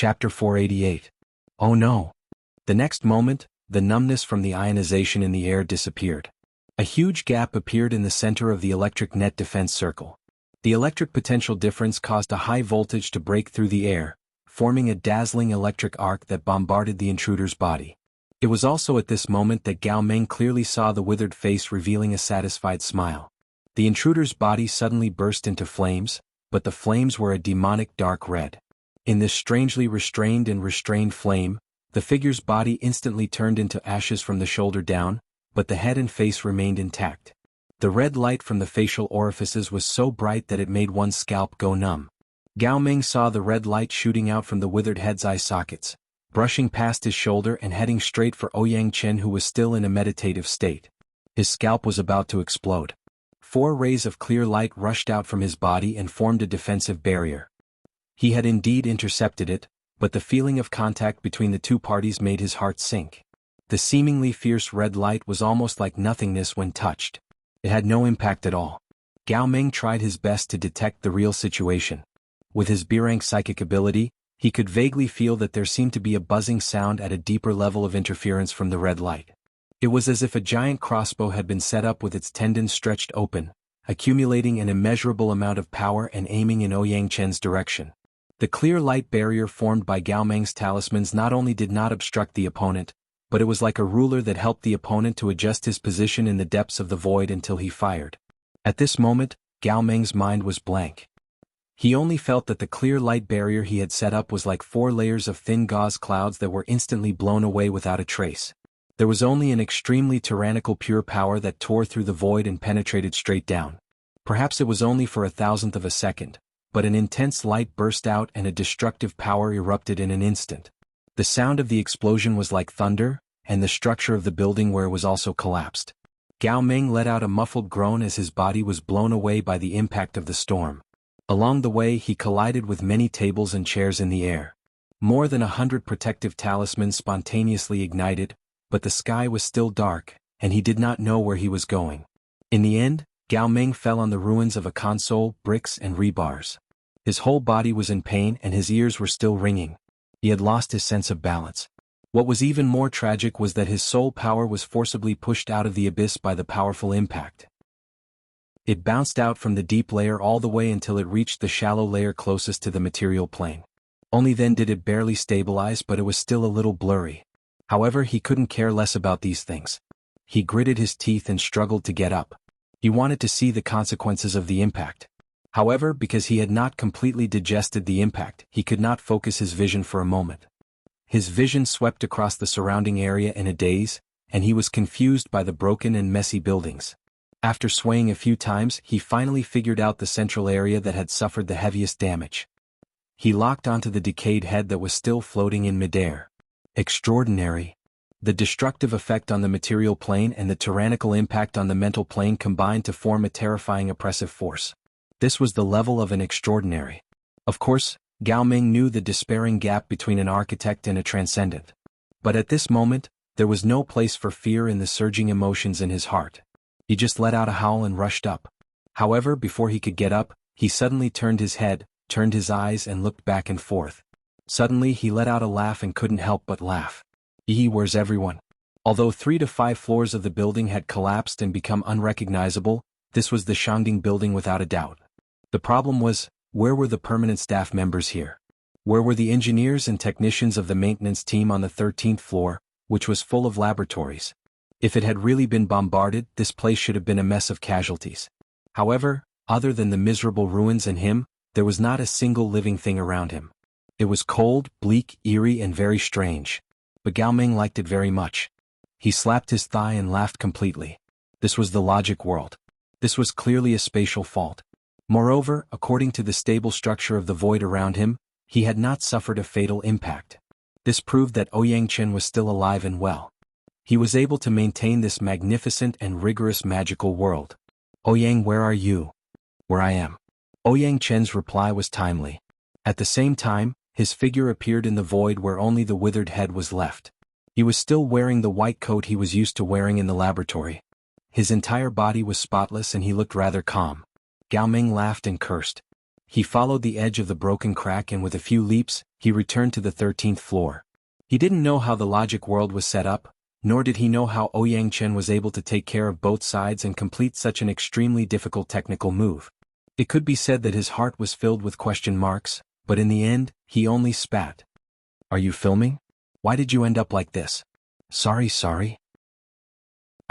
Chapter 488. Oh no. The next moment, the numbness from the ionization in the air disappeared. A huge gap appeared in the center of the electric net defense circle. The electric potential difference caused a high voltage to break through the air, forming a dazzling electric arc that bombarded the intruder's body. It was also at this moment that Gao Meng clearly saw the withered face revealing a satisfied smile. The intruder's body suddenly burst into flames, but the flames were a demonic dark red. In this strangely restrained flame, the figure's body instantly turned into ashes from the shoulder down, but the head and face remained intact. The red light from the facial orifices was so bright that it made one's scalp go numb. Gao Meng saw the red light shooting out from the withered head's eye sockets, brushing past his shoulder and heading straight for Ouyang Chen, who was still in a meditative state. His scalp was about to explode. 4 rays of clear light rushed out from his body and formed a defensive barrier. He had indeed intercepted it, but the feeling of contact between the two parties made his heart sink. The seemingly fierce red light was almost like nothingness when touched. It had no impact at all. Gao Meng tried his best to detect the real situation. With his B-rank psychic ability, he could vaguely feel that there seemed to be a buzzing sound at a deeper level of interference from the red light. It was as if a giant crossbow had been set up with its tendons stretched open, accumulating an immeasurable amount of power and aiming in Ouyang Chen's direction. The clear light barrier formed by Gao Meng's talismans not only did not obstruct the opponent, but it was like a ruler that helped the opponent to adjust his position in the depths of the void until he fired. At this moment, Gao Meng's mind was blank. He only felt that the clear light barrier he had set up was like 4 layers of thin gauze clouds that were instantly blown away without a trace. There was only an extremely tyrannical pure power that tore through the void and penetrated straight down. Perhaps it was only for 1,000th of a second, but an intense light burst out and a destructive power erupted in an instant. The sound of the explosion was like thunder, and the structure of the building where it was also collapsed. Gao Meng let out a muffled groan as his body was blown away by the impact of the storm. Along the way he collided with many tables and chairs in the air. More than 100 protective talismans spontaneously ignited, but the sky was still dark, and he did not know where he was going. In the end, Gao Meng fell on the ruins of a console, bricks and rebars. His whole body was in pain and his ears were still ringing. He had lost his sense of balance. What was even more tragic was that his soul power was forcibly pushed out of the abyss by the powerful impact. It bounced out from the deep layer all the way until it reached the shallow layer closest to the material plane. Only then did it barely stabilize, but it was still a little blurry. However, he couldn't care less about these things. He gritted his teeth and struggled to get up. He wanted to see the consequences of the impact. However, because he had not completely digested the impact, he could not focus his vision for a moment. His vision swept across the surrounding area in a daze, and he was confused by the broken and messy buildings. After swaying a few times, he finally figured out the central area that had suffered the heaviest damage. He locked onto the decayed head that was still floating in midair. Extraordinary. The destructive effect on the material plane and the tyrannical impact on the mental plane combined to form a terrifying oppressive force. This was the level of an extraordinary. Of course, Gao Meng knew the despairing gap between an architect and a transcendent. But at this moment, there was no place for fear in the surging emotions in his heart. He just let out a howl and rushed up. However, before he could get up, he suddenly turned his head, turned his eyes and looked back and forth. Suddenly he let out a laugh and couldn't help but laugh. Where's everyone? Although 3 to 5 floors of the building had collapsed and become unrecognizable, this was the Shangding building without a doubt. The problem was, where were the permanent staff members here? Where were the engineers and technicians of the maintenance team on the 13th floor, which was full of laboratories? If it had really been bombarded, this place should have been a mess of casualties. However, other than the miserable ruins and him, there was not a single living thing around him. It was cold, bleak, eerie and very strange. But Gao Meng liked it very much. He slapped his thigh and laughed completely. This was the logic world. This was clearly a spatial fault. Moreover, according to the stable structure of the void around him, he had not suffered a fatal impact. This proved that Ouyang Chen was still alive and well. He was able to maintain this magnificent and rigorous magical world. Ouyang, where are you? Where I am. Ouyang Chen's reply was timely. At the same time, his figure appeared in the void where only the withered head was left. He was still wearing the white coat he was used to wearing in the laboratory. His entire body was spotless and he looked rather calm. Gao Meng laughed and cursed. He followed the edge of the broken crack and with a few leaps, he returned to the 13th floor. He didn't know how the logic world was set up, nor did he know how Ouyang Chen was able to take care of both sides and complete such an extremely difficult technical move. It could be said that his heart was filled with question marks, but in the end, he only spat. "Are you filming? Why did you end up like this?" Sorry.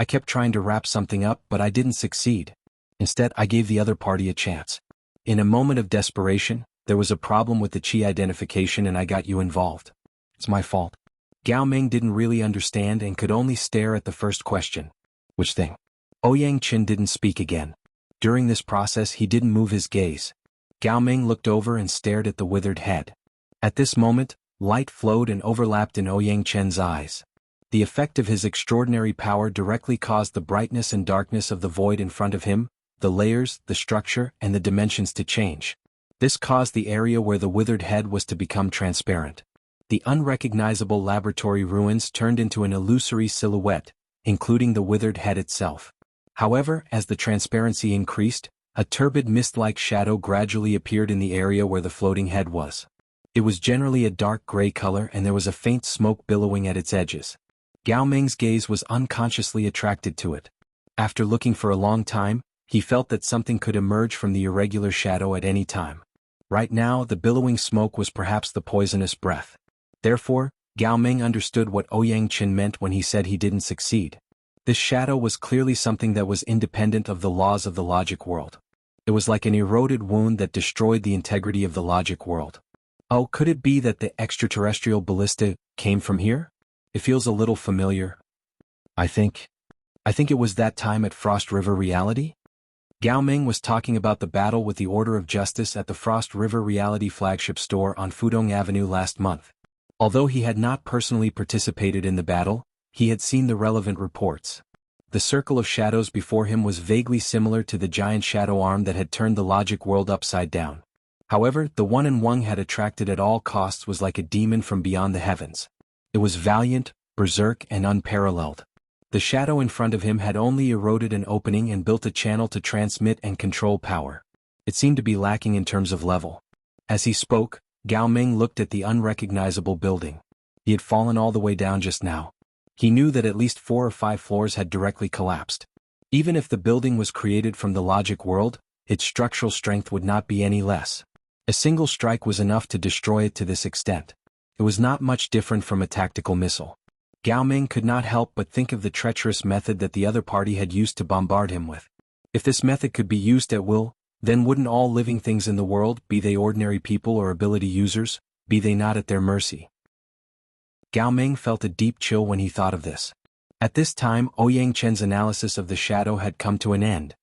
I kept trying to wrap something up, but I didn't succeed. Instead, I gave the other party a chance. In a moment of desperation, there was a problem with the Qi identification and I got you involved. It's my fault. Gao Ming didn't really understand and could only stare at the first question. Which thing? Ouyang Chen didn't speak again. During this process he didn't move his gaze. Gao Ming looked over and stared at the withered head. At this moment, light flowed and overlapped in Ouyang Chen's eyes. The effect of his extraordinary power directly caused the brightness and darkness of the void in front of him, the layers, the structure, and the dimensions to change. This caused the area where the withered head was to become transparent. The unrecognizable laboratory ruins turned into an illusory silhouette, including the withered head itself. However, as the transparency increased, a turbid mist-like shadow gradually appeared in the area where the floating head was. It was generally a dark gray color and there was a faint smoke billowing at its edges. Gao Ming's gaze was unconsciously attracted to it. After looking for a long time, he felt that something could emerge from the irregular shadow at any time. Right now, the billowing smoke was perhaps the poisonous breath. Therefore, Gao Ming understood what Ouyang Chen meant when he said he didn't succeed. This shadow was clearly something that was independent of the laws of the logic world. It was like an eroded wound that destroyed the integrity of the logic world. Oh, could it be that the extraterrestrial ballista came from here? It feels a little familiar. I think it was that time at Frost River Reality? Gao Ming was talking about the battle with the Order of Justice at the Frost River Reality flagship store on Fudong Avenue last month. Although he had not personally participated in the battle, he had seen the relevant reports. The circle of shadows before him was vaguely similar to the giant shadow arm that had turned the logic world upside down. However, the one in Wang had attracted at all costs was like a demon from beyond the heavens. It was valiant, berserk, and unparalleled. The shadow in front of him had only eroded an opening and built a channel to transmit and control power. It seemed to be lacking in terms of level. As he spoke, Gao Ming looked at the unrecognizable building. He had fallen all the way down just now. He knew that at least 4 or 5 floors had directly collapsed. Even if the building was created from the logic world, its structural strength would not be any less. A single strike was enough to destroy it to this extent. It was not much different from a tactical missile. Gao Ming could not help but think of the treacherous method that the other party had used to bombard him with. If this method could be used at will, then wouldn't all living things in the world, be they ordinary people or ability users, be they not at their mercy? Gao Ming felt a deep chill when he thought of this. At this time, Ouyang Chen's analysis of the shadow had come to an end.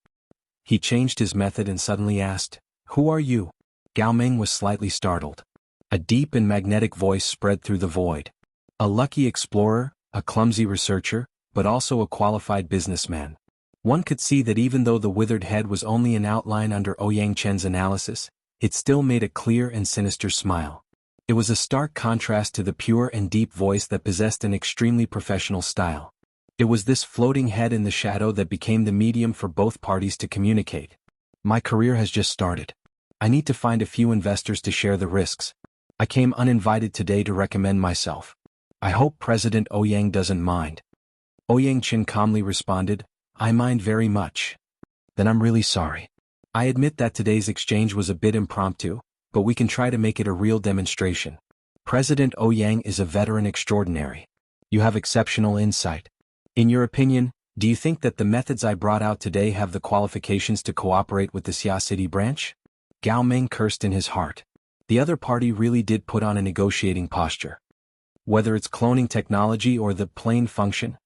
He changed his method and suddenly asked, "Who are you?" Gao Ming was slightly startled. A deep and magnetic voice spread through the void. A lucky explorer, a clumsy researcher, but also a qualified businessman. One could see that even though the withered head was only an outline under Ouyang Chen's analysis, it still made a clear and sinister smile. It was a stark contrast to the pure and deep voice that possessed an extremely professional style. It was this floating head in the shadow that became the medium for both parties to communicate. "My career has just started. I need to find a few investors to share the risks. I came uninvited today to recommend myself. I hope President Ouyang doesn't mind." Ouyang Chen calmly responded, "I mind very much." "Then I'm really sorry. I admit that today's exchange was a bit impromptu, but we can try to make it a real demonstration. President Ouyang is a veteran extraordinary. You have exceptional insight. In your opinion, do you think that the methods I brought out today have the qualifications to cooperate with the Xia City branch?" Gao Ming cursed in his heart. The other party really did put on a negotiating posture. Whether it's cloning technology or the plain function,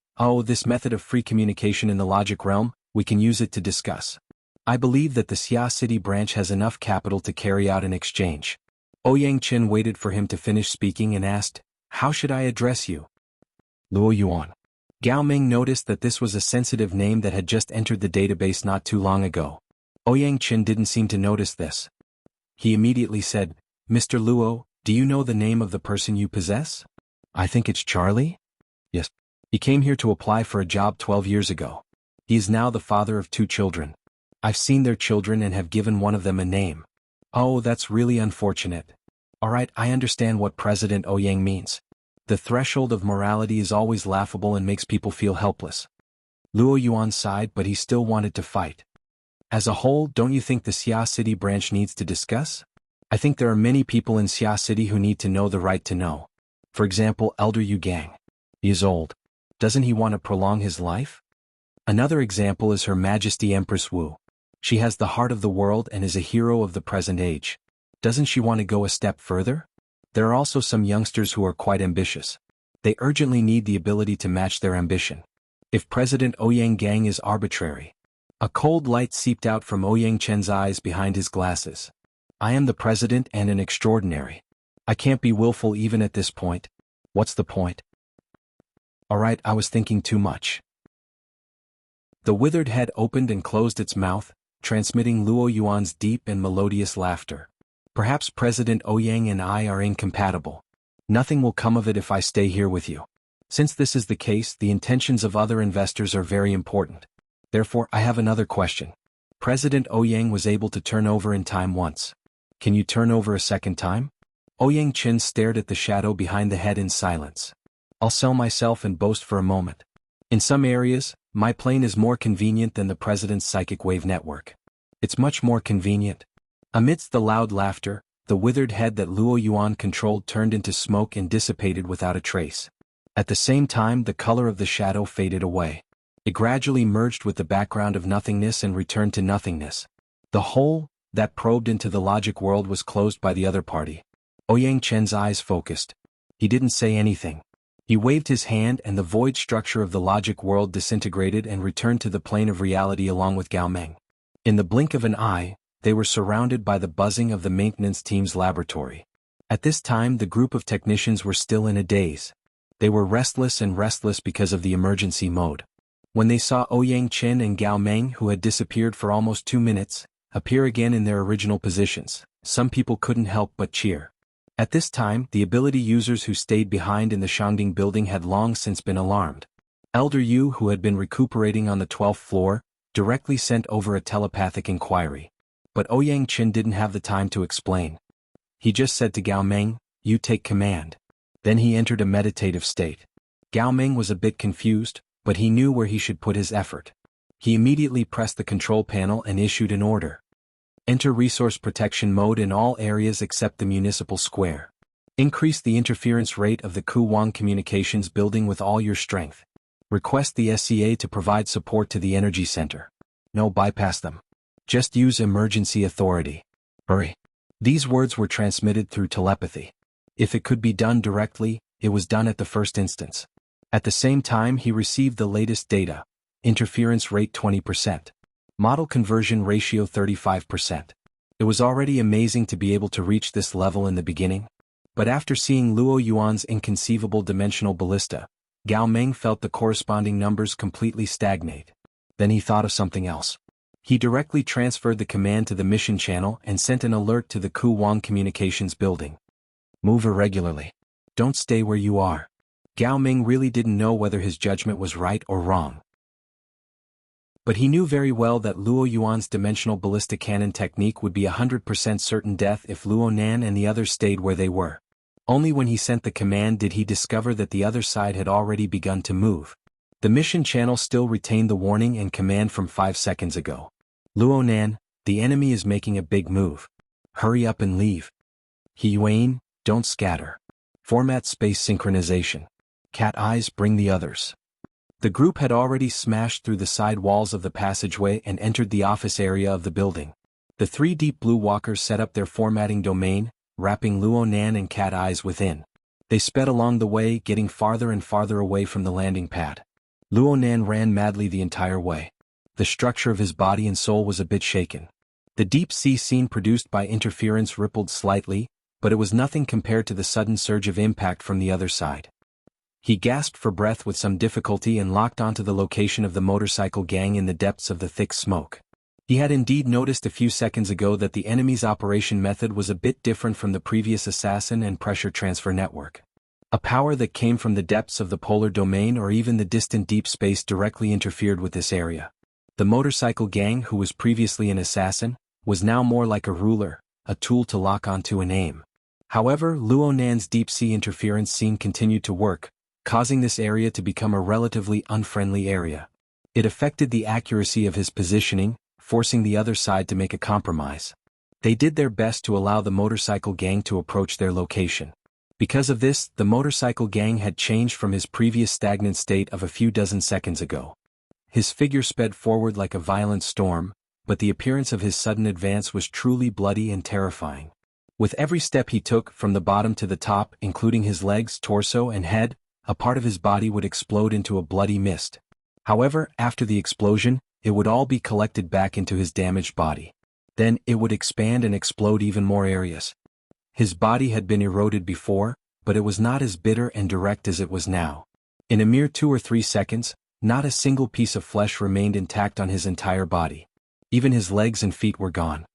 this method of free communication in the logic realm, we can use it to discuss. I believe that the Xia City branch has enough capital to carry out an exchange. Ouyang Chen waited for him to finish speaking and asked, "How should I address you?" "Luo Yuan." Gao Ming noticed that this was a sensitive name that had just entered the database not too long ago. Ouyang Chen didn't seem to notice this. He immediately said, "Mr. Luo, do you know the name of the person you possess?" "I think it's Charlie?" "Yes. He came here to apply for a job 12 years ago. He is now the father of 2 children. I've seen their children and have given one of them a name." "Oh, that's really unfortunate. Alright, I understand what President Ouyang means. The threshold of morality is always laughable and makes people feel helpless. Luo Yuan sighed, but he still wanted to fight. As a whole, don't you think the Xia City branch needs to discuss? I think there are many people in Xia City who need to know the right to know. For example, Elder Yu Gang. He is old. Doesn't he want to prolong his life? Another example is Her Majesty Empress Wu. She has the heart of the world and is a hero of the present age. Doesn't she want to go a step further? There are also some youngsters who are quite ambitious. They urgently need the ability to match their ambition. If President Ouyang Gang is arbitrary. A cold light seeped out from Ouyang Chen's eyes behind his glasses. I am the president and an extraordinary. I can't be willful even at this point. What's the point? Alright, I was thinking too much. The withered head opened and closed its mouth, transmitting Luo Yuan's deep and melodious laughter. Perhaps President Ouyang and I are incompatible. Nothing will come of it if I stay here with you. Since this is the case, the intentions of other investors are very important. Therefore, I have another question. President Ouyang was able to turn over in time once. Can you turn over a second time? Ouyang Chen stared at the shadow behind the head in silence. I'll sell myself and boast for a moment. In some areas, my plane is more convenient than the president's psychic wave network. It's much more convenient. Amidst the loud laughter, the withered head that Luo Yuan controlled turned into smoke and dissipated without a trace. At the same time, the color of the shadow faded away. It gradually merged with the background of nothingness and returned to nothingness. The hole that probed into the logic world was closed by the other party. Ouyang Chen's eyes focused. He didn't say anything. He waved his hand and the void structure of the logic world disintegrated and returned to the plane of reality along with Gao Meng. In the blink of an eye, they were surrounded by the buzzing of the maintenance team's laboratory. At this time, the group of technicians were still in a daze. They were restless because of the emergency mode. When they saw Ouyang Chen and Gao Meng, who had disappeared for almost 2 minutes, appear again in their original positions, some people couldn't help but cheer. At this time, the ability users who stayed behind in the Shangding building had long since been alarmed. Elder Yu, who had been recuperating on the 12th floor, directly sent over a telepathic inquiry. But Ouyang Chen didn't have the time to explain. He just said to Gao Meng, "You take command." Then he entered a meditative state. Gao Meng was a bit confused, but he knew where he should put his effort. He immediately pressed the control panel and issued an order. Enter resource protection mode in all areas except the municipal square. Increase the interference rate of the Kuwang Communications building with all your strength. Request the SCA to provide support to the energy center. No, bypass them. Just use emergency authority. Hurry. These words were transmitted through telepathy. If it could be done directly, it was done at the first instance. At the same time, he received the latest data. Interference rate 20%. Model conversion ratio 35%. It was already amazing to be able to reach this level in the beginning. But after seeing Luo Yuan's inconceivable dimensional ballista, Gao Meng felt the corresponding numbers completely stagnate. Then he thought of something else. He directly transferred the command to the mission channel and sent an alert to the Kuwang Communications building. Move irregularly. Don't stay where you are. Gao Meng really didn't know whether his judgment was right or wrong. But he knew very well that Luo Yuan's dimensional ballistic cannon technique would be 100% certain death if Luo Nan and the others stayed where they were. Only when he sent the command did he discover that the other side had already begun to move. The mission channel still retained the warning and command from 5 seconds ago. Luo Nan, the enemy is making a big move. Hurry up and leave. He Yuan, don't scatter. Format space synchronization. Cat eyes, bring the others. The group had already smashed through the side walls of the passageway and entered the office area of the building. The 3 deep blue walkers set up their formatting domain, wrapping Luo Nan and Cat eyes within. They sped along the way, getting farther and farther away from the landing pad. Luo Nan ran madly the entire way. The structure of his body and soul was a bit shaken. The deep sea scene produced by interference rippled slightly, but it was nothing compared to the sudden surge of impact from the other side. He gasped for breath with some difficulty and locked onto the location of the motorcycle gang in the depths of the thick smoke. He had indeed noticed a few seconds ago that the enemy's operation method was a bit different from the previous assassin and pressure transfer network. A power that came from the depths of the polar domain or even the distant deep space directly interfered with this area. The motorcycle gang, who was previously an assassin, was now more like a ruler, a tool to lock onto and aim. However, Luo Nan's deep-sea interference scene continued to work, causing this area to become a relatively unfriendly area. It affected the accuracy of his positioning, forcing the other side to make a compromise. They did their best to allow the motorcycle gang to approach their location. Because of this, the motorcycle gang had changed from his previous stagnant state of a few dozen seconds ago. His figure sped forward like a violent storm, but the appearance of his sudden advance was truly bloody and terrifying. With every step he took, from the bottom to the top, including his legs, torso, and head, a part of his body would explode into a bloody mist. However, after the explosion, it would all be collected back into his damaged body. Then, it would expand and explode even more areas. His body had been eroded before, but it was not as bitter and direct as it was now. In a mere 2 or 3 seconds, not a single piece of flesh remained intact on his entire body. Even his legs and feet were gone.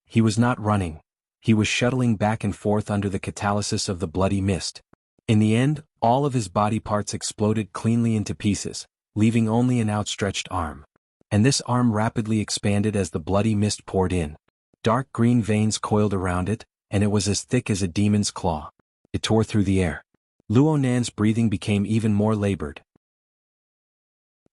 He was not running. He was shuttling back and forth under the catalysis of the bloody mist. In the end, all of his body parts exploded cleanly into pieces, leaving only an outstretched arm. And this arm rapidly expanded as the bloody mist poured in. Dark green veins coiled around it, and it was as thick as a demon's claw. It tore through the air. Luo Nan's breathing became even more labored.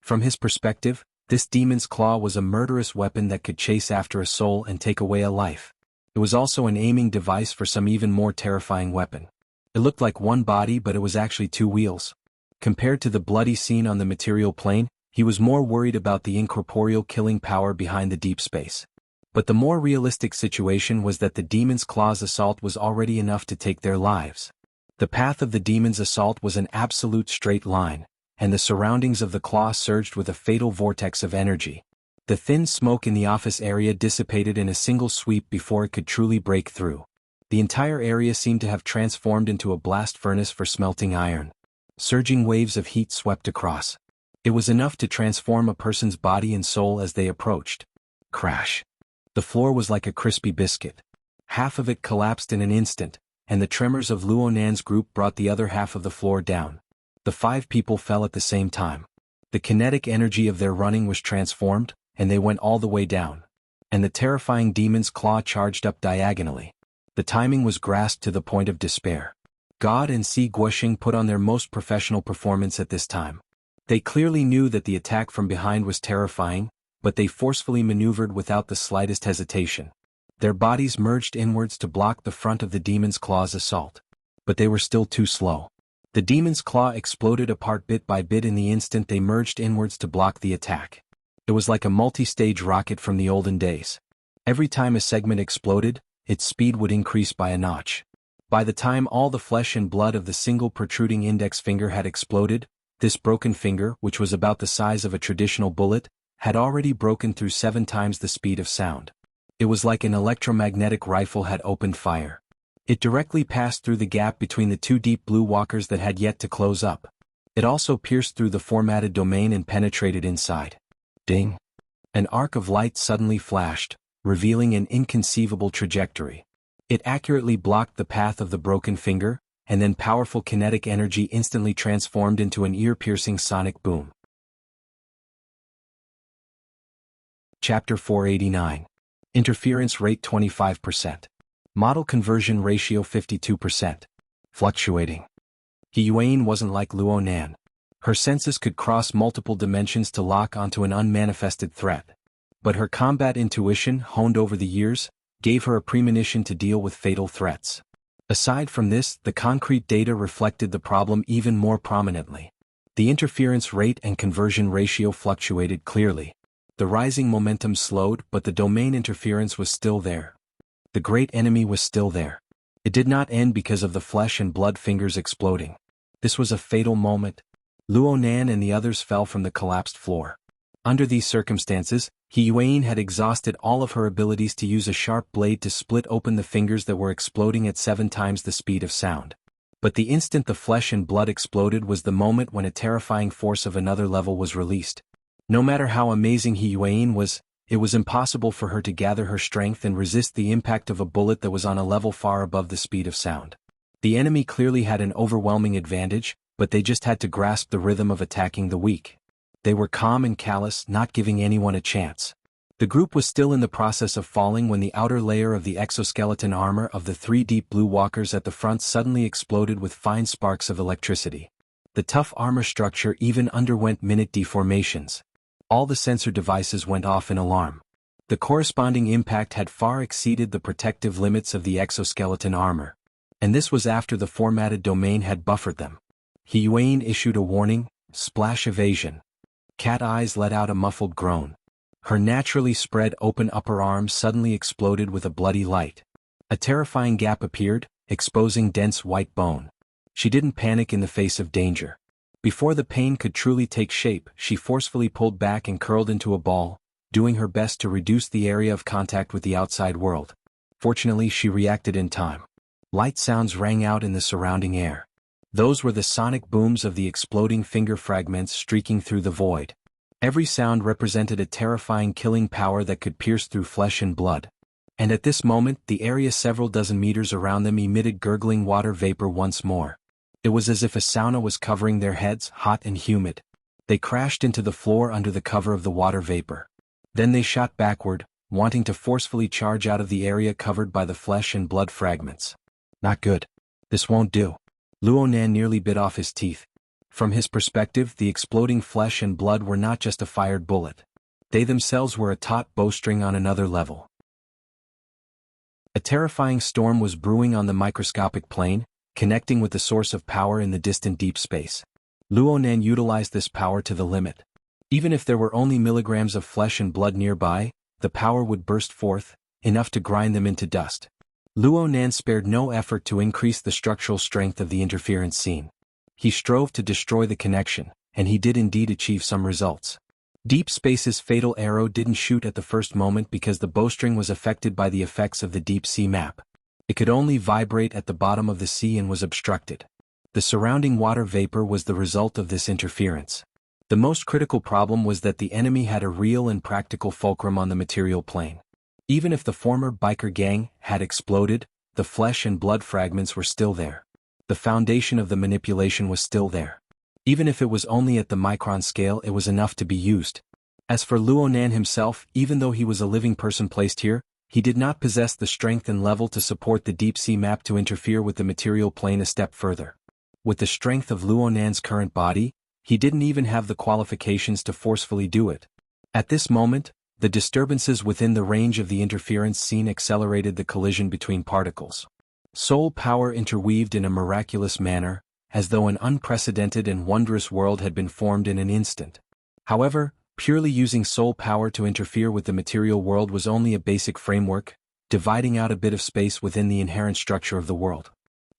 From his perspective, this demon's claw was a murderous weapon that could chase after a soul and take away a life. It was also an aiming device for some even more terrifying weapon. It looked like one body, but it was actually 2 wheels. Compared to the bloody scene on the material plane, he was more worried about the incorporeal killing power behind the deep space. But the more realistic situation was that the demon's claw's assault was already enough to take their lives. The path of the demon's assault was an absolute straight line, and the surroundings of the claw surged with a fatal vortex of energy. The thin smoke in the office area dissipated in a single sweep before it could truly break through. The entire area seemed to have transformed into a blast furnace for smelting iron. Surging waves of heat swept across. It was enough to transform a person's body and soul as they approached. Crash. The floor was like a crispy biscuit. Half of it collapsed in an instant, and the tremors of Luo Nan's group brought the other half of the floor down. The 5 people fell at the same time. The kinetic energy of their running was transformed, and they went all the way down. And the terrifying demon's claw charged up diagonally. The timing was grasped to the point of despair. God and Si Guoxing put on their most professional performance at this time. They clearly knew that the attack from behind was terrifying, but they forcefully maneuvered without the slightest hesitation. Their bodies merged inwards to block the front of the demon's claw's assault. But they were still too slow. The demon's claw exploded apart bit by bit in the instant they merged inwards to block the attack. It was like a multi-stage rocket from the olden days. Every time a segment exploded, its speed would increase by a notch. By the time all the flesh and blood of the single protruding index finger had exploded, this broken finger, which was about the size of a traditional bullet, had already broken through 7 times the speed of sound. It was like an electromagnetic rifle had opened fire. It directly passed through the gap between the 2 deep blue walkers that had yet to close up. It also pierced through the formatted domain and penetrated inside. Ding! An arc of light suddenly flashed, revealing an inconceivable trajectory. It accurately blocked the path of the broken finger, and then powerful kinetic energy instantly transformed into an ear-piercing sonic boom. Chapter 489. Interference rate 25%. Model conversion ratio 52%. Fluctuating. He Yuan wasn't like Luo Nan. Her senses could cross multiple dimensions to lock onto an unmanifested threat. But her combat intuition, honed over the years, gave her a premonition to deal with fatal threats. Aside from this, the concrete data reflected the problem even more prominently. The interference rate and conversion ratio fluctuated clearly. The rising momentum slowed, but the domain interference was still there. The great enemy was still there. It did not end because of the flesh and blood fingers exploding. This was a fatal moment. Luo Nan and the others fell from the collapsed floor. Under these circumstances, He Yuan had exhausted all of her abilities to use a sharp blade to split open the fingers that were exploding at 7 times the speed of sound. But the instant the flesh and blood exploded was the moment when a terrifying force of another level was released. No matter how amazing He Yuan was, it was impossible for her to gather her strength and resist the impact of a bullet that was on a level far above the speed of sound. The enemy clearly had an overwhelming advantage, but they just had to grasp the rhythm of attacking the weak. They were calm and callous, not giving anyone a chance. The group was still in the process of falling when the outer layer of the exoskeleton armor of the three deep blue walkers at the front suddenly exploded with fine sparks of electricity. The tough armor structure even underwent minute deformations. All the sensor devices went off in alarm. The corresponding impact had far exceeded the protective limits of the exoskeleton armor. And this was after the formatted domain had buffered them. Hiyuan issued a warning, splash evasion. Cat Eyes let out a muffled groan. Her naturally spread open upper arm suddenly exploded with a bloody light. A terrifying gap appeared, exposing dense white bone. She didn't panic in the face of danger. Before the pain could truly take shape, she forcefully pulled back and curled into a ball, doing her best to reduce the area of contact with the outside world. Fortunately, she reacted in time. Light sounds rang out in the surrounding air. Those were the sonic booms of the exploding finger fragments streaking through the void. Every sound represented a terrifying killing power that could pierce through flesh and blood. And at this moment, the area several dozen meters around them emitted gurgling water vapor once more. It was as if a sauna was covering their heads, hot and humid. They crashed into the floor under the cover of the water vapor. Then they shot backward, wanting to forcefully charge out of the area covered by the flesh and blood fragments. Not good. This won't do. Luonan nearly bit off his teeth. From his perspective, the exploding flesh and blood were not just a fired bullet. They themselves were a taut bowstring on another level. A terrifying storm was brewing on the microscopic plane, connecting with the source of power in the distant deep space. Luonan utilized this power to the limit. Even if there were only milligrams of flesh and blood nearby, the power would burst forth, enough to grind them into dust. Luonan spared no effort to increase the structural strength of the interference scene. He strove to destroy the connection, and he did indeed achieve some results. Deep Space's fatal arrow didn't shoot at the first moment because the bowstring was affected by the effects of the deep sea map. It could only vibrate at the bottom of the sea and was obstructed. The surrounding water vapor was the result of this interference. The most critical problem was that the enemy had a real and practical fulcrum on the material plane. Even if the former biker gang had exploded, the flesh and blood fragments were still there. The foundation of the manipulation was still there. Even if it was only at the micron scale, it was enough to be used. As for Luonan himself, even though he was a living person placed here, he did not possess the strength and level to support the deep sea map to interfere with the material plane a step further. With the strength of Luonan's current body, he didn't even have the qualifications to forcefully do it. At this moment, the disturbances within the range of the interference scene accelerated the collision between particles. Soul power interweaved in a miraculous manner, as though an unprecedented and wondrous world had been formed in an instant. However, purely using soul power to interfere with the material world was only a basic framework, dividing out a bit of space within the inherent structure of the world.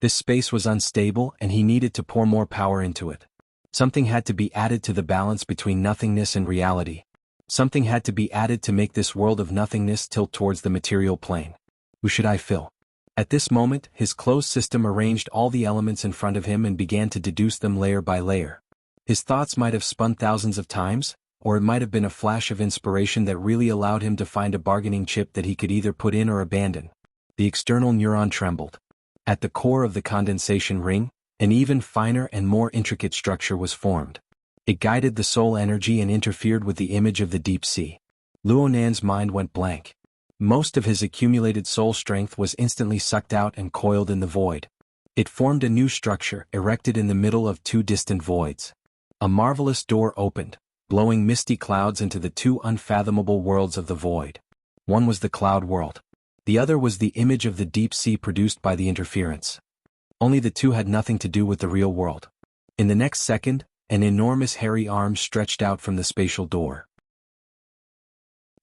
This space was unstable and he needed to pour more power into it. Something had to be added to the balance between nothingness and reality. Something had to be added to make this world of nothingness tilt towards the material plane. Who should I fill? At this moment, his closed system arranged all the elements in front of him and began to deduce them layer by layer. His thoughts might have spun thousands of times, or it might have been a flash of inspiration that really allowed him to find a bargaining chip that he could either put in or abandon. The external neuron trembled. At the core of the condensation ring, an even finer and more intricate structure was formed. It guided the soul energy and interfered with the image of the deep sea. Luonan's mind went blank. Most of his accumulated soul strength was instantly sucked out and coiled in the void. It formed a new structure erected in the middle of two distant voids. A marvelous door opened, blowing misty clouds into the two unfathomable worlds of the void. One was the cloud world. The other was the image of the deep sea produced by the interference. Only the two had nothing to do with the real world. In the next second, an enormous hairy arm stretched out from the spatial door.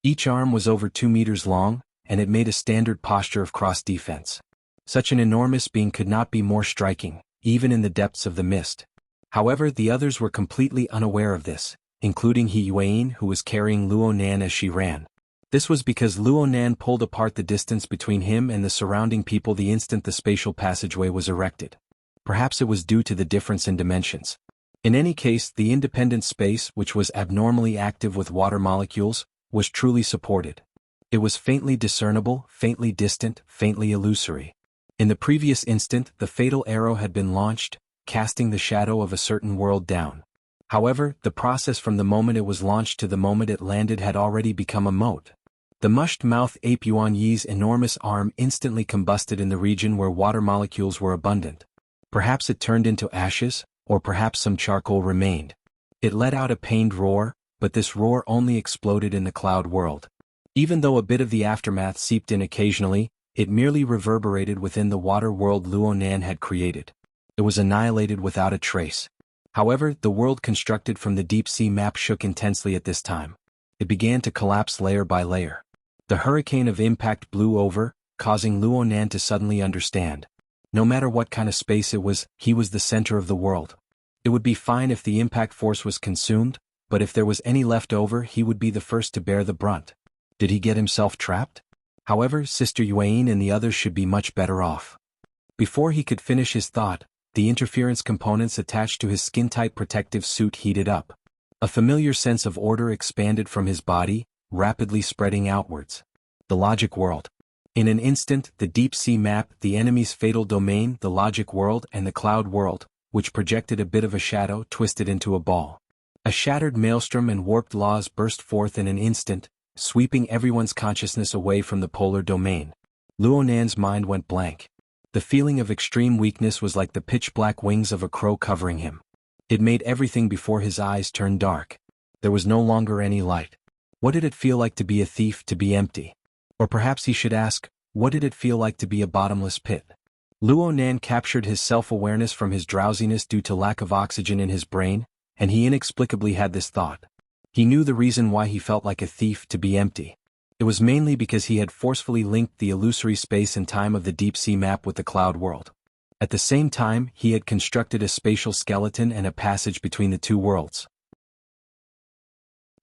Each arm was over 2 meters long, and it made a standard posture of cross-defense. Such an enormous being could not be more striking, even in the depths of the mist. However, the others were completely unaware of this, including Hiyuan, who was carrying Luonan as she ran. This was because Luonan pulled apart the distance between him and the surrounding people the instant the spatial passageway was erected. Perhaps it was due to the difference in dimensions. In any case, the independent space, which was abnormally active with water molecules, was truly supported. It was faintly discernible, faintly distant, faintly illusory. In the previous instant, the fatal arrow had been launched, casting the shadow of a certain world down. However, the process from the moment it was launched to the moment it landed had already become a mote. The mushed-mouth ape Yuan Yi's enormous arm instantly combusted in the region where water molecules were abundant. Perhaps it turned into ashes, or perhaps some charcoal remained. It let out a pained roar, but this roar only exploded in the cloud world. Even though a bit of the aftermath seeped in occasionally, it merely reverberated within the water world Luonan had created. It was annihilated without a trace. However, the world constructed from the deep-sea map shook intensely at this time. It began to collapse layer by layer. The hurricane of impact blew over, causing Luonan to suddenly understand. No matter what kind of space it was, he was the center of the world. It would be fine if the impact force was consumed, but if there was any left over, he would be the first to bear the brunt. Did he get himself trapped? However, Sister Yuan and the others should be much better off. Before he could finish his thought, the interference components attached to his skin-tight protective suit heated up. A familiar sense of order expanded from his body, rapidly spreading outwards. The logic world. In an instant, the deep-sea map, the enemy's fatal domain, the logic world, and the cloud world, which projected a bit of a shadow, twisted into a ball. A shattered maelstrom and warped laws burst forth in an instant, sweeping everyone's consciousness away from the polar domain. Luonan's mind went blank. The feeling of extreme weakness was like the pitch-black wings of a crow covering him. It made everything before his eyes turn dark. There was no longer any light. What did it feel like to be a thief, to be empty? Or perhaps he should ask, what did it feel like to be a bottomless pit? Luonan captured his self-awareness from his drowsiness due to lack of oxygen in his brain, and he inexplicably had this thought. He knew the reason why he felt like a thief, to be empty. It was mainly because he had forcefully linked the illusory space and time of the deep-sea map with the cloud world. At the same time, he had constructed a spatial skeleton and a passage between the two worlds.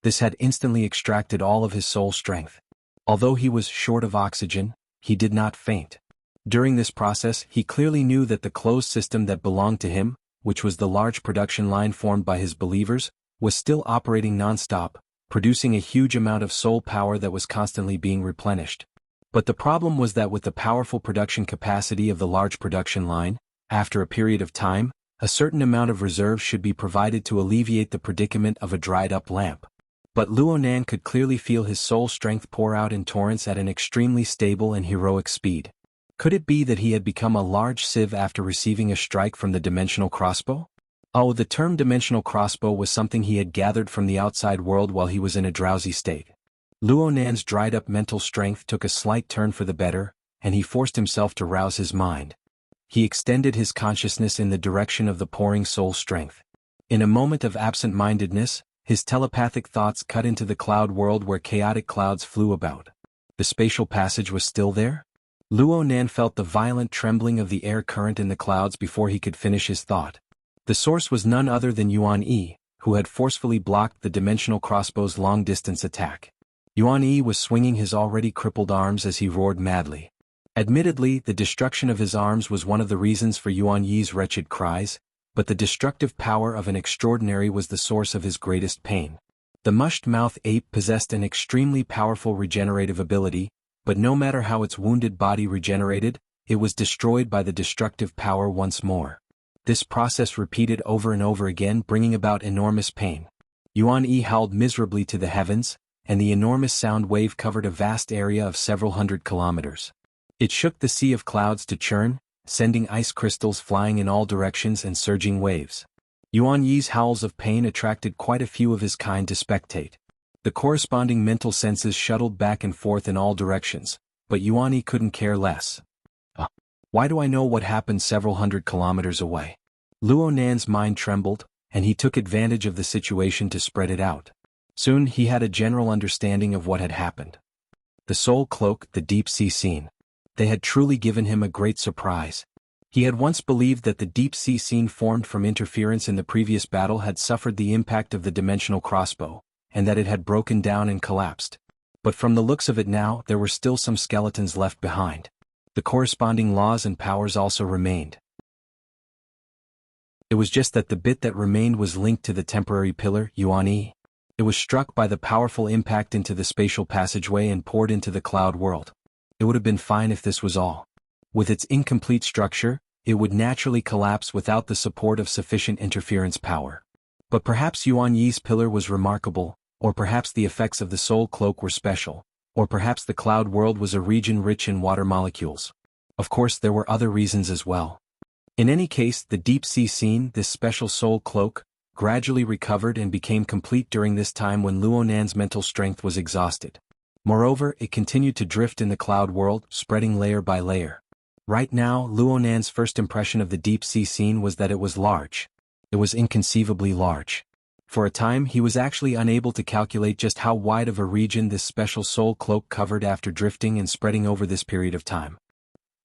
This had instantly extracted all of his soul strength. Although he was short of oxygen, he did not faint. During this process, he clearly knew that the closed system that belonged to him, which was the large production line formed by his believers, was still operating non-stop, producing a huge amount of soul power that was constantly being replenished. But the problem was that with the powerful production capacity of the large production line, after a period of time, a certain amount of reserve should be provided to alleviate the predicament of a dried-up lamp. But Luonan could clearly feel his soul strength pour out in torrents at an extremely stable and heroic speed. Could it be that he had become a large sieve after receiving a strike from the dimensional crossbow? Oh, the term dimensional crossbow was something he had gathered from the outside world while he was in a drowsy state. Luonan's dried-up mental strength took a slight turn for the better, and he forced himself to rouse his mind. He extended his consciousness in the direction of the pouring soul strength. In a moment of absent-mindedness, his telepathic thoughts cut into the cloud world where chaotic clouds flew about. The spatial passage was still there? Luonan felt the violent trembling of the air current in the clouds before he could finish his thought. The source was none other than Yuan Yi, who had forcefully blocked the dimensional crossbow's long-distance attack. Yuan Yi was swinging his already crippled arms as he roared madly. Admittedly, the destruction of his arms was one of the reasons for Yuan Yi's wretched cries, but the destructive power of an extraordinary was the source of his greatest pain. The mushed-mouth ape possessed an extremely powerful regenerative ability, but no matter how its wounded body regenerated, it was destroyed by the destructive power once more. This process repeated over and over again, bringing about enormous pain. Yuan Yi howled miserably to the heavens, and the enormous sound wave covered a vast area of several hundred kilometers. It shook the sea of clouds to churn, sending ice crystals flying in all directions and surging waves. Yuan Yi's howls of pain attracted quite a few of his kind to spectate. The corresponding mental senses shuttled back and forth in all directions, but Yuan Yi couldn't care less. Why do I know what happened several hundred kilometers away? Luonan's mind trembled, and he took advantage of the situation to spread it out. Soon he had a general understanding of what had happened. The soul cloak, the deep-sea scene. They had truly given him a great surprise. He had once believed that the deep-sea scene formed from interference in the previous battle had suffered the impact of the dimensional crossbow, and that it had broken down and collapsed. But from the looks of it now, there were still some skeletons left behind. The corresponding laws and powers also remained. It was just that the bit that remained was linked to the temporary pillar, Yuan Yi. It was struck by the powerful impact into the spatial passageway and poured into the cloud world. It would have been fine if this was all. With its incomplete structure, it would naturally collapse without the support of sufficient interference power. But perhaps Yuan Yi's pillar was remarkable, or perhaps the effects of the soul cloak were special, Or perhaps the cloud world was a region rich in water molecules. Of course, there were other reasons as well. In any case, the deep sea scene, this special soul cloak, gradually recovered and became complete during this time when Luonan's mental strength was exhausted. Moreover, it continued to drift in the cloud world, spreading layer by layer. Right now, Luonan's first impression of the deep sea scene was that it was large. It was inconceivably large. For a time, he was actually unable to calculate just how wide of a region this special soul cloak covered after drifting and spreading over this period of time.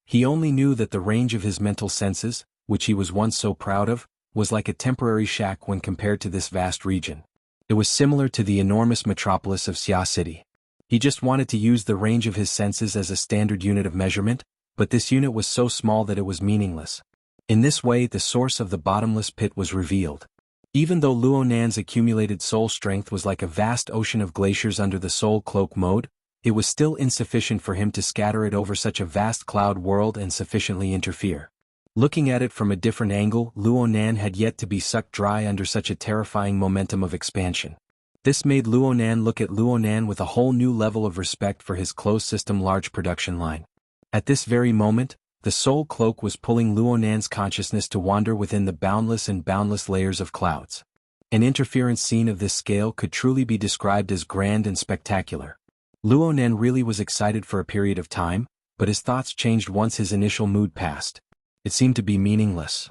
He only knew that the range of his mental senses, which he was once so proud of, was like a temporary shack when compared to this vast region. It was similar to the enormous metropolis of Xia City. He just wanted to use the range of his senses as a standard unit of measurement, but this unit was so small that it was meaningless. In this way, the source of the bottomless pit was revealed. Even though Luonan's accumulated soul strength was like a vast ocean of glaciers under the soul cloak mode, it was still insufficient for him to scatter it over such a vast cloud world and sufficiently interfere. Looking at it from a different angle, Luonan had yet to be sucked dry under such a terrifying momentum of expansion. This made Luonan look at Luonan with a whole new level of respect for his closed-system large production line. At this very moment, the soul cloak was pulling Luonan's consciousness to wander within the boundless and boundless layers of clouds. An interference scene of this scale could truly be described as grand and spectacular. Luonan really was excited for a period of time, but his thoughts changed once his initial mood passed. It seemed to be meaningless.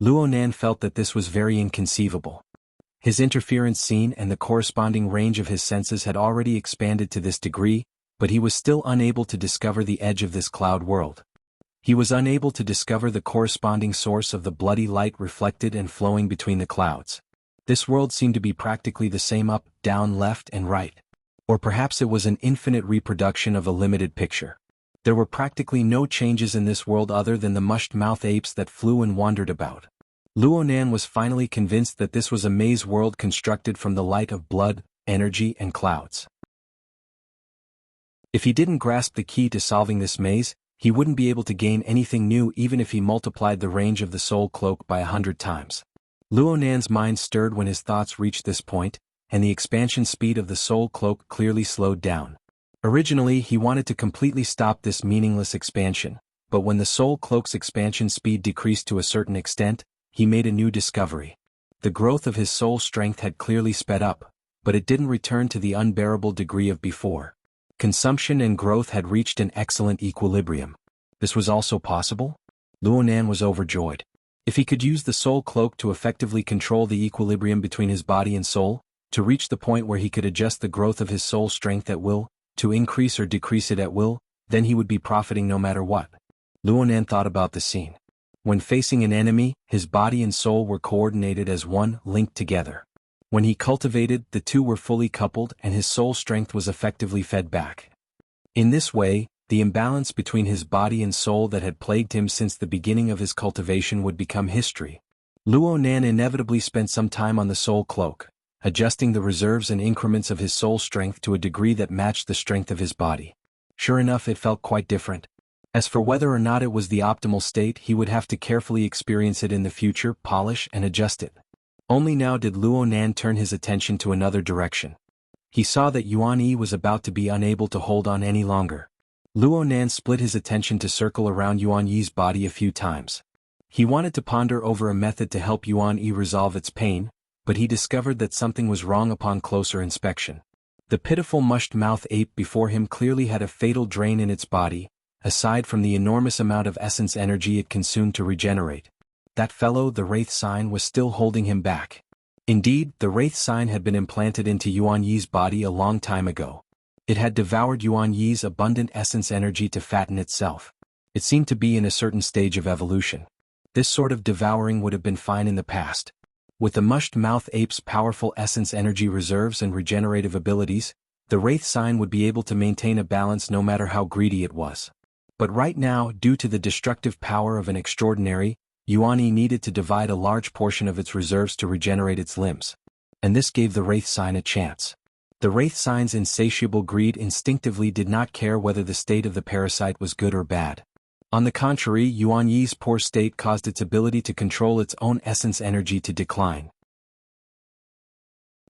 Luonan felt that this was very inconceivable. His interference scene and the corresponding range of his senses had already expanded to this degree, but he was still unable to discover the edge of this cloud world. He was unable to discover the corresponding source of the bloody light reflected and flowing between the clouds. This world seemed to be practically the same up, down, left, and right. Or perhaps it was an infinite reproduction of a limited picture. There were practically no changes in this world other than the mushed-mouth apes that flew and wandered about. Luonan was finally convinced that this was a maze world constructed from the light of blood, energy, and clouds. If he didn't grasp the key to solving this maze, he wouldn't be able to gain anything new even if he multiplied the range of the soul cloak by 100 times. Luonan's mind stirred when his thoughts reached this point, and the expansion speed of the soul cloak clearly slowed down. Originally, he wanted to completely stop this meaningless expansion, but when the soul cloak's expansion speed decreased to a certain extent, he made a new discovery. The growth of his soul strength had clearly sped up, but it didn't return to the unbearable degree of before. Consumption and growth had reached an excellent equilibrium. This was also possible? Luonan was overjoyed. If he could use the soul cloak to effectively control the equilibrium between his body and soul, to reach the point where he could adjust the growth of his soul strength at will, to increase or decrease it at will, then he would be profiting no matter what. Luonan thought about the scene. When facing an enemy, his body and soul were coordinated as one, linked together. When he cultivated, the two were fully coupled and his soul strength was effectively fed back. In this way, the imbalance between his body and soul that had plagued him since the beginning of his cultivation would become history. Luonan inevitably spent some time on the soul cloak, adjusting the reserves and increments of his soul strength to a degree that matched the strength of his body. Sure enough, it felt quite different. As for whether or not it was the optimal state, he would have to carefully experience it in the future, polish and adjust it. Only now did Luonan turn his attention to another direction. He saw that Yuan Yi was about to be unable to hold on any longer. Luonan split his attention to circle around Yuan Yi's body a few times. He wanted to ponder over a method to help Yuan Yi resolve its pain, but he discovered that something was wrong upon closer inspection. The pitiful mushed-mouth ape before him clearly had a fatal drain in its body, aside from the enormous amount of essence energy it consumed to regenerate. That fellow, the Wraith Sign, was still holding him back. Indeed, the Wraith Sign had been implanted into Yuan Yi's body a long time ago. It had devoured Yuan Yi's abundant essence energy to fatten itself. It seemed to be in a certain stage of evolution. This sort of devouring would have been fine in the past. With the mushed-mouth ape's powerful essence energy reserves and regenerative abilities, the Wraith Sign would be able to maintain a balance no matter how greedy it was. But right now, due to the destructive power of an extraordinary, Yuan Yi needed to divide a large portion of its reserves to regenerate its limbs. And this gave the Wraith Sign a chance. The Wraith Sign's insatiable greed instinctively did not care whether the state of the parasite was good or bad. On the contrary, Yuan Yi's poor state caused its ability to control its own essence energy to decline.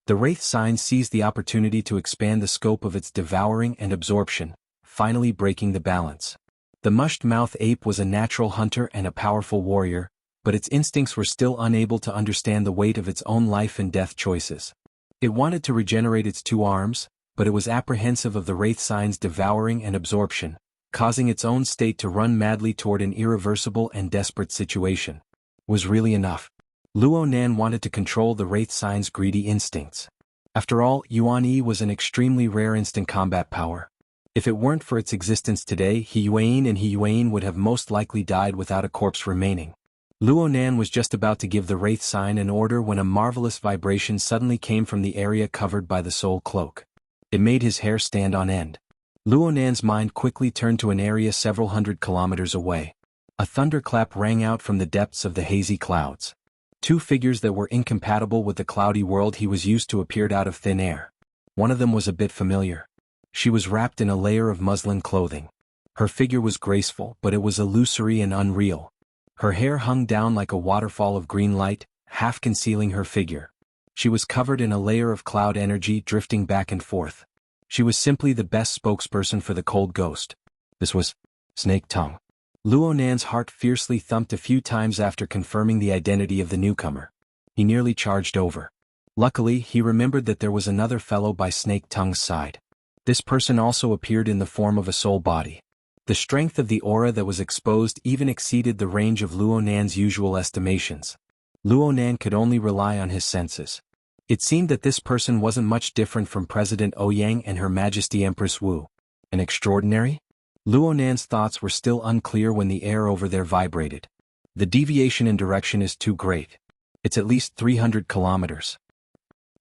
The Wraith sign seized the opportunity to expand the scope of its devouring and absorption, finally breaking the balance. The mushed-mouth ape was a natural hunter and a powerful warrior, but its instincts were still unable to understand the weight of its own life and death choices. It wanted to regenerate its two arms, but it was apprehensive of the Wraith sign's devouring and absorption, causing its own state to run madly toward an irreversible and desperate situation. Was really enough. Luo Nan wanted to control the Wraith sign's greedy instincts. After all, Yuan Yi was an extremely rare instant combat power. If it weren't for its existence today, He Yuan and He Yuan would have most likely died without a corpse remaining. Luo Nan was just about to give the Wraith sign an order when a marvelous vibration suddenly came from the area covered by the soul cloak. It made his hair stand on end. Luo Nan's mind quickly turned to an area several hundred kilometers away. A thunderclap rang out from the depths of the hazy clouds. Two figures that were incompatible with the cloudy world he was used to appeared out of thin air. One of them was a bit familiar. She was wrapped in a layer of muslin clothing. Her figure was graceful, but it was illusory and unreal. Her hair hung down like a waterfall of green light, half concealing her figure. She was covered in a layer of cloud energy drifting back and forth. She was simply the best spokesperson for the cold ghost. This was Snake Tongue. Luo Nan's heart fiercely thumped a few times after confirming the identity of the newcomer. He nearly charged over. Luckily, he remembered that there was another fellow by Snake Tongue's side. This person also appeared in the form of a soul body. The strength of the aura that was exposed even exceeded the range of Luo Nan's usual estimations. Luo Nan could only rely on his senses. It seemed that this person wasn't much different from President Ouyang and Her Majesty Empress Wu. An extraordinary? Luo Nan's thoughts were still unclear when the air over there vibrated. The deviation in direction is too great. It's at least 300 kilometers.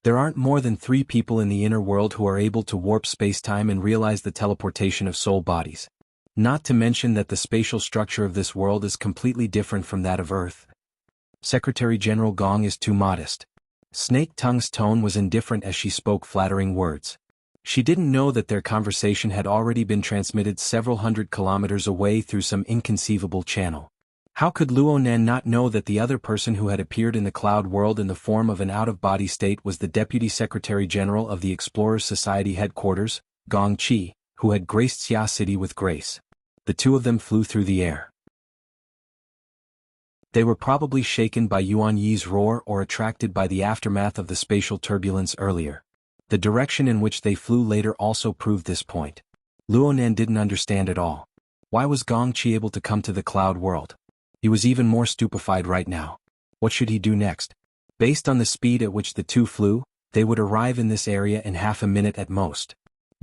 There aren't more than 3 people in the inner world who are able to warp space-time and realize the teleportation of soul bodies. Not to mention that the spatial structure of this world is completely different from that of Earth. Secretary General Gong is too modest. Snake Tongue's tone was indifferent as she spoke flattering words. She didn't know that their conversation had already been transmitted several hundred kilometers away through some inconceivable channel. How could Luo Nan not know that the other person who had appeared in the cloud world in the form of an out-of-body state was the Deputy Secretary General of the Explorers Society headquarters, Gong Qi, who had graced Xia City with grace? The two of them flew through the air. They were probably shaken by Yuan Yi's roar or attracted by the aftermath of the spatial turbulence earlier. The direction in which they flew later also proved this point. Luo Nan didn't understand at all. Why was Gong Qi able to come to the cloud world? He was even more stupefied right now. What should he do next? Based on the speed at which the two flew, they would arrive in this area in half a minute at most.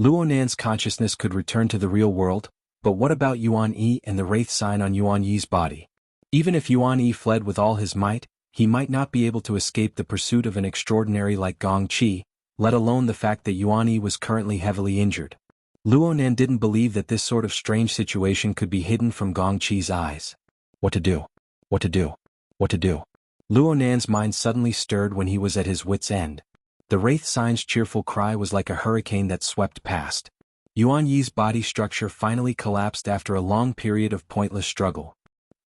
Luo Nan's consciousness could return to the real world, but what about Yuan Yi and the wraith sign on Yuan Yi's body? Even if Yuan Yi fled with all his might, he might not be able to escape the pursuit of an extraordinary like Gong Qi, let alone the fact that Yuan Yi was currently heavily injured. Luo Nan didn't believe that this sort of strange situation could be hidden from Gong Qi's eyes. What to do? What to do? What to do? Luo Nan's mind suddenly stirred when he was at his wit's end. The wraith sign's cheerful cry was like a hurricane that swept past. Yuan Yi's body structure finally collapsed after a long period of pointless struggle.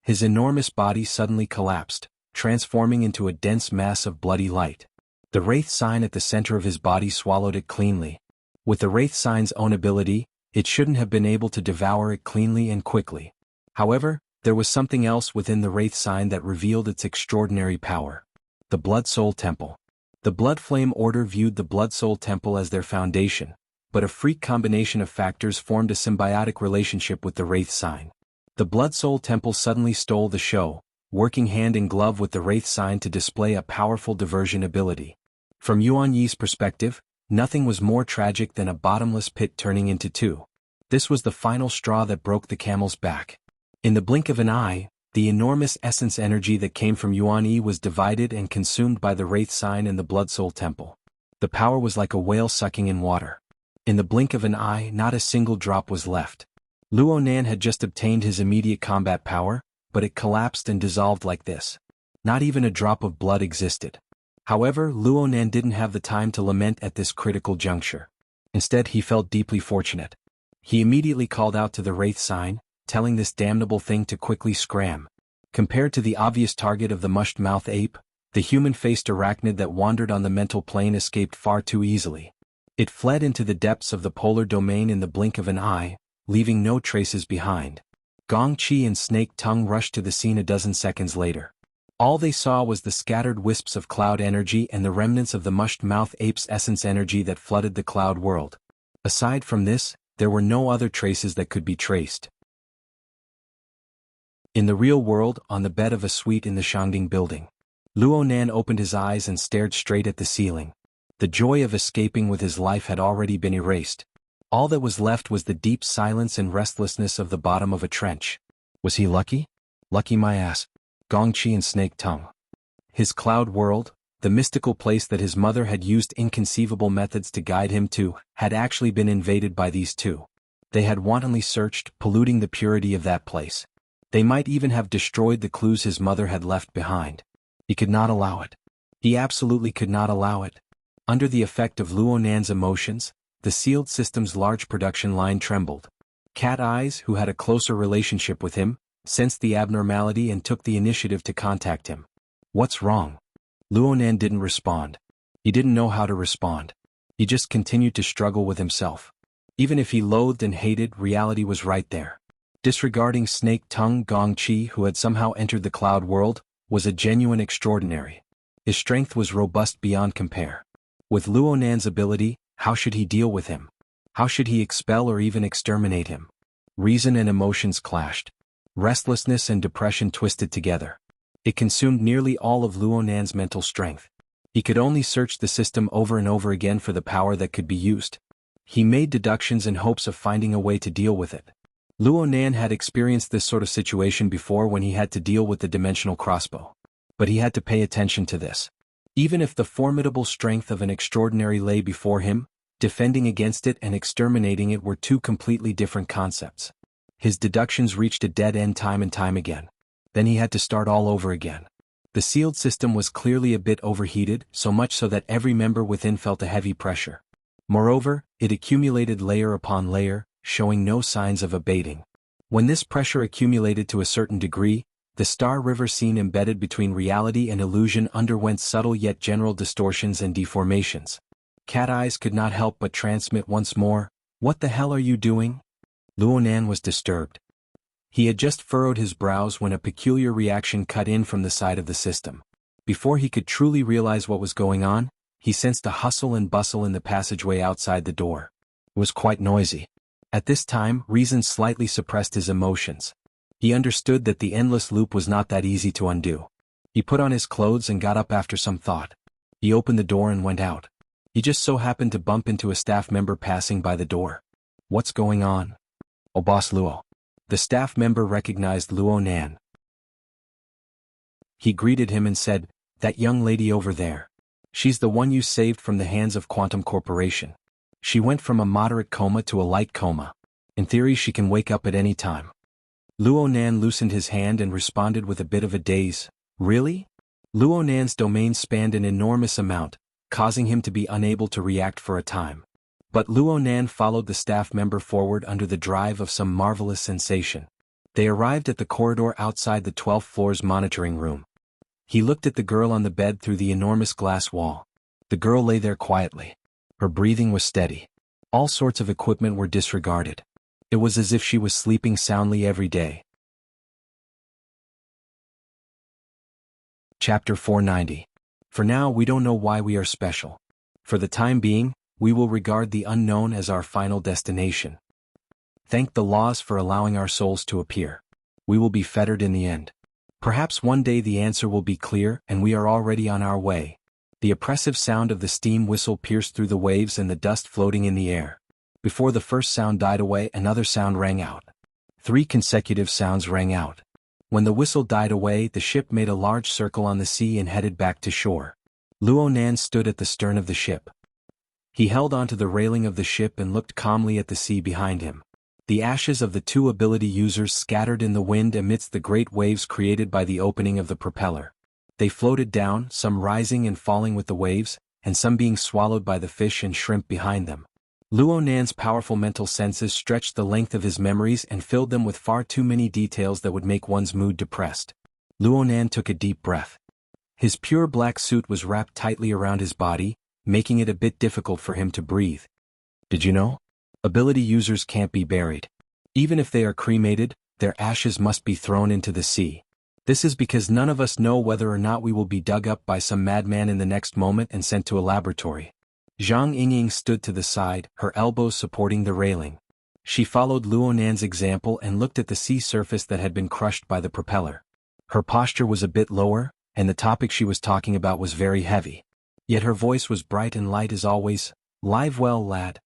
His enormous body suddenly collapsed, transforming into a dense mass of bloody light. The wraith sign at the center of his body swallowed it cleanly. With the wraith sign's own ability, it shouldn't have been able to devour it cleanly and quickly. However, there was something else within the wraith sign that revealed its extraordinary power. The Blood Soul Temple. The Blood Flame Order viewed the Blood Soul Temple as their foundation, but a freak combination of factors formed a symbiotic relationship with the wraith sign. The Blood Soul Temple suddenly stole the show, working hand in glove with the wraith sign to display a powerful diversion ability. From Yuan Yi's perspective, nothing was more tragic than a bottomless pit turning into two. This was the final straw that broke the camel's back. In the blink of an eye, the enormous essence energy that came from Yuan Yi was divided and consumed by the wraith sign and the Blood Soul Temple. The power was like a whale sucking in water. In the blink of an eye, not a single drop was left. Luo Nan had just obtained his immediate combat power, but it collapsed and dissolved like this. Not even a drop of blood existed. However, Luo Nan didn't have the time to lament at this critical juncture. Instead, he felt deeply fortunate. He immediately called out to the wraith sign, telling this damnable thing to quickly scram. Compared to the obvious target of the mushed-mouth ape, The human-faced arachnid that wandered on the mental plane escaped far too easily. It fled into the depths of the polar domain in the blink of an eye, leaving no traces behind. Gong Qi and Snake Tongue rushed to the scene a dozen seconds later. All they saw was the scattered wisps of cloud energy and the remnants of the mushed-mouth ape's essence energy that flooded the cloud world. Aside from this, there were no other traces that could be traced. In the real world, on the bed of a suite in the Shangding building, Luonan opened his eyes and stared straight at the ceiling. The joy of escaping with his life had already been erased. All that was left was the deep silence and restlessness of the bottom of a trench. Was he lucky? Lucky my ass. Gong Qi and Snake Tongue. His cloud world, the mystical place that his mother had used inconceivable methods to guide him to, had actually been invaded by these two. They had wantonly searched, polluting the purity of that place. They might even have destroyed the clues his mother had left behind. He could not allow it. He absolutely could not allow it. Under the effect of Luonan's emotions, the sealed system's large production line trembled. Cat Eyes, who had a closer relationship with him, sensed the abnormality and took the initiative to contact him. What's wrong? Luonan didn't respond. He didn't know how to respond. He just continued to struggle with himself. Even if he loathed and hated, reality was right there. Disregarding Snake Tongue, Gong Qi, who had somehow entered the cloud world, was a genuine extraordinary. His strength was robust beyond compare. With Luonan's ability, how should he deal with him? How should he expel or even exterminate him? Reason and emotions clashed. Restlessness and depression twisted together. It consumed nearly all of Luonan's mental strength. He could only search the system over and over again for the power that could be used. He made deductions in hopes of finding a way to deal with it. Luonan had experienced this sort of situation before when he had to deal with the dimensional crossbow. But he had to pay attention to this. Even if the formidable strength of an extraordinary lay before him, defending against it and exterminating it were two completely different concepts. His deductions reached a dead end time and time again. Then he had to start all over again. The sealed system was clearly a bit overheated, so much so that every member within felt a heavy pressure. Moreover, it accumulated layer upon layer, showing no signs of abating. When this pressure accumulated to a certain degree, the Star River scene embedded between reality and illusion underwent subtle yet general distortions and deformations. Cat Eyes could not help but transmit once more, "What the hell are you doing?" Luonan was disturbed. He had just furrowed his brows when a peculiar reaction cut in from the side of the system. Before he could truly realize what was going on, he sensed a hustle and bustle in the passageway outside the door. It was quite noisy. At this time, reason slightly suppressed his emotions. He understood that the endless loop was not that easy to undo. He put on his clothes and got up after some thought. He opened the door and went out. He just so happened to bump into a staff member passing by the door. "What's going on?" "Oh, Boss Luo." The staff member recognized Luonan. He greeted him and said, "That young lady over there. She's the one you saved from the hands of Quantum Corporation. She went from a moderate coma to a light coma. In theory she can wake up at any time." Luonan loosened his hand and responded with a bit of a daze. "Really?" Luonan's domain spanned an enormous amount, causing him to be unable to react for a time. But Luonan followed the staff member forward under the drive of some marvelous sensation. They arrived at the corridor outside the 12th floor's monitoring room. He looked at the girl on the bed through the enormous glass wall. The girl lay there quietly. Her breathing was steady. All sorts of equipment were disregarded. It was as if she was sleeping soundly every day. Chapter 490. For now we don't know why we are special. For the time being, we will regard the unknown as our final destination. Thank the laws for allowing our souls to appear. We will be fettered in the end. Perhaps one day the answer will be clear and we are already on our way. The oppressive sound of the steam whistle pierced through the waves and the dust floating in the air. Before the first sound died away, another sound rang out. 3 consecutive sounds rang out. When the whistle died away, the ship made a large circle on the sea and headed back to shore. Luonan stood at the stern of the ship. He held onto the railing of the ship and looked calmly at the sea behind him. The ashes of the 2 ability users scattered in the wind amidst the great waves created by the opening of the propeller. They floated down, some rising and falling with the waves, and some being swallowed by the fish and shrimp behind them. Luonan's powerful mental senses stretched the length of his memories and filled them with far too many details that would make one's mood depressed. Luonan took a deep breath. His pure black suit was wrapped tightly around his body, making it a bit difficult for him to breathe. Did you know? Ability users can't be buried. Even if they are cremated, their ashes must be thrown into the sea. This is because none of us know whether or not we will be dug up by some madman in the next moment and sent to a laboratory. Zhang Yingying stood to the side, her elbows supporting the railing. She followed Luonan's example and looked at the sea surface that had been crushed by the propeller. Her posture was a bit lower, and the topic she was talking about was very heavy. Yet her voice was bright and light as always. "Live well, lad."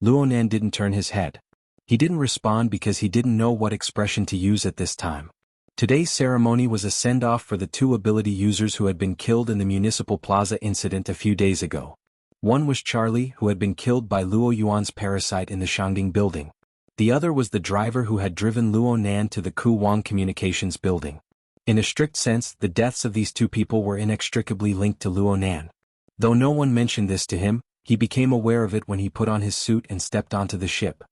Luonan didn't turn his head. He didn't respond because he didn't know what expression to use at this time. Today's ceremony was a send-off for the two ability users who had been killed in the Municipal Plaza incident a few days ago. One was Charlie, who had been killed by Luo Yuan's parasite in the Shangding building. The other was the driver who had driven Luonan to the Ku Wang Communications building. In a strict sense, the deaths of these two people were inextricably linked to Luonan. Though no one mentioned this to him, he became aware of it when he put on his suit and stepped onto the ship.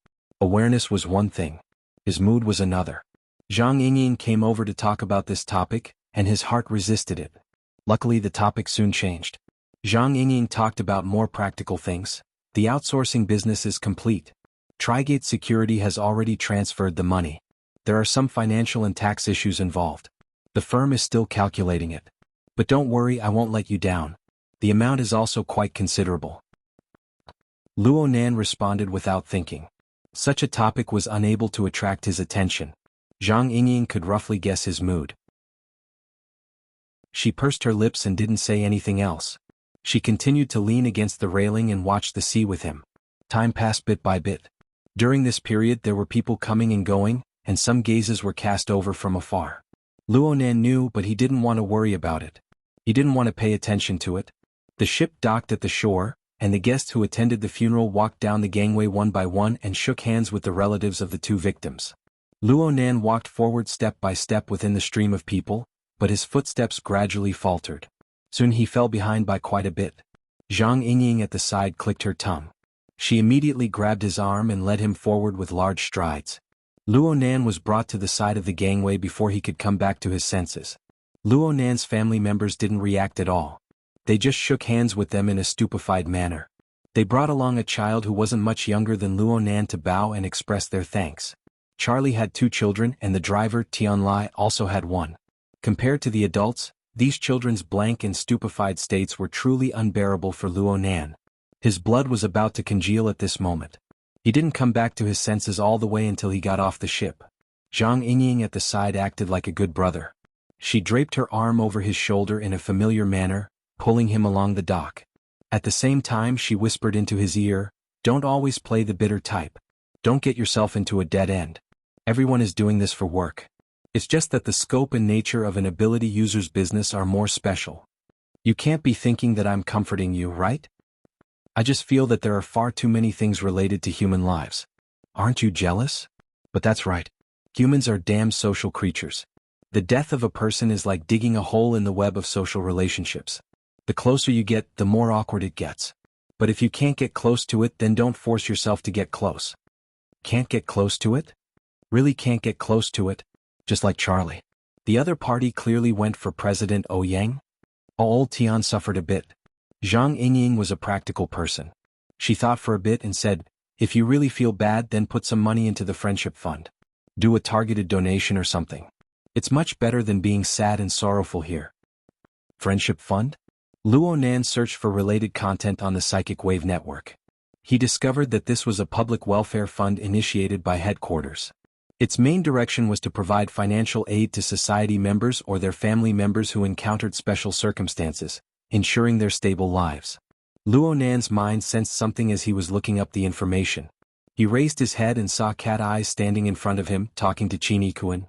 Awareness was one thing. His mood was another. Zhang Yingying came over to talk about this topic, and his heart resisted it. Luckily the topic soon changed. Zhang Yingying talked about more practical things. The outsourcing business is complete. Trigate Security has already transferred the money. There are some financial and tax issues involved. The firm is still calculating it. But don't worry, I won't let you down. The amount is also quite considerable. Luonan responded without thinking. Such a topic was unable to attract his attention. Zhang Yingying could roughly guess his mood. She pursed her lips and didn't say anything else. She continued to lean against the railing and watch the sea with him. Time passed bit by bit. During this period there were people coming and going, and some gazes were cast over from afar. Luonan knew, but he didn't want to worry about it. He didn't want to pay attention to it. The ship docked at the shore, and the guests who attended the funeral walked down the gangway one by one and shook hands with the relatives of the two victims. Luonan walked forward step by step within the stream of people, but his footsteps gradually faltered. Soon he fell behind by quite a bit. Zhang Yingying at the side clicked her tongue. She immediately grabbed his arm and led him forward with large strides. Luonan was brought to the side of the gangway before he could come back to his senses. Luonan's family members didn't react at all. They just shook hands with them in a stupefied manner. They brought along a child who wasn't much younger than Luonan to bow and express their thanks. Charlie had 2 children and the driver, Tianlai, also had 1. Compared to the adults, these children's blank and stupefied states were truly unbearable for Luonan. His blood was about to congeal at this moment. He didn't come back to his senses all the way until he got off the ship. Zhang Yingying at the side acted like a good brother. She draped her arm over his shoulder in a familiar manner, pulling him along the dock. At the same time she whispered into his ear, "Don't always play the bitter type. Don't get yourself into a dead end. Everyone is doing this for work. It's just that the scope and nature of an ability user's business are more special. You can't be thinking that I'm comforting you, right? I just feel that there are far too many things related to human lives. Aren't you jealous? But that's right. Humans are damn social creatures. The death of a person is like digging a hole in the web of social relationships. The closer you get, the more awkward it gets. But if you can't get close to it, then don't force yourself to get close." Can't get close to it? Really can't get close to it? Just like Charlie. The other party clearly went for President Ouyang. Old Tian suffered a bit. Zhang Yingying was a practical person. She thought for a bit and said, "If you really feel bad, then put some money into the friendship fund. Do a targeted donation or something. It's much better than being sad and sorrowful here." Friendship fund? Luonan searched for related content on the Psychic Wave network. He discovered that this was a public welfare fund initiated by headquarters. Its main direction was to provide financial aid to society members or their family members who encountered special circumstances, ensuring their stable lives. Luonan's mind sensed something as he was looking up the information. He raised his head and saw Cat Eyes standing in front of him, talking to Qin Yikuan.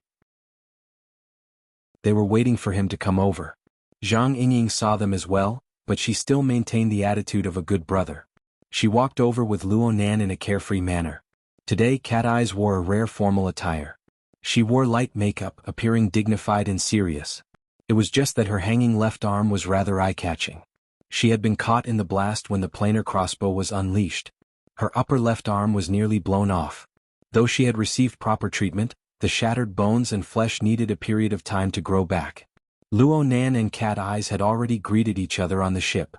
They were waiting for him to come over. Zhang Yingying saw them as well, but she still maintained the attitude of a good brother. She walked over with Luonan in a carefree manner. Today Cat Eyes wore a rare formal attire. She wore light makeup, appearing dignified and serious. It was just that her hanging left arm was rather eye-catching. She had been caught in the blast when the planar crossbow was unleashed. Her upper left arm was nearly blown off. Though she had received proper treatment, the shattered bones and flesh needed a period of time to grow back. Luo Nan and Cat Eyes had already greeted each other on the ship.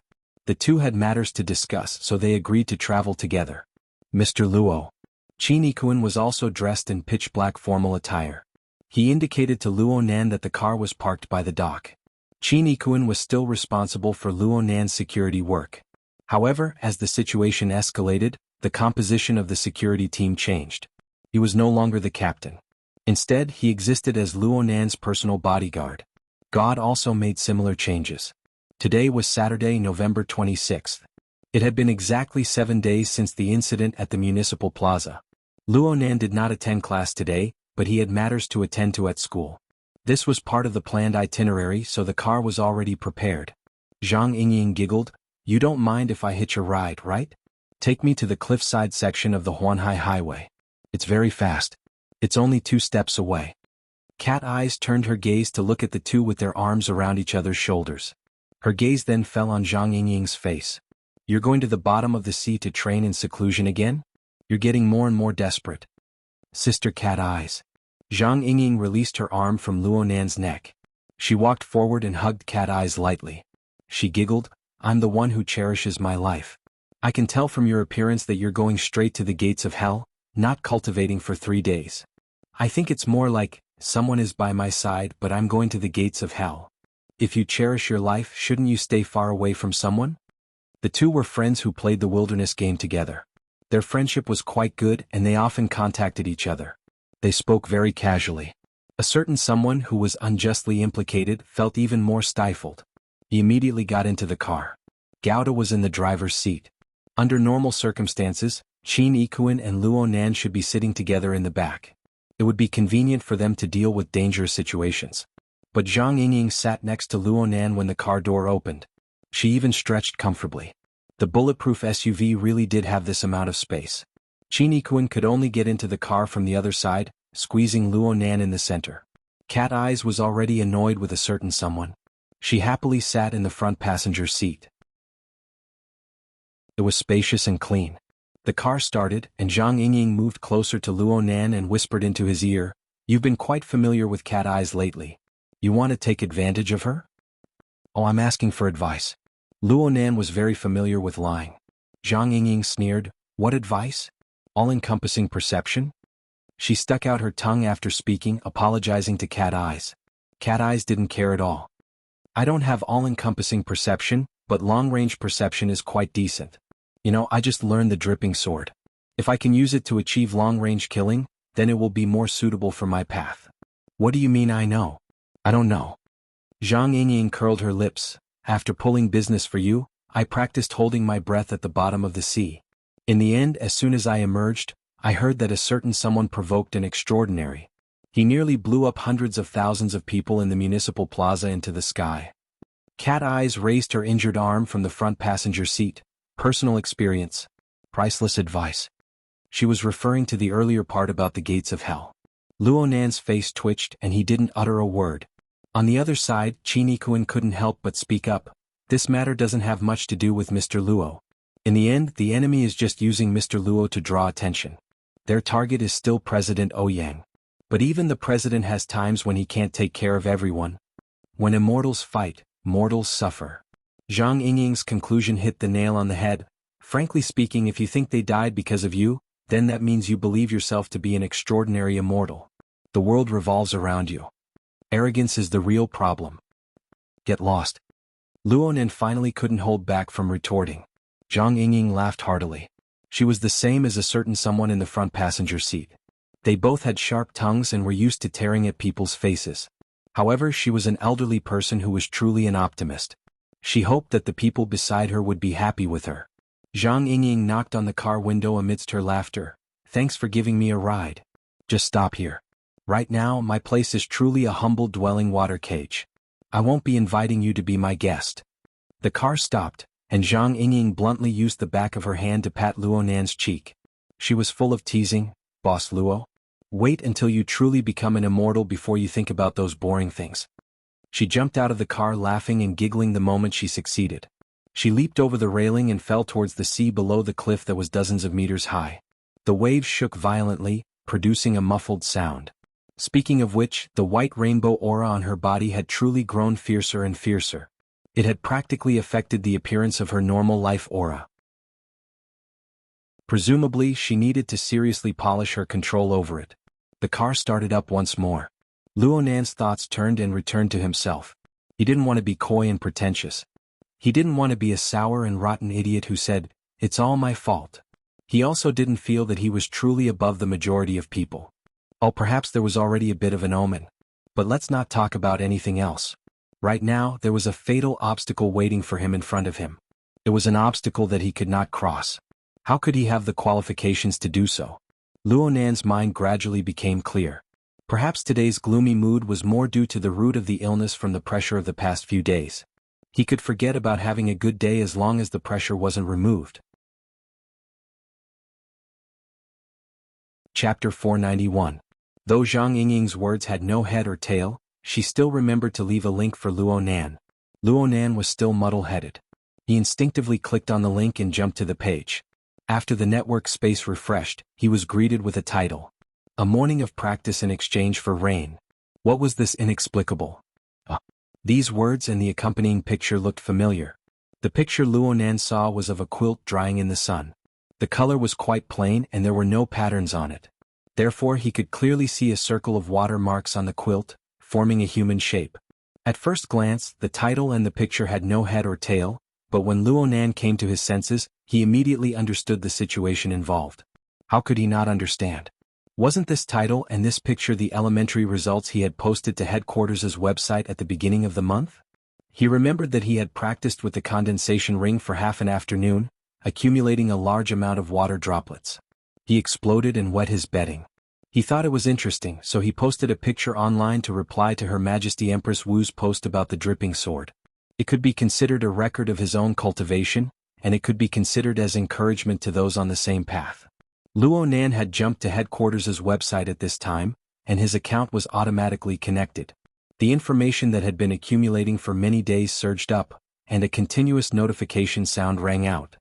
The two had matters to discuss, so they agreed to travel together. Mr. Luo. Qin Ikuan was also dressed in pitch-black formal attire. He indicated to Luo Nan that the car was parked by the dock. Qin Ikuan was still responsible for Luo Nan's security work. However, as the situation escalated, the composition of the security team changed. He was no longer the captain. Instead, he existed as Luo Nan's personal bodyguard. God also made similar changes. Today was Saturday, November 26th. It had been exactly 7 days since the incident at the municipal plaza. Luo Nan did not attend class today, but he had matters to attend to at school. This was part of the planned itinerary, so the car was already prepared. Zhang Yingying giggled, "You don't mind if I hitch a ride, right? Take me to the cliffside section of the Huanhai Highway. It's very fast. It's only 2 steps away." Cat Eyes turned her gaze to look at the two with their arms around each other's shoulders. Her gaze then fell on Zhang Yingying's face. "You're going to the bottom of the sea to train in seclusion again? You're getting more and more desperate." "Sister Cat Eyes." Zhang Yingying released her arm from Luo Nan's neck. She walked forward and hugged Cat Eyes lightly. She giggled, "I'm the one who cherishes my life. I can tell from your appearance that you're going straight to the gates of hell, not cultivating for 3 days. I think it's more like, someone is by my side but I'm going to the gates of hell. If you cherish your life, shouldn't you stay far away from someone?" The two were friends who played the wilderness game together. Their friendship was quite good and they often contacted each other. They spoke very casually. A certain someone who was unjustly implicated felt even more stifled. He immediately got into the car. Gauda was in the driver's seat. Under normal circumstances, Qin Ikuan and Luo Nan should be sitting together in the back. It would be convenient for them to deal with dangerous situations. But Zhang Yingying sat next to Luo Nan when the car door opened. She even stretched comfortably. The bulletproof SUV really did have this amount of space. Qin Ikuan could only get into the car from the other side, squeezing Luo Nan in the center. Cat Eyes was already annoyed with a certain someone. She happily sat in the front passenger seat. It was spacious and clean. The car started, and Zhang Yingying moved closer to Luo Nan and whispered into his ear, "You've been quite familiar with Cat Eyes lately. You want to take advantage of her?" "Oh, I'm asking for advice." Luo Nan was very familiar with lying. Zhang Yingying sneered, "What advice? All-encompassing perception?" She stuck out her tongue after speaking, apologizing to Cat Eyes. Cat Eyes didn't care at all. "I don't have all-encompassing perception, but long-range perception is quite decent. I just learned the dripping sword. If I can use it to achieve long-range killing, then it will be more suitable for my path." "What do you mean I know?" "I don't know." Zhang Yingying curled her lips. "After pulling business for you, I practiced holding my breath at the bottom of the sea. In the end, as soon as I emerged, I heard that a certain someone provoked an extraordinary. He nearly blew up hundreds of thousands of people in the municipal plaza into the sky." Cat Eyes raised her injured arm from the front passenger seat. "Personal experience. Priceless advice." She was referring to the earlier part about the gates of hell. Luo Nan's face twitched and he didn't utter a word. On the other side, Qin Ikuan couldn't help but speak up. "This matter doesn't have much to do with Mr. Luo. In the end, the enemy is just using Mr. Luo to draw attention. Their target is still President Ouyang. But even the president has times when he can't take care of everyone. When immortals fight, mortals suffer." Zhang Yingying's conclusion hit the nail on the head. "Frankly speaking, if you think they died because of you, then that means you believe yourself to be an extraordinary immortal. The world revolves around you. Arrogance is the real problem. Get lost." Luo Nan finally couldn't hold back from retorting. Zhang Yingying laughed heartily. She was the same as a certain someone in the front passenger seat. They both had sharp tongues and were used to tearing at people's faces. However, she was an elderly person who was truly an optimist. She hoped that the people beside her would be happy with her. Zhang Yingying knocked on the car window amidst her laughter. "Thanks for giving me a ride. Just stop here. Right now, my place is truly a humble dwelling water cage. I won't be inviting you to be my guest." The car stopped, and Zhang Yingying bluntly used the back of her hand to pat Luo Nan's cheek. She was full of teasing. "Boss Luo? Wait until you truly become an immortal before you think about those boring things." She jumped out of the car laughing and giggling the moment she succeeded. She leaped over the railing and fell towards the sea below the cliff that was dozens of meters high. The waves shook violently, producing a muffled sound. Speaking of which, the white rainbow aura on her body had truly grown fiercer and fiercer. It had practically affected the appearance of her normal life aura. Presumably, she needed to seriously polish her control over it. The car started up once more. Luonan's thoughts turned and returned to himself. He didn't want to be coy and pretentious. He didn't want to be a sour and rotten idiot who said, "It's all my fault." He also didn't feel that he was truly above the majority of people. Oh, perhaps there was already a bit of an omen. But let's not talk about anything else. Right now, there was a fatal obstacle waiting for him in front of him. It was an obstacle that he could not cross. How could he have the qualifications to do so? Luonan's mind gradually became clear. Perhaps today's gloomy mood was more due to the root of the illness from the pressure of the past few days. He could forget about having a good day as long as the pressure wasn't removed. Chapter 491. Though Zhang Yingying's words had no head or tail, she still remembered to leave a link for Luonan. Luonan was still muddle-headed. He instinctively clicked on the link and jumped to the page. After the network space refreshed, he was greeted with a title. A morning of practice in exchange for rain. What was this inexplicable? These words and the accompanying picture looked familiar. The picture Luonan saw was of a quilt drying in the sun. The color was quite plain and there were no patterns on it. Therefore he could clearly see a circle of water marks on the quilt, forming a human shape. At first glance, the title and the picture had no head or tail, but when Luonan came to his senses, he immediately understood the situation involved. How could he not understand? Wasn't this title and this picture the elementary results he had posted to headquarters' website at the beginning of the month? He remembered that he had practiced with the condensation ring for half an afternoon, accumulating a large amount of water droplets. He exploded and wet his bedding. He thought it was interesting, so he posted a picture online to reply to Her Majesty Empress Wu's post about the dripping sword. It could be considered a record of his own cultivation, and it could be considered as encouragement to those on the same path. Luonan had jumped to headquarters' website at this time, and his account was automatically connected. The information that had been accumulating for many days surged up, and a continuous notification sound rang out.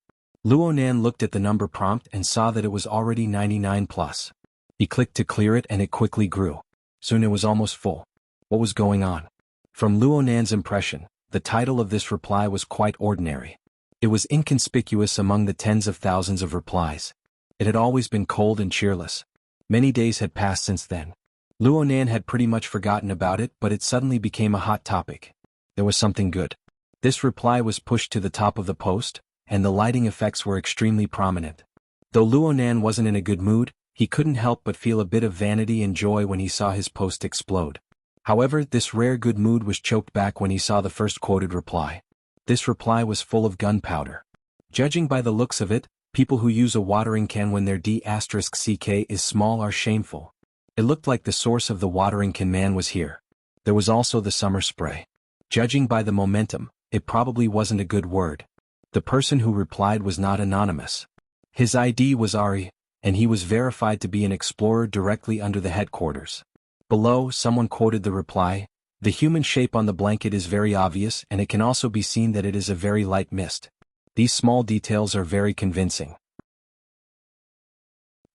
Luonan looked at the number prompt and saw that it was already 99 plus. He clicked to clear it and it quickly grew. Soon it was almost full. What was going on? From Luonan's impression, the title of this reply was quite ordinary. It was inconspicuous among the tens of thousands of replies. It had always been cold and cheerless. Many days had passed since then. Luonan had pretty much forgotten about it, but it suddenly became a hot topic. There was something good. This reply was pushed to the top of the post, and the lighting effects were extremely prominent. Though Luonan wasn't in a good mood, he couldn't help but feel a bit of vanity and joy when he saw his post explode. However, this rare good mood was choked back when he saw the first quoted reply. This reply was full of gunpowder. Judging by the looks of it, people who use a watering can when their D*ck is small are shameful. It looked like the source of the watering can man was here. There was also the summer spray. Judging by the momentum, it probably wasn't a good word. The person who replied was not anonymous. His ID was Ari, and he was verified to be an explorer directly under the headquarters. Below, someone quoted the reply, "The human shape on the blanket is very obvious and it can also be seen that it is a very light mist. These small details are very convincing."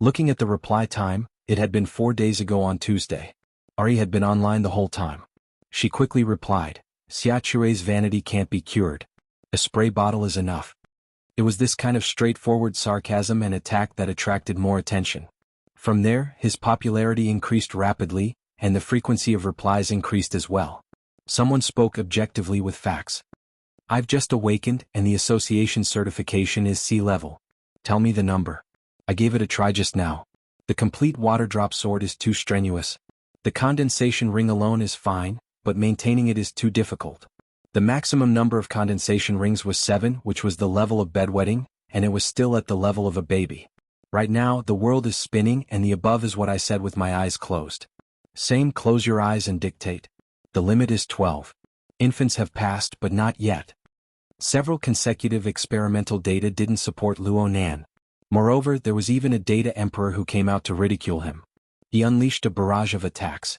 Looking at the reply time, it had been 4 days ago on Tuesday. Ari had been online the whole time. She quickly replied, "Xiachui's vanity can't be cured. A spray bottle is enough." It was this kind of straightforward sarcasm and attack that attracted more attention. From there, his popularity increased rapidly, and the frequency of replies increased as well. Someone spoke objectively with facts. "I've just awakened and the association certification is sea level. Tell me the number. I gave it a try just now. The complete water drop sword is too strenuous. The condensation ring alone is fine, but maintaining it is too difficult. The maximum number of condensation rings was 7, which was the level of bedwetting, and it was still at the level of a baby. Right now, the world is spinning and the above is what I said with my eyes closed. Same, close your eyes and dictate. The limit is 12. Infants have passed but not yet." Several consecutive experimental data didn't support Luonan. Moreover, there was even a data emperor who came out to ridicule him. He unleashed a barrage of attacks.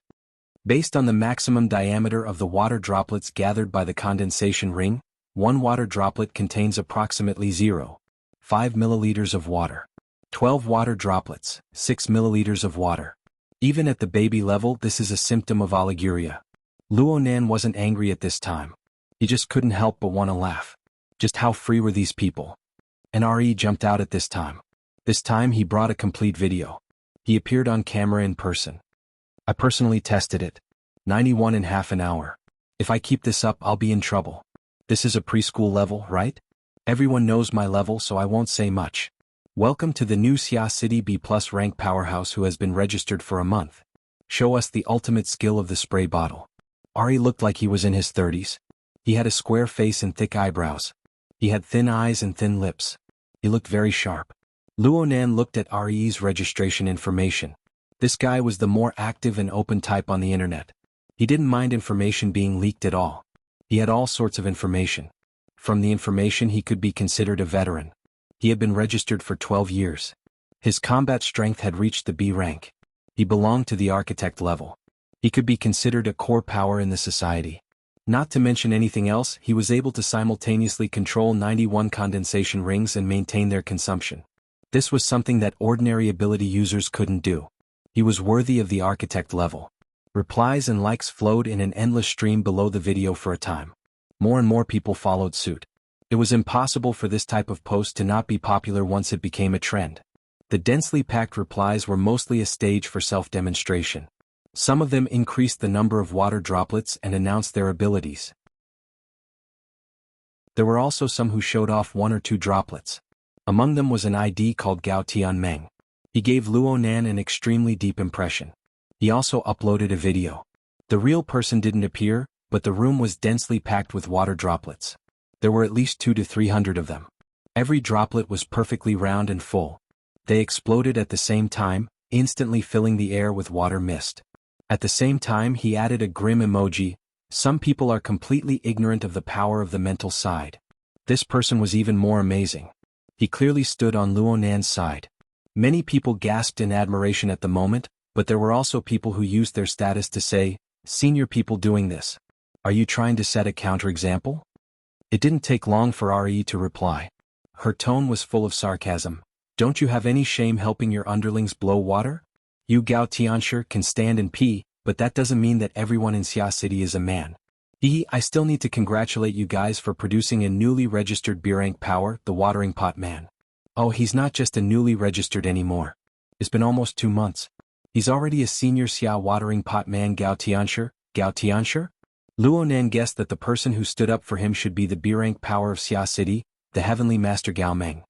Based on the maximum diameter of the water droplets gathered by the condensation ring, one water droplet contains approximately 0.5 milliliters of water. 12 water droplets, 6 milliliters of water. Even at the baby level, this is a symptom of oliguria. Luonan wasn't angry at this time. He just couldn't help but want to laugh. Just how free were these people? And RE jumped out at this time. This time he brought a complete video. He appeared on camera in person. I personally tested it. 91 in half an hour. If I keep this up, I'll be in trouble. This is a preschool level, right? Everyone knows my level, so I won't say much. Welcome to the new Xia City B+ rank powerhouse who has been registered for a month. Show us the ultimate skill of the spray bottle. Ari looked like he was in his 30s. He had a square face and thick eyebrows. He had thin eyes and thin lips. He looked very sharp. Luonan looked at Re's registration information. This guy was the more active and open type on the internet. He didn't mind information being leaked at all. He had all sorts of information. From the information he could be considered a veteran. He had been registered for 12 years. His combat strength had reached the B rank. He belonged to the architect level. He could be considered a core power in the society. Not to mention anything else, he was able to simultaneously control 91 condensation rings and maintain their consumption. This was something that ordinary ability users couldn't do. He was worthy of the architect level. Replies and likes flowed in an endless stream below the video for a time. More and more people followed suit. It was impossible for this type of post to not be popular once it became a trend. The densely packed replies were mostly a stage for self-demonstration. Some of them increased the number of water droplets and announced their abilities. There were also some who showed off 1 or 2 droplets. Among them was an ID called Gao Tianmeng. He gave Luonan an extremely deep impression. He also uploaded a video. The real person didn't appear, but the room was densely packed with water droplets. There were at least 200 to 300 of them. Every droplet was perfectly round and full. They exploded at the same time, instantly filling the air with water mist. At the same time he added a grim emoji. Some people are completely ignorant of the power of the mental side. This person was even more amazing. He clearly stood on Luonan's side. Many people gasped in admiration at the moment, but there were also people who used their status to say, "Senior people doing this. Are you trying to set a counterexample?" It didn't take long for RE to reply. Her tone was full of sarcasm. "Don't you have any shame helping your underlings blow water? You Gao Tianshi can stand and pee, but that doesn't mean that everyone in Xia City is a man. I still need to congratulate you guys for producing a newly registered B-rank power, the watering pot man. Oh, he's not just a newly registered anymore. It's been almost 2 months. He's already a senior Xia watering pot man. Gao Tianshi? Gao Tianshi?" Luonan guessed that the person who stood up for him should be the B-rank power of Xia City, the Heavenly Master Gao Meng.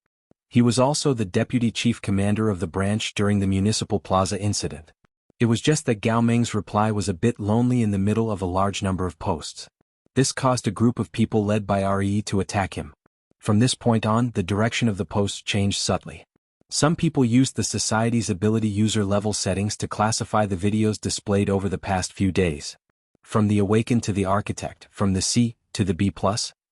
He was also the deputy chief commander of the branch during the Municipal Plaza incident. It was just that Gao Meng's reply was a bit lonely in the middle of a large number of posts. This caused a group of people led by RE to attack him. From this point on, the direction of the posts changed subtly. Some people used the society's ability user level settings to classify the videos displayed over the past few days. From the Awakened to the Architect, from the C to the B+,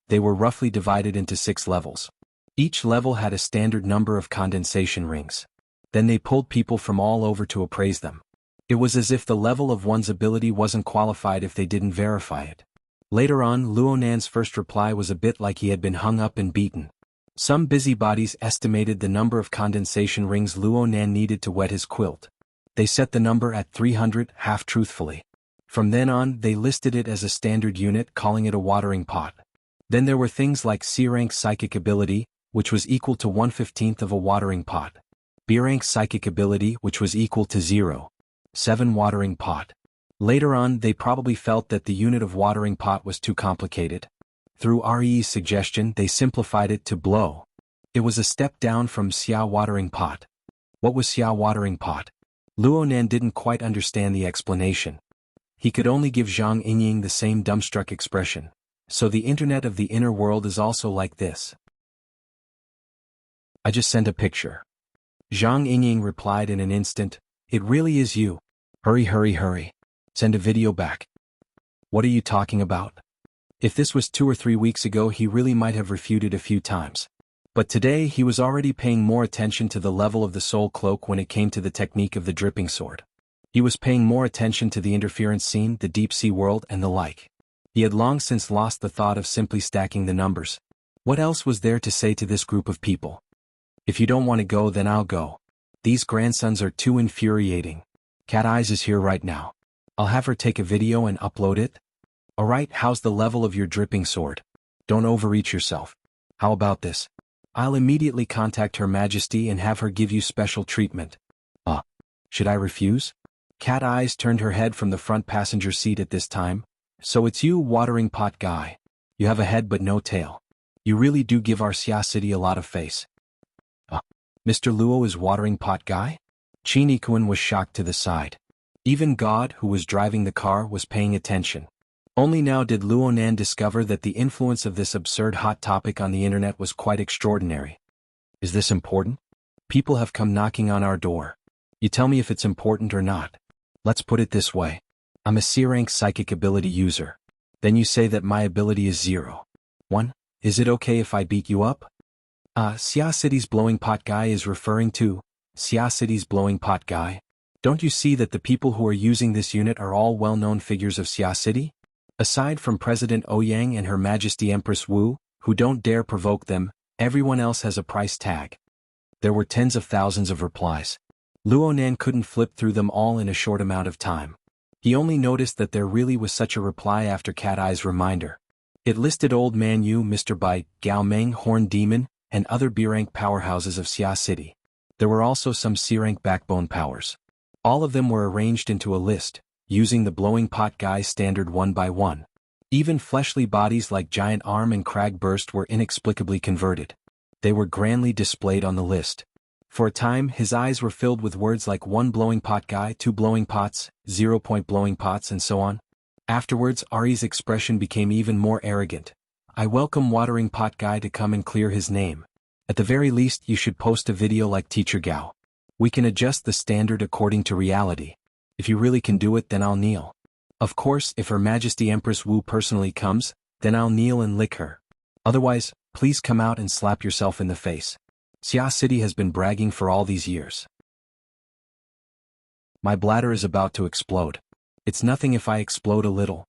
they were roughly divided into 6 levels. Each level had a standard number of condensation rings. Then they pulled people from all over to appraise them. It was as if the level of one's ability wasn't qualified if they didn't verify it. Later on, Luonan's first reply was a bit like he had been hung up and beaten. Some busybodies estimated the number of condensation rings Luonan needed to wet his quilt. They set the number at 300, half-truthfully. From then on, they listed it as a standard unit, calling it a watering pot. Then there were things like C-rank psychic ability, which was equal to 1/15 of a watering pot. B-rank psychic ability, which was equal to 0.7 watering pot. Later on, they probably felt that the unit of watering pot was too complicated. Through RE's suggestion, they simplified it to blow. It was a step down from Xia watering pot. What was Xia watering pot? Luonan didn't quite understand the explanation. He could only give Zhang Yingying the same dumbstruck expression. So the internet of the inner world is also like this. I just sent a picture. Zhang Yingying replied in an instant, "It really is you. Hurry, hurry, hurry. Send a video back." What are you talking about? If this was 2 or 3 weeks ago, he really might have refuted a few times. But today he was already paying more attention to the level of the soul cloak when it came to the technique of the dripping sword. He was paying more attention to the interference scene, the deep sea world, and the like. He had long since lost the thought of simply stacking the numbers. What else was there to say to this group of people? If you don't want to go, then I'll go. These grandsons are too infuriating. Cat Eyes is here right now. I'll have her take a video and upload it. Alright, how's the level of your dripping sword? Don't overreach yourself. How about this? I'll immediately contact Her Majesty and have her give you special treatment. Should I refuse? Cat Eyes turned her head from the front passenger seat at this time. So it's you, watering pot guy. You have a head but no tail. You really do give our Xia City a lot of face. Mr. Luo is watering pot guy? Qin Yikuan was shocked to the side. Even God, who was driving the car, was paying attention. Only now did Luo Nan discover that the influence of this absurd hot topic on the internet was quite extraordinary. Is this important? People have come knocking on our door. You tell me if it's important or not. Let's put it this way. I'm a C-rank psychic ability user. Then you say that my ability is 0. 1. Is it okay if I beat you up? Xia City's blowing pot guy is referring to Xia City's blowing pot guy. Don't you see that the people who are using this unit are all well-known figures of Xia City? Aside from President Ouyang and Her Majesty Empress Wu, who don't dare provoke them, everyone else has a price tag. There were tens of thousands of replies. Luo Nan couldn't flip through them all in a short amount of time. He only noticed that there really was such a reply after Cat Eye's reminder. It listed Old Man Yu, Mr. Bite, Gao Meng, Horn Demon, and other B-rank powerhouses of Xia City. There were also some C-rank backbone powers. All of them were arranged into a list, using the blowing pot guy standard one by one. Even fleshly bodies like Giant Arm and Crag Burst were inexplicably converted. They were grandly displayed on the list. For a time, his eyes were filled with words like 1 blowing pot guy, 2 blowing pots, 0 blowing pots, and so on. Afterwards, Ari's expression became even more arrogant. I welcome watering pot guy to come and clear his name. At the very least, you should post a video like Teacher Gao. We can adjust the standard according to reality. If you really can do it, then I'll kneel. Of course, if Her Majesty Empress Wu personally comes, then I'll kneel and lick her. Otherwise, please come out and slap yourself in the face. Xia City has been bragging for all these years. My bladder is about to explode. It's nothing if I explode a little.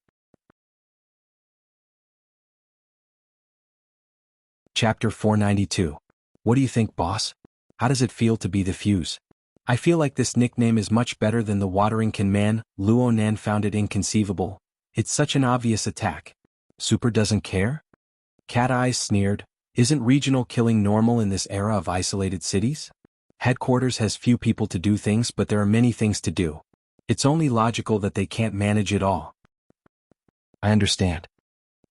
Chapter 492. What do you think, boss? How does it feel to be the Fuse? I feel like this nickname is much better than the Watering Can Man. Luo Nan found it inconceivable. It's such an obvious attack. Super doesn't care? Cat Eyes sneered. Isn't regional killing normal in this era of isolated cities? Headquarters has few people to do things, but there are many things to do. It's only logical that they can't manage it all. I understand.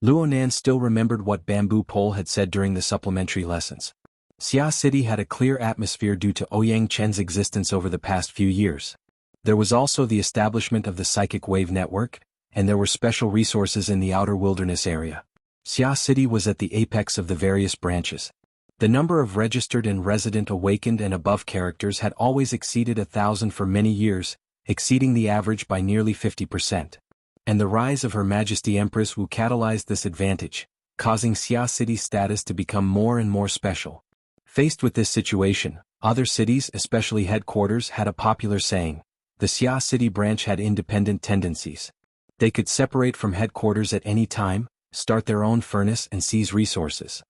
Luo Nan still remembered what Bamboo Pole had said during the supplementary lessons. Xia City had a clear atmosphere due to Ouyang Chen's existence over the past few years. There was also the establishment of the Psychic Wave Network, and there were special resources in the outer wilderness area. Xia City was at the apex of the various branches. The number of registered and resident awakened and above characters had always exceeded 1,000 for many years, exceeding the average by nearly 50%. And the rise of Her Majesty Empress Wu catalyzed this advantage, causing Xia City's status to become more and more special. Faced with this situation, other cities, especially headquarters, had a popular saying: the Xia City branch had independent tendencies. They could separate from headquarters at any time, start their own furnace and seize resources.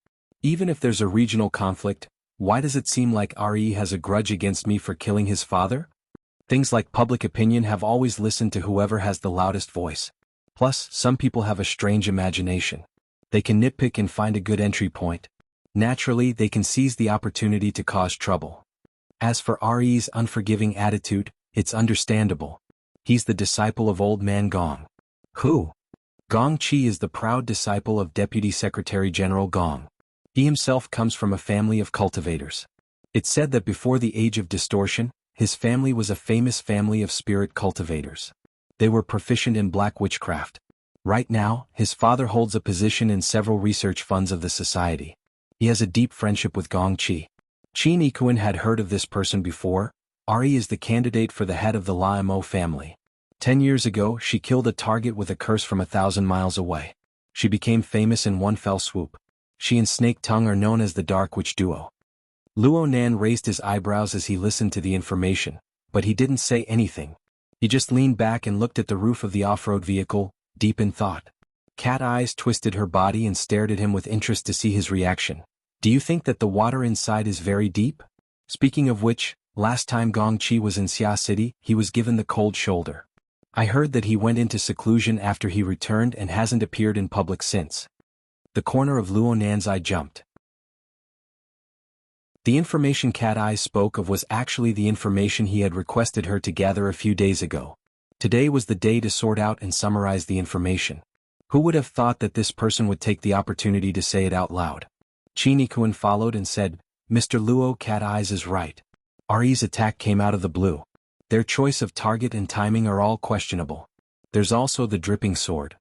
Even if there's a regional conflict, why does it seem like RE has a grudge against me for killing his father? Things like public opinion have always listened to whoever has the loudest voice. Plus, some people have a strange imagination. They can nitpick and find a good entry point. Naturally, they can seize the opportunity to cause trouble. As for RE's unforgiving attitude, it's understandable. He's the disciple of Old Man Gong. Who? Gong Qi is the proud disciple of Deputy Secretary General Gong. He himself comes from a family of cultivators. It's said that before the Age of Distortion, his family was a famous family of spirit cultivators. They were proficient in black witchcraft. Right now, his father holds a position in several research funds of the society. He has a deep friendship with Gong Qi. Qin Yikuan had heard of this person before. Ari is the candidate for the head of the La Mo family. 10 years ago, she killed a target with a curse from 1,000 miles away. She became famous in one fell swoop. She and Snake Tongue are known as the Dark Witch Duo. Luo Nan raised his eyebrows as he listened to the information, but he didn't say anything. He just leaned back and looked at the roof of the off-road vehicle, deep in thought. Cat Eyes twisted her body and stared at him with interest to see his reaction. Do you think that the water inside is very deep? Speaking of which, Last time Gong Qi was in Xia City, he was given the cold shoulder. I heard that he went into seclusion after he returned and hasn't appeared in public since. The corner of Luo Nan's eye jumped. The information Cat Eyes spoke of was actually the information he had requested her to gather a few days ago. Today was the day to sort out and summarize the information. Who would have thought that this person would take the opportunity to say it out loud? Qi Nikuan followed and said, Mr. Luo, Cat Eyes is right. RE's attack came out of the blue. Their choice of target and timing are all questionable. There's also the dripping sword.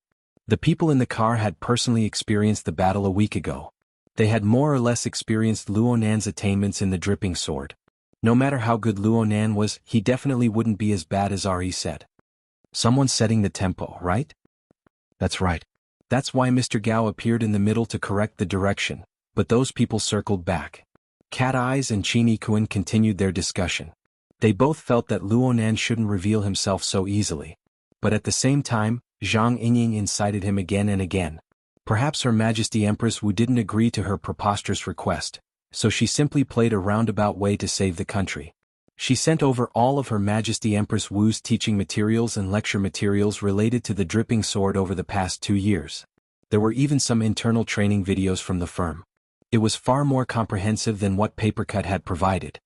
The people in the car had personally experienced the battle a week ago. They had more or less experienced Luo Nan's attainments in the dripping sword. No matter how good Luo Nan was, he definitely wouldn't be as bad as RE said. Someone's setting the tempo, right? That's right. That's why Mr. Gao appeared in the middle to correct the direction, but those people circled back. Cat Eyes and Qi Nikuan continued their discussion. They both felt that Luo Nan shouldn't reveal himself so easily. But at the same time, Zhang Yingying incited him again and again. Perhaps Her Majesty Empress Wu didn't agree to her preposterous request, so she simply played a roundabout way to save the country. She sent over all of Her Majesty Empress Wu's teaching materials and lecture materials related to the dripping sword over the past 2 years. There were even some internal training videos from the firm. It was far more comprehensive than what Papercut had provided.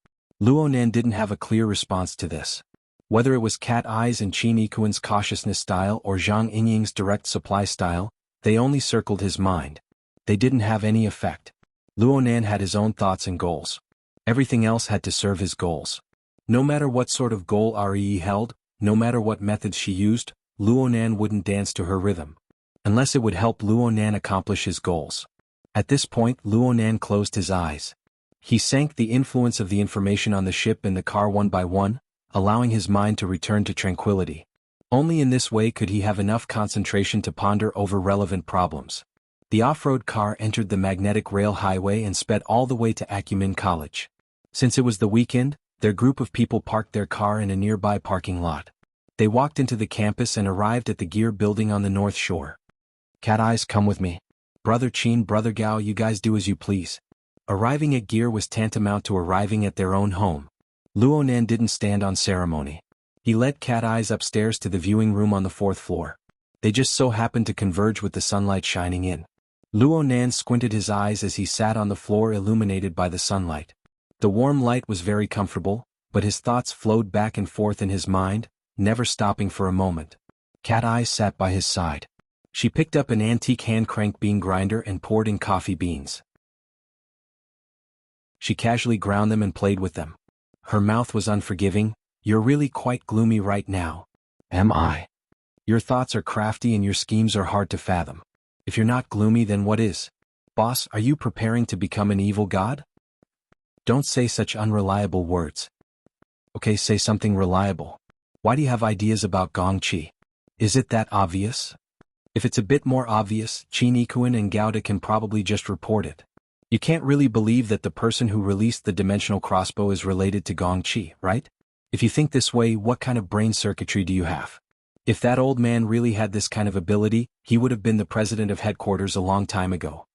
Luo Nan didn't have a clear response to this. Whether it was Cat Eyes and Qi Nikuan's cautiousness style or Zhang Yingying's direct supply style, they only circled his mind. They didn't have any effect. Luo Nan had his own thoughts and goals. Everything else had to serve his goals. No matter what sort of goal RE held, no matter what methods she used, Luo Nan wouldn't dance to her rhythm. Unless it would help Luo Nan accomplish his goals. At this point, Luo Nan closed his eyes. He sank the influence of the information on the ship and the car one by one, allowing his mind to return to tranquility. Only in this way could he have enough concentration to ponder over relevant problems. The off-road car entered the magnetic rail highway and sped all the way to Acumen College. Since it was the weekend, their group of people parked their car in a nearby parking lot. They walked into the campus and arrived at the Gear building on the north shore. Cat Eyes, come with me. Brother Qin, Brother Gao, you guys do as you please. Arriving at Gear was tantamount to arriving at their own home. Luo Nan didn't stand on ceremony. He led Cat Eyes upstairs to the viewing room on the 4th floor. They just so happened to converge with the sunlight shining in. Luo Nan squinted his eyes as he sat on the floor illuminated by the sunlight. The warm light was very comfortable, but his thoughts flowed back and forth in his mind, never stopping for a moment. Cat Eyes sat by his side. She picked up an antique hand-crank bean grinder and poured in coffee beans. She casually ground them and played with them. Her mouth was unforgiving. You're really quite gloomy right now. Am I? Your thoughts are crafty and your schemes are hard to fathom. If you're not gloomy, then what is? Boss, are you preparing to become an evil god? Don't say such unreliable words. Okay, say something reliable. Why do you have ideas about Gong Qi? Is it that obvious? If it's a bit more obvious, Qi Nikuan and Gauda can probably just report it. You can't really believe that the person who released the dimensional crossbow is related to Gong Qi, right? If you think this way, what kind of brain circuitry do you have? If that old man really had this kind of ability, he would have been the president of headquarters a long time ago.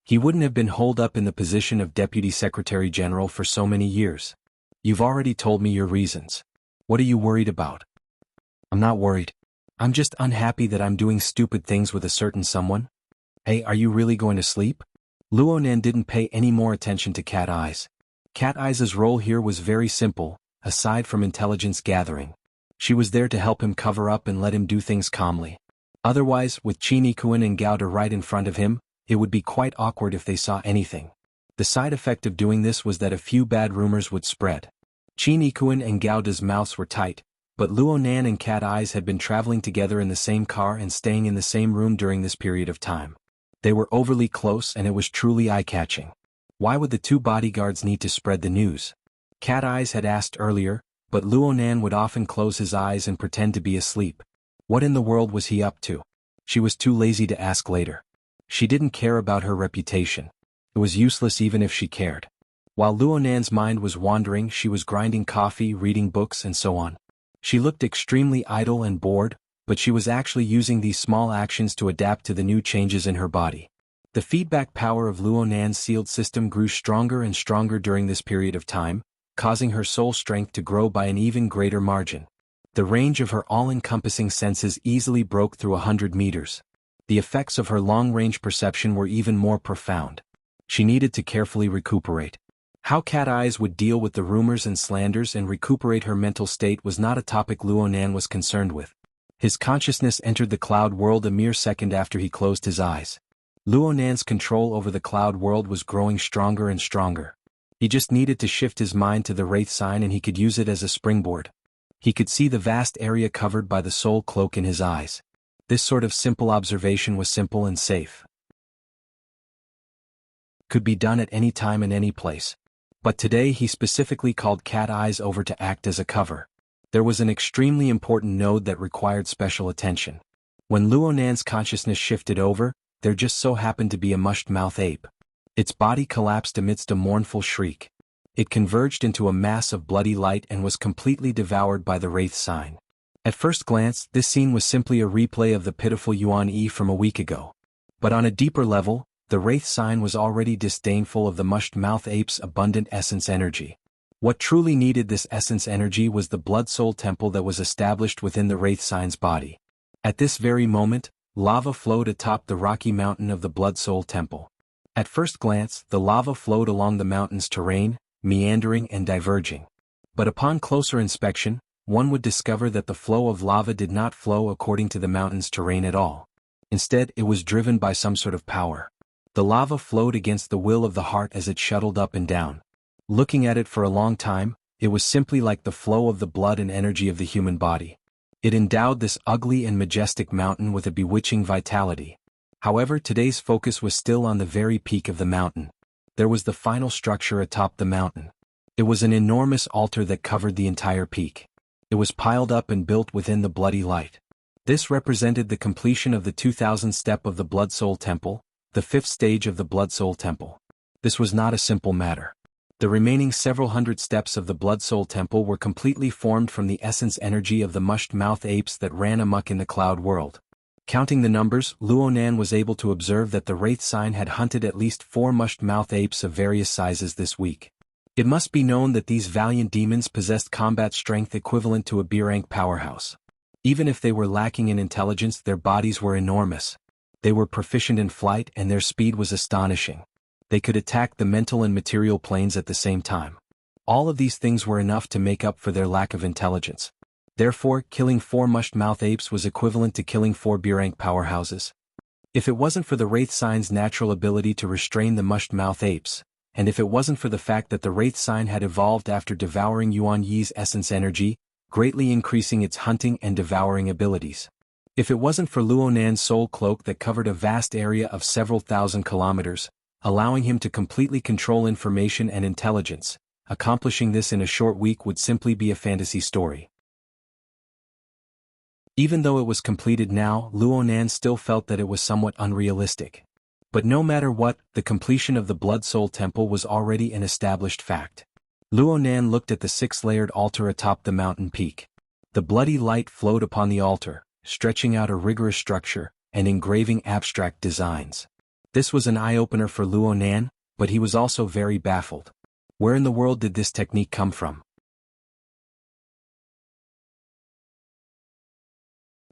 He wouldn't have been holed up in the position of Deputy Secretary General for so many years. You've already told me your reasons. What are you worried about? I'm not worried. I'm just unhappy that I'm doing stupid things with a certain someone. Hey, are you really going to sleep? Luo Nan didn't pay any more attention to Cat Eyes. Cat Eyes' role here was very simple, aside from intelligence gathering. She was there to help him cover up and let him do things calmly. Otherwise, with Qi Nikuan and Gauda right in front of him, it would be quite awkward if they saw anything. The side effect of doing this was that a few bad rumors would spread. Qi Nikuan and Gauda's mouths were tight, but Luo Nan and Cat Eyes had been traveling together in the same car and staying in the same room during this period of time. They were overly close and it was truly eye-catching. Why would the two bodyguards need to spread the news? Cat Eyes had asked earlier, but Luo Nan would often close his eyes and pretend to be asleep. What in the world was he up to? She was too lazy to ask later. She didn't care about her reputation. It was useless even if she cared. While Luo Nan's mind was wandering, she was grinding coffee, reading books, and so on. She looked extremely idle and bored, but she was actually using these small actions to adapt to the new changes in her body. The feedback power of Luo Nan's sealed system grew stronger and stronger during this period of time, causing her soul strength to grow by an even greater margin. The range of her all-encompassing senses easily broke through 100 meters. The effects of her long-range perception were even more profound. She needed to carefully recuperate. How Cat Eyes would deal with the rumors and slanders and recuperate her mental state was not a topic Luonan was concerned with. His consciousness entered the cloud world a mere second after he closed his eyes. Luonan's control over the cloud world was growing stronger and stronger. He just needed to shift his mind to the Wraith sign and he could use it as a springboard. He could see the vast area covered by the soul cloak in his eyes. This sort of simple observation was simple and safe. Could be done at any time and any place. But today he specifically called Cat Eyes over to act as a cover. There was an extremely important node that required special attention. When Luonan's consciousness shifted over, there just so happened to be a mushed-mouth ape. Its body collapsed amidst a mournful shriek. It converged into a mass of bloody light and was completely devoured by the Wraith sign. At first glance, this scene was simply a replay of the pitiful Yuan Yi from a week ago. But on a deeper level, the Wraith sign was already disdainful of the mushed-mouth ape's abundant essence energy. What truly needed this essence energy was the Blood Soul Temple that was established within the Wraith sign's body. At this very moment, lava flowed atop the rocky mountain of the Blood Soul Temple. At first glance, the lava flowed along the mountain's terrain, meandering and diverging. But upon closer inspection, one would discover that the flow of lava did not flow according to the mountain's terrain at all. Instead, it was driven by some sort of power. The lava flowed against the will of the heart as it shuttled up and down. Looking at it for a long time, it was simply like the flow of the blood and energy of the human body. It endowed this ugly and majestic mountain with a bewitching vitality. However, today's focus was still on the very peak of the mountain. There was the final structure atop the mountain. It was an enormous altar that covered the entire peak. It was piled up and built within the bloody light. This represented the completion of the 2000th step of the Blood Soul Temple, the 5th stage of the Blood Soul Temple. This was not a simple matter. The remaining several hundred steps of the Blood Soul Temple were completely formed from the essence energy of the mushed-mouth apes that ran amok in the cloud world. Counting the numbers, Luonan was able to observe that the Wraith sign had hunted at least 4 mushed-mouth apes of various sizes this week. It must be known that these valiant demons possessed combat strength equivalent to a B-rank powerhouse. Even if they were lacking in intelligence, their bodies were enormous. They were proficient in flight and their speed was astonishing. They could attack the mental and material planes at the same time. All of these things were enough to make up for their lack of intelligence. Therefore, killing 4 mushed-mouth apes was equivalent to killing 4 B-rank powerhouses. If it wasn't for the Wraith sign's natural ability to restrain the mushed-mouth apes, and if it wasn't for the fact that the Wraith sign had evolved after devouring Yuan Yi's essence energy, greatly increasing its hunting and devouring abilities. If it wasn't for Luonan's soul cloak that covered a vast area of several thousand kilometers, allowing him to completely control information and intelligence, accomplishing this in a short week would simply be a fantasy story. Even though it was completed now, Luonan still felt that it was somewhat unrealistic. But no matter what, the completion of the Blood Soul Temple was already an established fact. Luonan looked at the 6-layered altar atop the mountain peak. The bloody light flowed upon the altar, stretching out a rigorous structure, and engraving abstract designs. This was an eye-opener for Luonan, but he was also very baffled. Where in the world did this technique come from?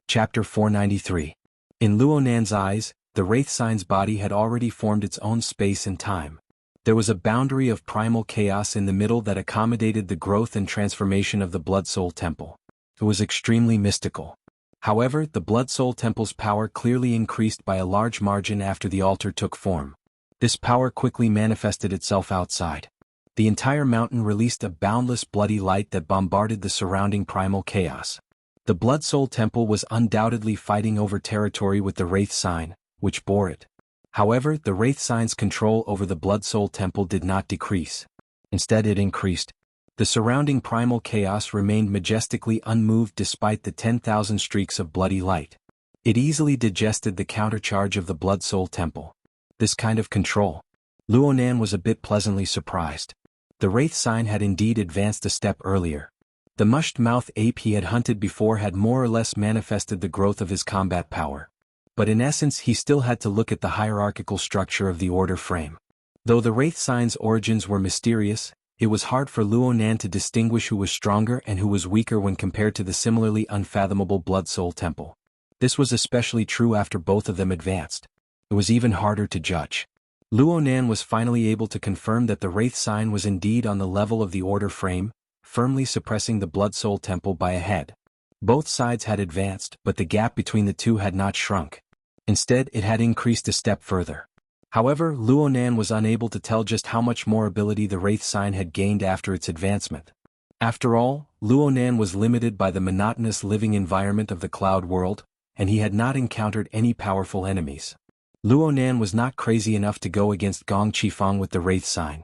Chapter 493. In Luonan's eyes, the Wraith sign's body had already formed its own space and time. There was a boundary of primal chaos in the middle that accommodated the growth and transformation of the Blood Soul Temple. It was extremely mystical. However, the Blood Soul Temple's power clearly increased by a large margin after the altar took form. This power quickly manifested itself outside. The entire mountain released a boundless bloody light that bombarded the surrounding primal chaos. The Blood Soul Temple was undoubtedly fighting over territory with the Wraith sign, which bore it. However, the Wraith sign's control over the Blood Soul Temple did not decrease. Instead, it increased. The surrounding primal chaos remained majestically unmoved despite the 10,000 streaks of bloody light. It easily digested the countercharge of the Blood Soul Temple. This kind of control. Luonan was a bit pleasantly surprised. The Wraith sign had indeed advanced a step earlier. The mushed-mouth ape he had hunted before had more or less manifested the growth of his combat power. But in essence he still had to look at the hierarchical structure of the order frame. Though the Wraith sign's origins were mysterious, It was hard for Luo Nan to distinguish who was stronger and who was weaker when compared to the similarly unfathomable Blood Soul Temple. This was especially true after both of them advanced. It was even harder to judge. Luo Nan was finally able to confirm that the Wraith sign was indeed on the level of the Order frame, firmly suppressing the Blood Soul Temple by a head. Both sides had advanced, but the gap between the two had not shrunk. Instead, it had increased a step further. However, Luo Nan was unable to tell just how much more ability the Wraith sign had gained after its advancement. After all, Luo Nan was limited by the monotonous living environment of the Cloud World, and he had not encountered any powerful enemies. Luo Nan was not crazy enough to go against Gong Qifeng with the Wraith sign.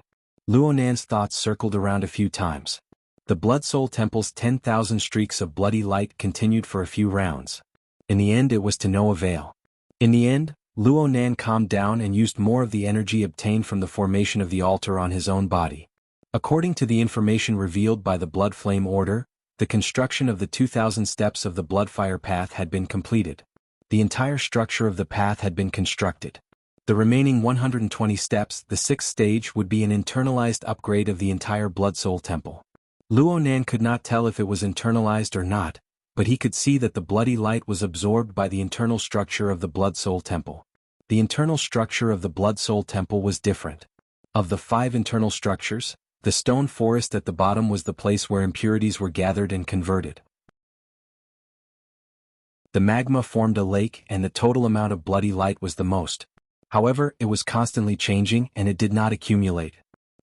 Luo Nan's thoughts circled around a few times. The Blood Soul Temple's 10,000 streaks of bloody light continued for a few rounds. In the end, it was to no avail. In the end, Luo Nan calmed down and used more of the energy obtained from the formation of the altar on his own body. According to the information revealed by the Blood Flame Order, the construction of the 2,000 steps of the Bloodfire path had been completed. The entire structure of the path had been constructed. The remaining 120 steps, the sixth stage, would be an internalized upgrade of the entire Blood Soul Temple. Luo Nan could not tell if it was internalized or not, but he could see that the bloody light was absorbed by the internal structure of the Blood Soul Temple. The internal structure of the Blood Soul Temple was different. Of the 5 internal structures, the stone forest at the bottom was the place where impurities were gathered and converted. The magma formed a lake, and the total amount of bloody light was the most. However, it was constantly changing and it did not accumulate.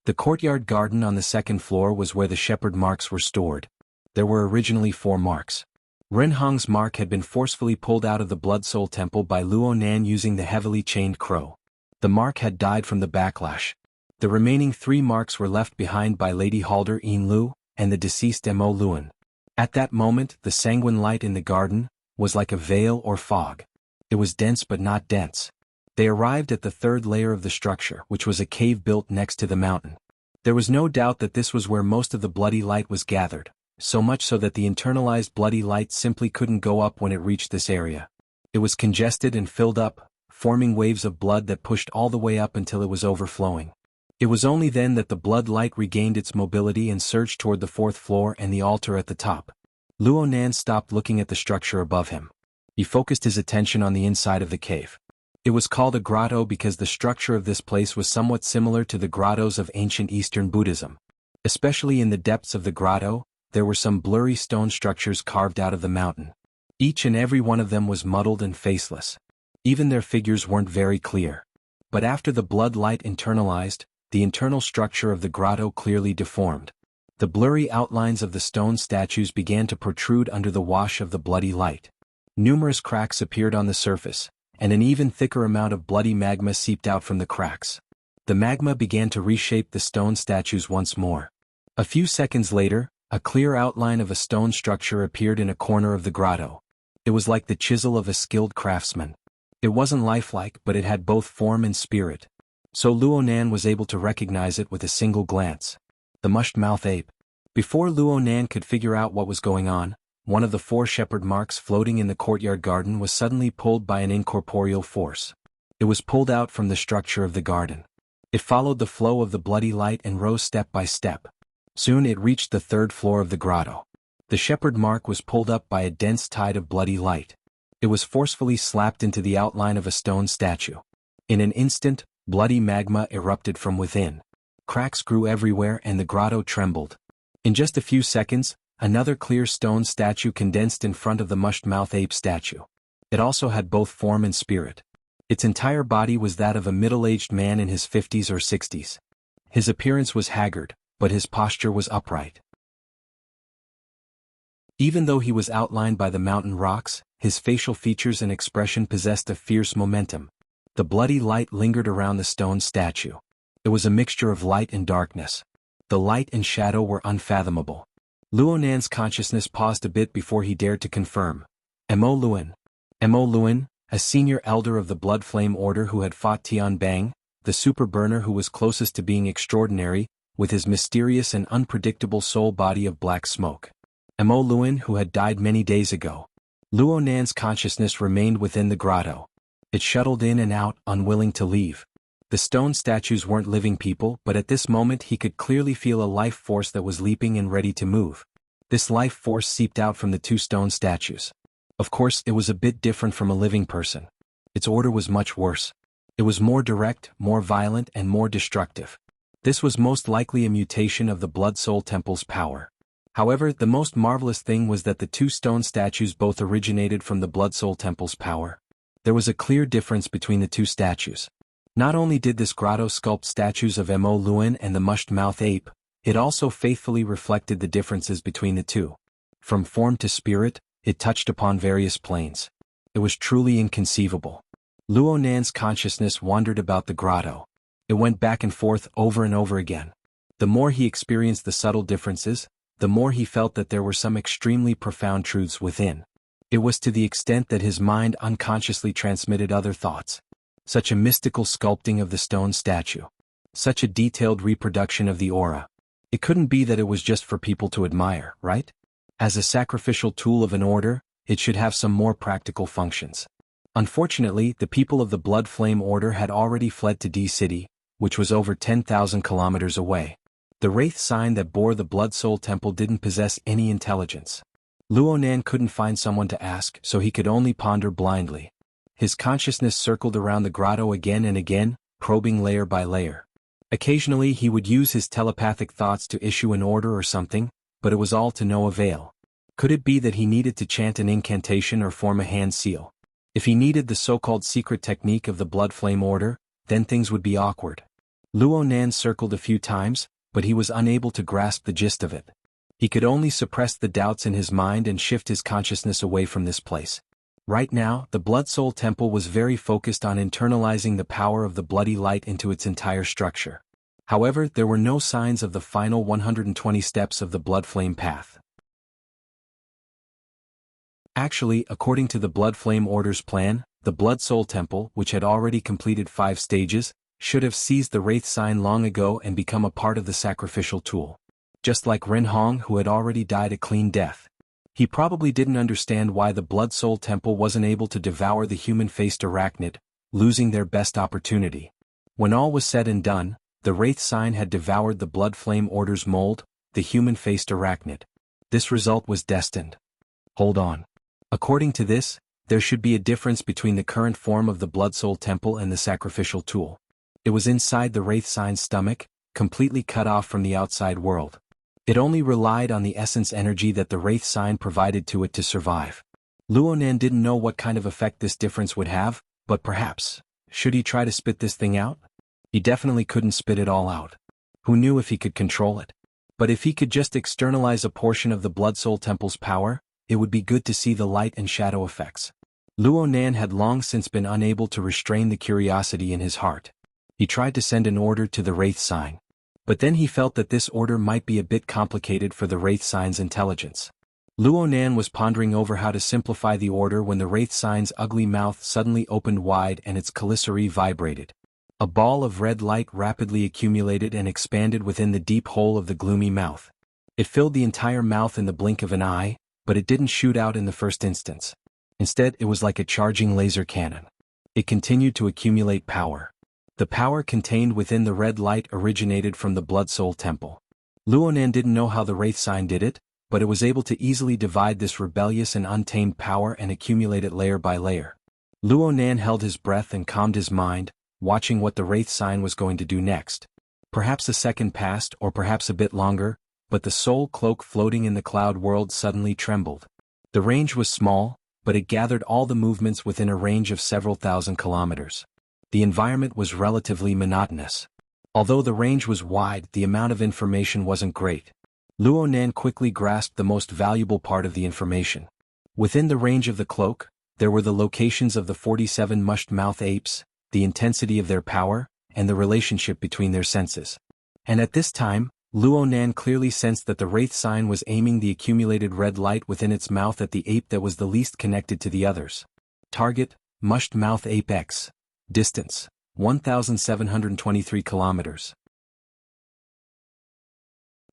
The courtyard garden on the second floor was where the shepherd marks were stored. There were originally 4 marks. Renhong's mark had been forcefully pulled out of the Blood Soul Temple by Luo Nan using the heavily chained crow. The mark had died from the backlash. The remaining 3 marks were left behind by Lady Halder Yin Lu and the deceased Mo Luan. At that moment, the sanguine light in the garden was like a veil or fog. It was dense but not dense. They arrived at the 3rd layer of the structure, which was a cave built next to the mountain. There was no doubt that this was where most of the bloody light was gathered, so much so that the internalized bloody light simply couldn't go up when it reached this area. It was congested and filled up, forming waves of blood that pushed all the way up until it was overflowing. It was only then that the blood light regained its mobility and surged toward the 4th floor and the altar at the top. Luo Nan stopped looking at the structure above him. He focused his attention on the inside of the cave. It was called a grotto because the structure of this place was somewhat similar to the grottos of ancient Eastern Buddhism. Especially in the depths of the grotto, there were some blurry stone structures carved out of the mountain. Each and every one of them was muddled and faceless. Even their figures weren't very clear. But after the blood light internalized, the internal structure of the grotto clearly deformed. The blurry outlines of the stone statues began to protrude under the wash of the bloody light. Numerous cracks appeared on the surface, and an even thicker amount of bloody magma seeped out from the cracks. The magma began to reshape the stone statues once more. A few seconds later, a clear outline of a stone structure appeared in a corner of the grotto. It was like the chisel of a skilled craftsman. It wasn't lifelike, but it had both form and spirit. So Luo Nan was able to recognize it with a single glance. The mushed-mouth ape. Before Luo Nan could figure out what was going on, one of the 4 shepherd marks floating in the courtyard garden was suddenly pulled by an incorporeal force. It was pulled out from the structure of the garden. It followed the flow of the bloody light and rose step by step. Soon it reached the 3rd floor of the grotto. The shepherd mark was pulled up by a dense tide of bloody light. It was forcefully slapped into the outline of a stone statue. In an instant, bloody magma erupted from within. Cracks grew everywhere and the grotto trembled. In just a few seconds, another clear stone statue condensed in front of the mushed-mouth ape statue. It also had both form and spirit. Its entire body was that of a middle-aged man in his 50s or 60s. His appearance was haggard, but his posture was upright. Even though he was outlined by the mountain rocks, his facial features and expression possessed a fierce momentum. The bloody light lingered around the stone statue. It was a mixture of light and darkness. The light and shadow were unfathomable. Luo Nan's consciousness paused a bit before he dared to confirm. Mo Luan. Mo Luan, a senior elder of the Blood Flame Order who had fought Tian Bang, the super burner who was closest to being extraordinary, with his mysterious and unpredictable soul body of black smoke. Mo Luan, who had died many days ago. Luo Nan's consciousness remained within the grotto. It shuttled in and out, unwilling to leave. The stone statues weren't living people, but at this moment he could clearly feel a life force that was leaping and ready to move. This life force seeped out from the two stone statues. Of course, it was a bit different from a living person. Its order was much worse. It was more direct, more violent, and more destructive. This was most likely a mutation of the Blood Soul Temple's power. However, the most marvelous thing was that the two stone statues both originated from the Blood Soul Temple's power. There was a clear difference between the two statues. Not only did this grotto sculpt statues of Mo Luan and the mushed-mouth ape, it also faithfully reflected the differences between the two. From form to spirit, it touched upon various planes. It was truly inconceivable. Luo Nan's consciousness wandered about the grotto. It went back and forth over and over again. The more he experienced the subtle differences, the more he felt that there were some extremely profound truths within. It was to the extent that his mind unconsciously transmitted other thoughts. Such a mystical sculpting of the stone statue. Such a detailed reproduction of the aura. It couldn't be that it was just for people to admire, right? As a sacrificial tool of an order, it should have some more practical functions. Unfortunately, the people of the Blood Flame Order had already fled to D City, which was over 10,000 kilometers away. The wraith sign that bore the Blood Soul Temple didn't possess any intelligence. Luo Nan couldn't find someone to ask, so he could only ponder blindly. His consciousness circled around the grotto again and again, probing layer by layer. Occasionally he would use his telepathic thoughts to issue an order or something, but it was all to no avail. Could it be that he needed to chant an incantation or form a hand seal? If he needed the so-called secret technique of the Blood Flame Order, then things would be awkward. Luo Nan circled a few times, but he was unable to grasp the gist of it. He could only suppress the doubts in his mind and shift his consciousness away from this place. Right now, the Blood Soul Temple was very focused on internalizing the power of the bloody light into its entire structure. However, there were no signs of the final 120 steps of the Blood Flame path. Actually, according to the Blood Flame Order's plan, the Blood Soul Temple, which had already completed 5 stages, should have seized the Wraith sign long ago and become a part of the sacrificial tool. Just like Ren Hong, who had already died a clean death. He probably didn't understand why the Blood Soul Temple wasn't able to devour the human-faced arachnid, losing their best opportunity. When all was said and done, the Wraith sign had devoured the Blood Flame Order's mold, the human-faced arachnid. This result was destined. Hold on. According to this, there should be a difference between the current form of the Blood Soul Temple and the sacrificial tool. It was inside the Wraith sign's stomach, completely cut off from the outside world. It only relied on the essence energy that the Wraith sign provided to it to survive. Luo Nan didn't know what kind of effect this difference would have, but perhaps, should he try to spit this thing out? He definitely couldn't spit it all out. Who knew if he could control it? But if he could just externalize a portion of the Blood Soul Temple's power, it would be good to see the light and shadow effects. Luo Nan had long since been unable to restrain the curiosity in his heart. He tried to send an order to the Wraith sign. But then he felt that this order might be a bit complicated for the Wraith sign's intelligence. Luo Nan was pondering over how to simplify the order when the Wraith sign's ugly mouth suddenly opened wide and its chelicerae vibrated. A ball of red light rapidly accumulated and expanded within the deep hole of the gloomy mouth. It filled the entire mouth in the blink of an eye, but it didn't shoot out in the first instance. Instead, it was like a charging laser cannon. It continued to accumulate power. The power contained within the red light originated from the Blood Soul Temple. Luo Nan didn't know how the Wraith sign did it, but it was able to easily divide this rebellious and untamed power and accumulate it layer by layer. Luo Nan held his breath and calmed his mind, watching what the Wraith sign was going to do next. Perhaps a second passed or perhaps a bit longer, but the soul cloak floating in the cloud world suddenly trembled. The range was small, but it gathered all the movements within a range of several thousand kilometers. The environment was relatively monotonous. Although the range was wide, the amount of information wasn't great. Luo Nan quickly grasped the most valuable part of the information. Within the range of the cloak, there were the locations of the 47 mushed-mouth apes, the intensity of their power, and the relationship between their senses. And at this time, Luo Nan clearly sensed that the Wraith sign was aiming the accumulated red light within its mouth at the ape that was the least connected to the others. Target, mushed-mouth ape X. Distance, 1,723 kilometers.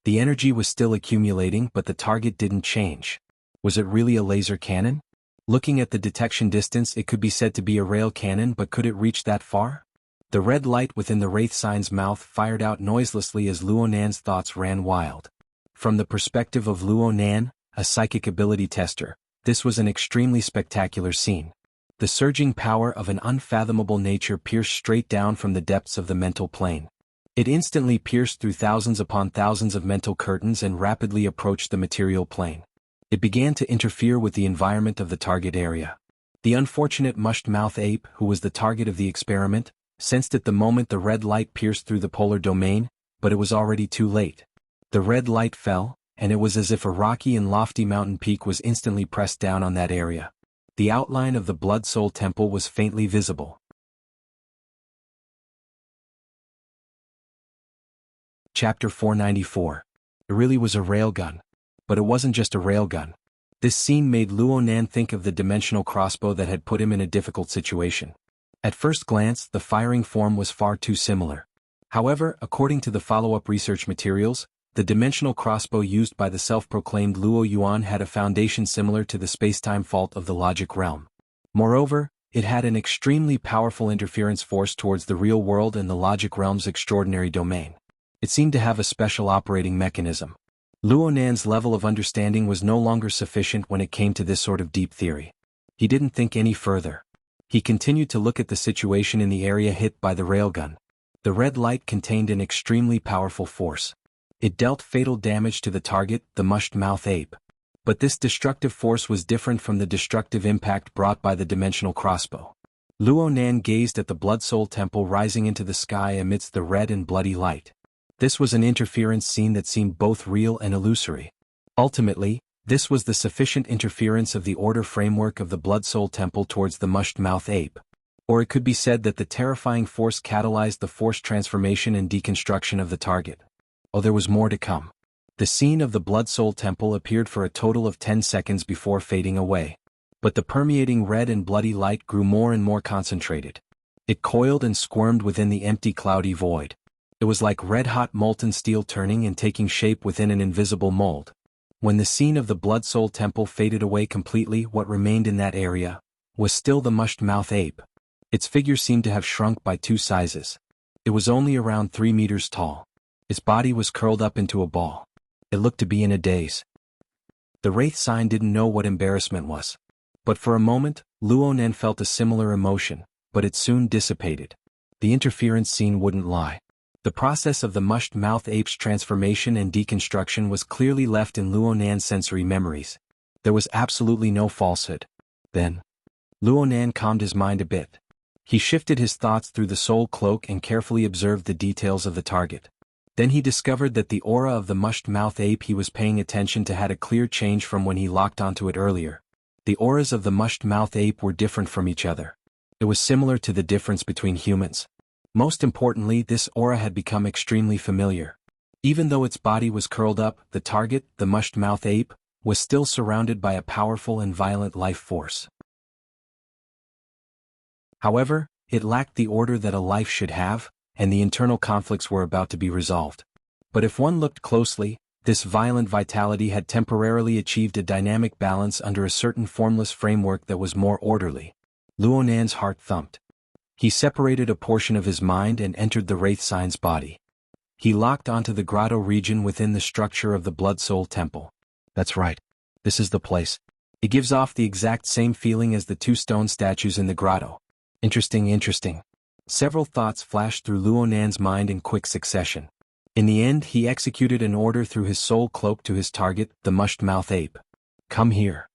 The energy was still accumulating, but the target didn't change. Was it really a laser cannon? Looking at the detection distance, it could be said to be a rail cannon, but could it reach that far? The red light within the wraith sign's mouth fired out noiselessly as Luo Nan's thoughts ran wild. From the perspective of Luo Nan, a psychic ability tester, this was an extremely spectacular scene. The surging power of an unfathomable nature pierced straight down from the depths of the mental plane. It instantly pierced through thousands upon thousands of mental curtains and rapidly approached the material plane. It began to interfere with the environment of the target area. The unfortunate mushed-mouth ape, who was the target of the experiment, sensed it the moment the red light pierced through the polar domain, but it was already too late. The red light fell, and it was as if a rocky and lofty mountain peak was instantly pressed down on that area. The outline of the Blood Soul Temple was faintly visible. Chapter 494. It really was a railgun. But it wasn't just a railgun. This scene made Luo Nan think of the dimensional crossbow that had put him in a difficult situation. At first glance, the firing form was far too similar. However, according to the follow-up research materials, the dimensional crossbow used by the self-proclaimed Luo Yuan had a foundation similar to the space-time fault of the logic realm. Moreover, it had an extremely powerful interference force towards the real world and the logic realm's extraordinary domain. It seemed to have a special operating mechanism. Luo Nan's level of understanding was no longer sufficient when it came to this sort of deep theory. He didn't think any further. He continued to look at the situation in the area hit by the railgun. The red light contained an extremely powerful force. It dealt fatal damage to the target, the mushed-mouth ape. But this destructive force was different from the destructive impact brought by the dimensional crossbow. Luo Nan gazed at the Blood Soul Temple rising into the sky amidst the red and bloody light. This was an interference scene that seemed both real and illusory. Ultimately, this was the sufficient interference of the order framework of the Blood Soul Temple towards the mushed-mouth ape. Or it could be said that the terrifying force catalyzed the forced transformation and deconstruction of the target. Oh, there was more to come. The scene of the Blood Soul Temple appeared for a total of 10 seconds before fading away. But the permeating red and bloody light grew more and more concentrated. It coiled and squirmed within the empty cloudy void. It was like red-hot molten steel turning and taking shape within an invisible mold. When the scene of the Blood Soul Temple faded away completely, what remained in that area was still the mushed-mouth ape. Its figure seemed to have shrunk by 2 sizes. It was only around 3 meters tall. Its body was curled up into a ball. It looked to be in a daze. The wraith sign didn't know what embarrassment was. But for a moment, Luo Nan felt a similar emotion, but it soon dissipated. The interference scene wouldn't lie. The process of the mushed-mouth ape's transformation and deconstruction was clearly left in Luo Nan's sensory memories. There was absolutely no falsehood. Then, Luo Nan calmed his mind a bit. He shifted his thoughts through the soul cloak and carefully observed the details of the target. Then he discovered that the aura of the mushed-mouth ape he was paying attention to had a clear change from when he locked onto it earlier. The auras of the mushed-mouth ape were different from each other. It was similar to the difference between humans. Most importantly, this aura had become extremely familiar. Even though its body was curled up, the target, the mushed-mouth ape, was still surrounded by a powerful and violent life force. However, it lacked the order that a life should have, and the internal conflicts were about to be resolved. But if one looked closely, this violent vitality had temporarily achieved a dynamic balance under a certain formless framework that was more orderly. Luo Nan's heart thumped. He separated a portion of his mind and entered the wraith sign's body. He locked onto the grotto region within the structure of the Blood Soul Temple. That's right. This is the place. It gives off the exact same feeling as the 2 stone statues in the grotto. Interesting. Several thoughts flashed through Luo Nan's mind in quick succession. In the end, he executed an order through his soul cloak to his target, the mushed-mouth ape. Come here.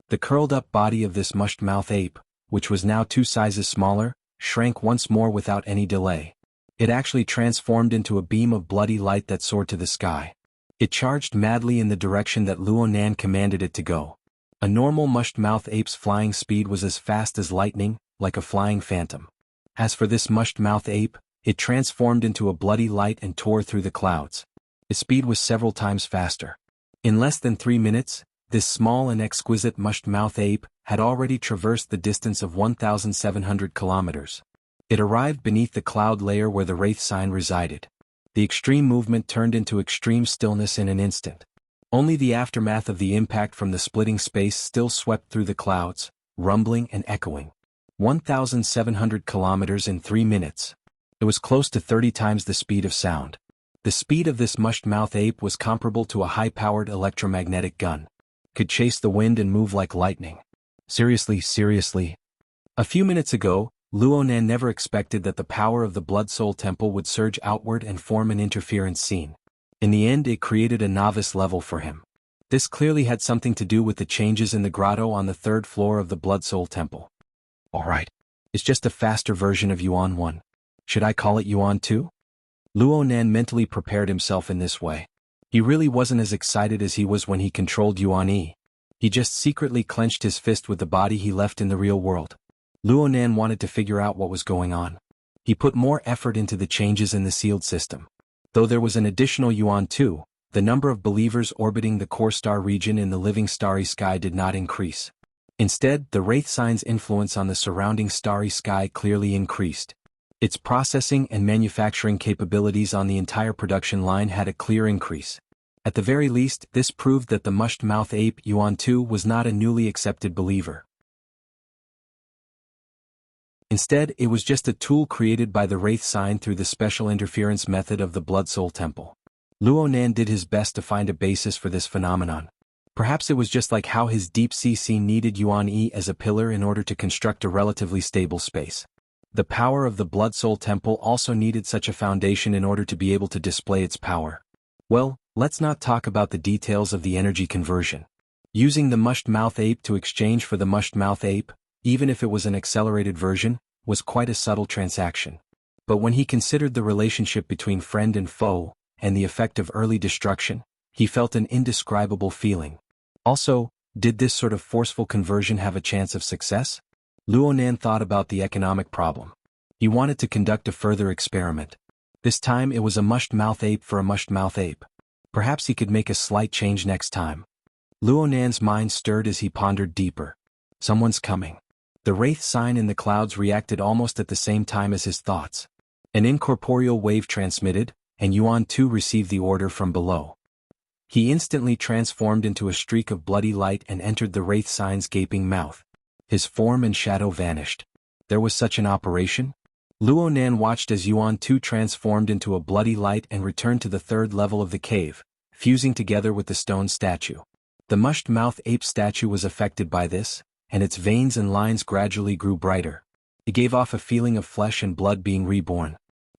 The curled-up body of this mushed-mouth ape, which was now 2 sizes smaller, shrank once more without any delay. It actually transformed into a beam of bloody light that soared to the sky. It charged madly in the direction that Luo Nan commanded it to go. A normal mushed-mouth ape's flying speed was as fast as lightning, like a flying phantom. As for this mushed-mouth ape, it transformed into a bloody light and tore through the clouds. Its speed was several times faster. In less than 3 minutes, this small and exquisite mushed-mouth ape had already traversed the distance of 1,700 kilometers. It arrived beneath the cloud layer where the wraith sign resided. The extreme movement turned into extreme stillness in an instant. Only the aftermath of the impact from the splitting space still swept through the clouds, rumbling and echoing. 1,700 kilometers in 3 minutes. It was close to 30 times the speed of sound. The speed of this mush-mouth ape was comparable to a high-powered electromagnetic gun. Could chase the wind and move like lightning. Seriously. A few minutes ago, Luonan never expected that the power of the Blood Soul Temple would surge outward and form an interference scene. In the end, it created a novice level for him. This clearly had something to do with the changes in the grotto on the 3rd floor of the Blood Soul Temple. Alright. It's just a faster version of Yuan 1. Should I call it Yuan 2? Luonan mentally prepared himself in this way. He really wasn't as excited as he was when he controlled Yuan E. He just secretly clenched his fist with the body he left in the real world. Luonan wanted to figure out what was going on. He put more effort into the changes in the sealed system. Though there was an additional Yuan 2, the number of believers orbiting the core star region in the living starry sky did not increase. Instead, the Wraith Sign's influence on the surrounding starry sky clearly increased. Its processing and manufacturing capabilities on the entire production line had a clear increase. At the very least, this proved that the mushed-mouth ape Yuan 2 was not a newly accepted believer. Instead, it was just a tool created by the Wraith Sign through the special interference method of the Blood Soul Temple. Luonan did his best to find a basis for this phenomenon. Perhaps it was just like how his deep sea needed Yuan E as a pillar in order to construct a relatively stable space. The power of the Blood Soul Temple also needed such a foundation in order to be able to display its power. Well, let's not talk about the details of the energy conversion. Using the mushed-mouth ape to exchange for the mushed-mouth ape, even if it was an accelerated version, was quite a subtle transaction. But when he considered the relationship between friend and foe, and the effect of early destruction, he felt an indescribable feeling. Also, did this sort of forceful conversion have a chance of success? Luonan thought about the economic problem. He wanted to conduct a further experiment. This time it was a mushed-mouth ape for a mushed-mouth ape. Perhaps he could make a slight change next time. Luonan's mind stirred as he pondered deeper. Someone's coming. The Wraith Sign in the clouds reacted almost at the same time as his thoughts. An incorporeal wave transmitted, and Yuan 2 received the order from below. He instantly transformed into a streak of bloody light and entered the Wraith Sign's gaping mouth. His form and shadow vanished. There was such an operation? Luonan watched as Yuan 2 transformed into a bloody light and returned to the 3rd level of the cave, fusing together with the stone statue. The mushed-mouth ape statue was affected by this, and its veins and lines gradually grew brighter. It gave off a feeling of flesh and blood being reborn.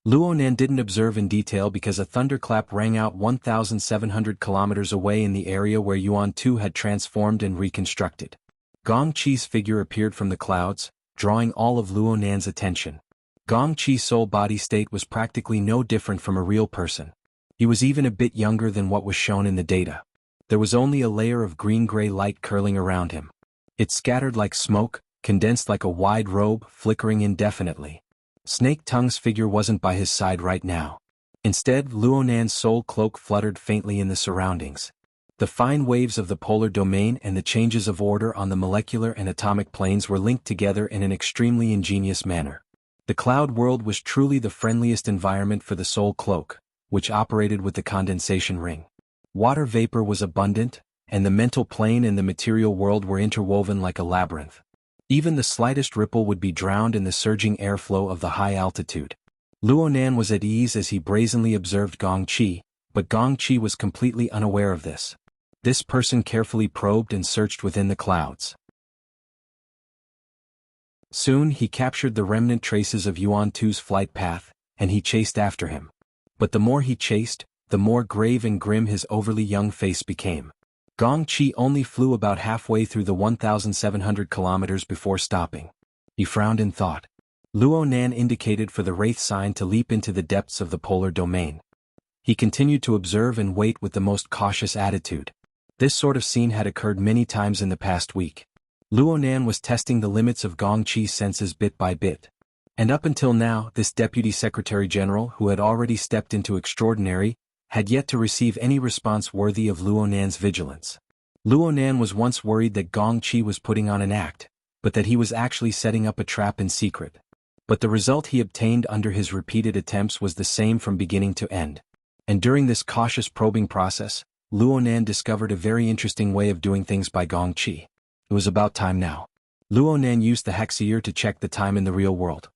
Luonan didn't observe in detail because a thunderclap rang out 1,700 kilometers away in the area where Yuan 2 had transformed and reconstructed. Gong Qi's figure appeared from the clouds, drawing all of Luonan's attention. Gong Qi's soul body state was practically no different from a real person. He was even a bit younger than what was shown in the data. There was only a layer of green-gray light curling around him. It scattered like smoke, condensed like a wide robe, flickering indefinitely. Snake Tongue's figure wasn't by his side right now. Instead, Luonan's soul cloak fluttered faintly in the surroundings. The fine waves of the polar domain and the changes of order on the molecular and atomic planes were linked together in an extremely ingenious manner. The cloud world was truly the friendliest environment for the soul cloak, which operated with the condensation ring. Water vapor was abundant, and the mental plane and the material world were interwoven like a labyrinth. Even the slightest ripple would be drowned in the surging airflow of the high altitude. Luonan was at ease as he brazenly observed Gong Qi, but Gong Qi was completely unaware of this. This person carefully probed and searched within the clouds. Soon he captured the remnant traces of Yuan 2's flight path, and he chased after him. But the more he chased, the more grave and grim his overly young face became. Gong Qi only flew about halfway through the 1,700 kilometers before stopping. He frowned in thought. Luonan indicated for the Wraith Sign to leap into the depths of the polar domain. He continued to observe and wait with the most cautious attitude. This sort of scene had occurred many times in the past week. Luonan was testing the limits of Gong Qi's senses bit by bit. And up until now, this Deputy Secretary General, who had already stepped into extraordinary, had yet to receive any response worthy of Luonan's vigilance. Luonan was once worried that Gong Qi was putting on an act, but that he was actually setting up a trap in secret. But the result he obtained under his repeated attempts was the same from beginning to end. And during this cautious probing process, Luonan discovered a very interesting way of doing things by Gong Qi. It was about time now. Luonan used the hexayear to check the time in the real world.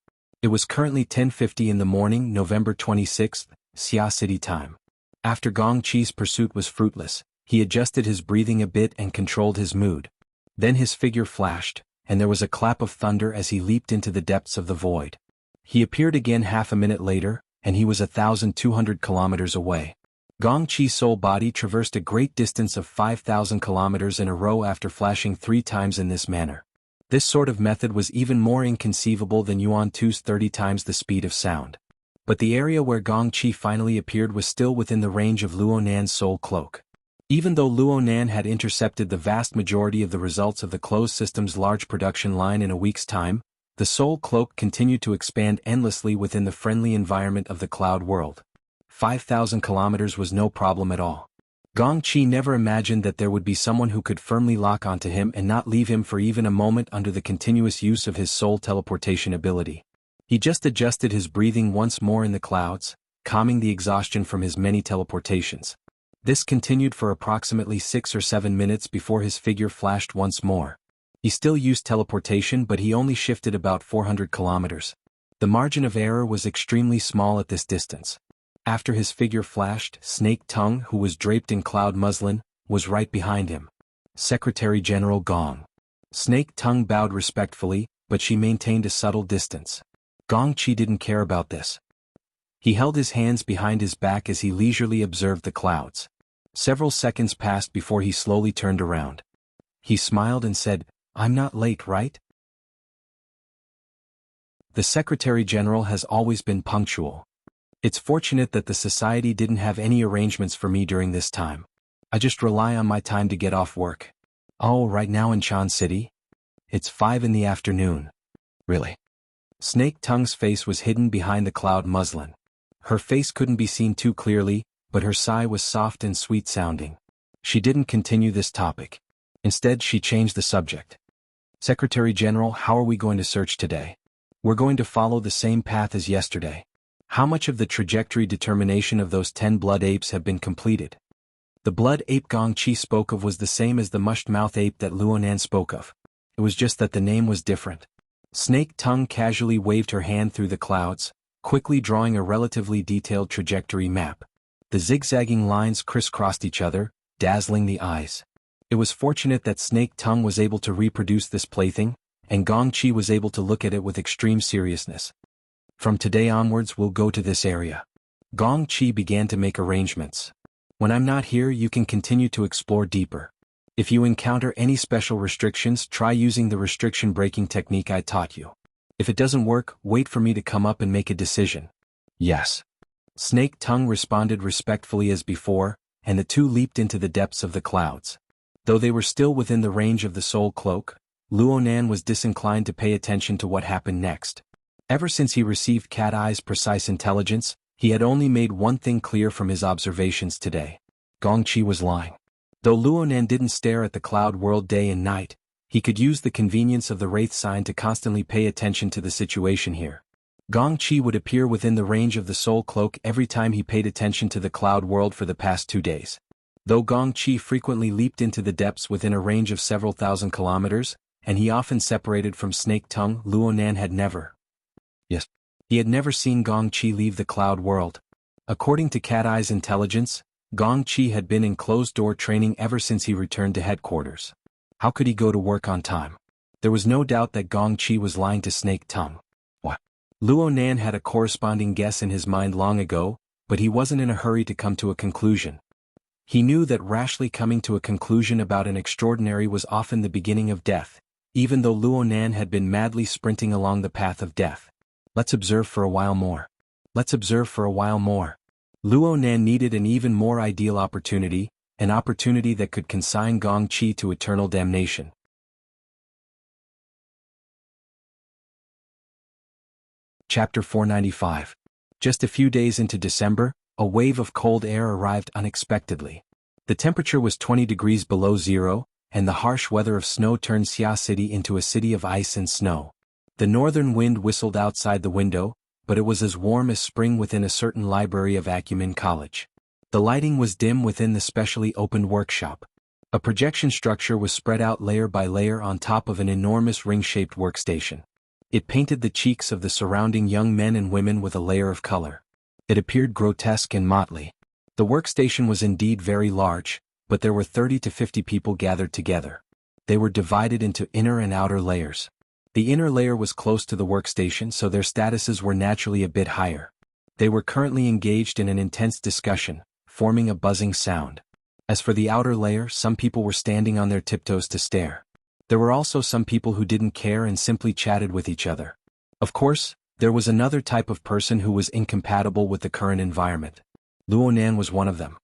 It was currently 10:50 in the morning, November 26th, Xia City time. After Gong Qi's pursuit was fruitless, he adjusted his breathing a bit and controlled his mood. Then his figure flashed, and there was a clap of thunder as he leaped into the depths of the void. He appeared again half a minute later, and he was 1,200 kilometers away. Gong Qi's soul body traversed a great distance of 5,000 kilometers in a row after flashing 3 times in this manner. This sort of method was even more inconceivable than Yuan Tu's 30 times the speed of sound. But the area where Gong Qi finally appeared was still within the range of Luo Nan's soul cloak. Even though Luo Nan had intercepted the vast majority of the results of the closed system's large production line in a week's time, the soul cloak continued to expand endlessly within the friendly environment of the cloud world. 5,000 kilometers was no problem at all. Gong Qi never imagined that there would be someone who could firmly lock onto him and not leave him for even a moment under the continuous use of his soul teleportation ability. He just adjusted his breathing once more in the clouds, calming the exhaustion from his many teleportations. This continued for approximately 6 or 7 minutes before his figure flashed once more. He still used teleportation, but he only shifted about 400 kilometers. The margin of error was extremely small at this distance. After his figure flashed, Snake Tongue, who was draped in cloud muslin, was right behind him. Secretary General Gong. Snake Tongue bowed respectfully, but she maintained a subtle distance. Gong Qi didn't care about this. He held his hands behind his back as he leisurely observed the clouds. Several seconds passed before he slowly turned around. He smiled and said, "I'm not late, right?" The Secretary General has always been punctual. It's fortunate that the society didn't have any arrangements for me during this time. I just rely on my time to get off work. Oh, right now in Chan City? It's 5 in the afternoon. Really? Snake Tongue's face was hidden behind the cloud muslin. Her face couldn't be seen too clearly, but her sigh was soft and sweet-sounding. She didn't continue this topic. Instead, she changed the subject. "Secretary General, how are we going to search today? We're going to follow the same path as yesterday. How much of the trajectory determination of those 10 blood apes have been completed?" The blood ape Gong Qi spoke of was the same as the mushed-mouth ape that Luo Nan spoke of. It was just that the name was different. Snake Tongue casually waved her hand through the clouds, quickly drawing a relatively detailed trajectory map. The zigzagging lines crisscrossed each other, dazzling the eyes. It was fortunate that Snake Tongue was able to reproduce this plaything, and Gong Qi was able to look at it with extreme seriousness. "From today onwards we'll go to this area." Gong Qi began to make arrangements. "When I'm not here, you can continue to explore deeper. If you encounter any special restrictions, try using the restriction breaking technique I taught you. If it doesn't work, wait for me to come up and make a decision." "Yes." Snake Tongue responded respectfully as before, and the two leaped into the depths of the clouds. Though they were still within the range of the soul cloak, Luo Nan was disinclined to pay attention to what happened next. Ever since he received Cat Eye's precise intelligence, he had only made one thing clear from his observations today. Gong Qi was lying. Though Luo Nan didn't stare at the cloud world day and night, he could use the convenience of the Wraith sign to constantly pay attention to the situation here. Gong Qi would appear within the range of the soul cloak every time he paid attention to the cloud world for the past 2 days. Though Gong Qi frequently leaped into the depths within a range of several thousand kilometers, and he often separated from Snake Tongue, Luo Nan had never. Yes. He had never seen Gong Qi leave the cloud world. According to Cat Eye's intelligence, Gong Qi had been in closed-door training ever since he returned to headquarters. How could he go to work on time? There was no doubt that Gong Qi was lying to Snake Tongue. What? Luo Nan had a corresponding guess in his mind long ago, but he wasn't in a hurry to come to a conclusion. He knew that rashly coming to a conclusion about an extraordinary was often the beginning of death, even though Luo Nan had been madly sprinting along the path of death. Let's observe for a while more. Let's observe for a while more. Luo Nan needed an even more ideal opportunity, an opportunity that could consign Gong Qi to eternal damnation. Chapter 495. Just a few days into December, a wave of cold air arrived unexpectedly. The temperature was 20 degrees below zero, and the harsh weather of snow turned Xia City into a city of ice and snow. The northern wind whistled outside the window, but it was as warm as spring within a certain library of Acumen College. The lighting was dim within the specially opened workshop. A projection structure was spread out layer by layer on top of an enormous ring-shaped workstation. It painted the cheeks of the surrounding young men and women with a layer of color. It appeared grotesque and motley. The workstation was indeed very large, but there were 30 to 50 people gathered together. They were divided into inner and outer layers. The inner layer was close to the workstation, so their statuses were naturally a bit higher. They were currently engaged in an intense discussion, forming a buzzing sound. As for the outer layer, some people were standing on their tiptoes to stare. There were also some people who didn't care and simply chatted with each other. Of course, there was another type of person who was incompatible with the current environment. Luonan was one of them.